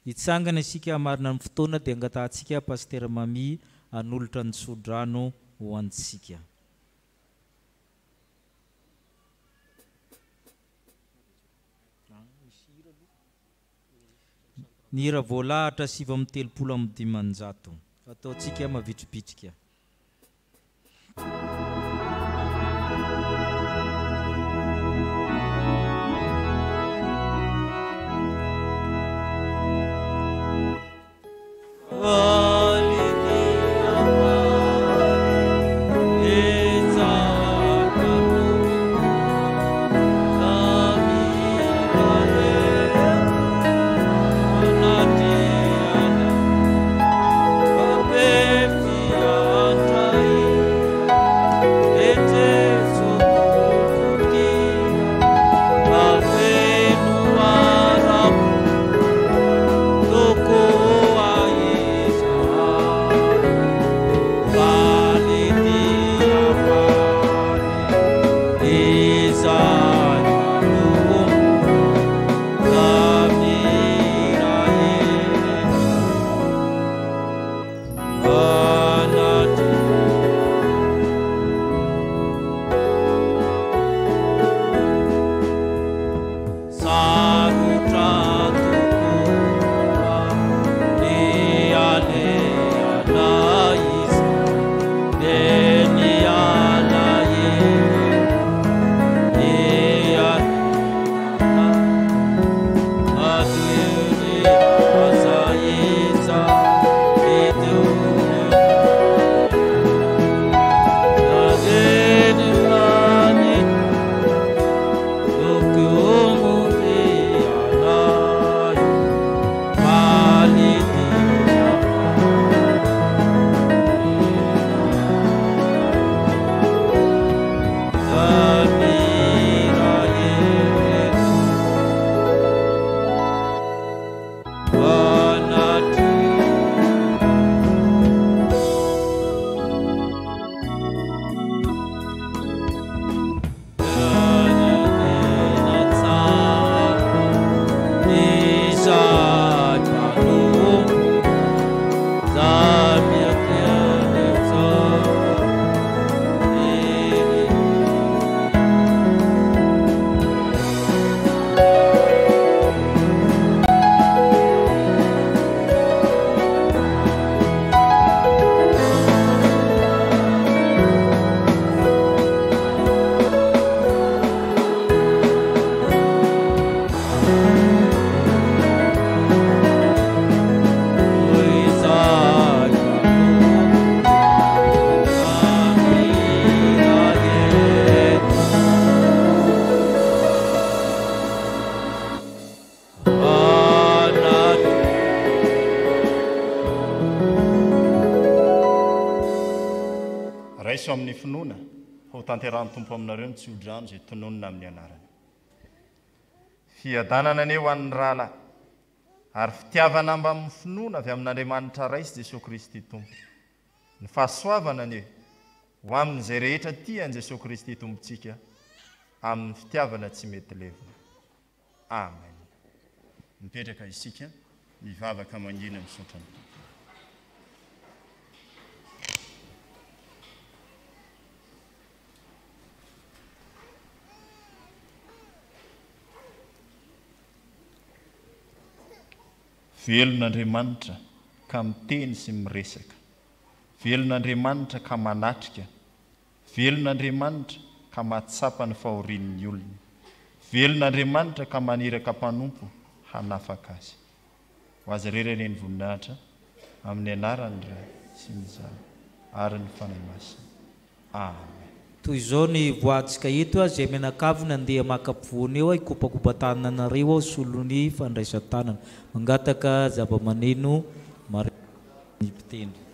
hitsangana isika marina amin'ny fotoana dia angatahantsika pasteur Mami hanolotra ny sodrano ho antsika. Ny hira voalahatra 7:30 ataontsika mavitribitrika. Yeah. raiso amin'ny finoana ho tanterahany tompo aminareo ny tsy odrano zay tononona amin'ny anarany fiadanana ane ho an'ny rahalahy ary fitiavana mba amin'ny finoana avy amin'Andriamanitra raisy Jesosy Kristy tompo ny fahasoavana ane ho amin'izay rehetra tiany Jesosy Kristy tompontsika amin'ny fitiavana tsy mety levona amen mipetraka isika mivavaka mangina misotrany velon'Andriamanitra ka miteny sy miresaka velon'Andriamanitra ka manatrika velon'Andriamanitra ka mahatsapa ny fahorian'ny olona velon'Andriamanitra ka maniraka mpanompo hanafaka azy ho azy rerany ny voninahitra amin'ny anarany Ray sy ny Zanaka ary ny fanahy masina amen toy izao ny voantsika eto zay menakavina andeha makampivony eo ikopakopatananareo ao solony fandraisan-tanana mangataka zava-maneno mari mpitendry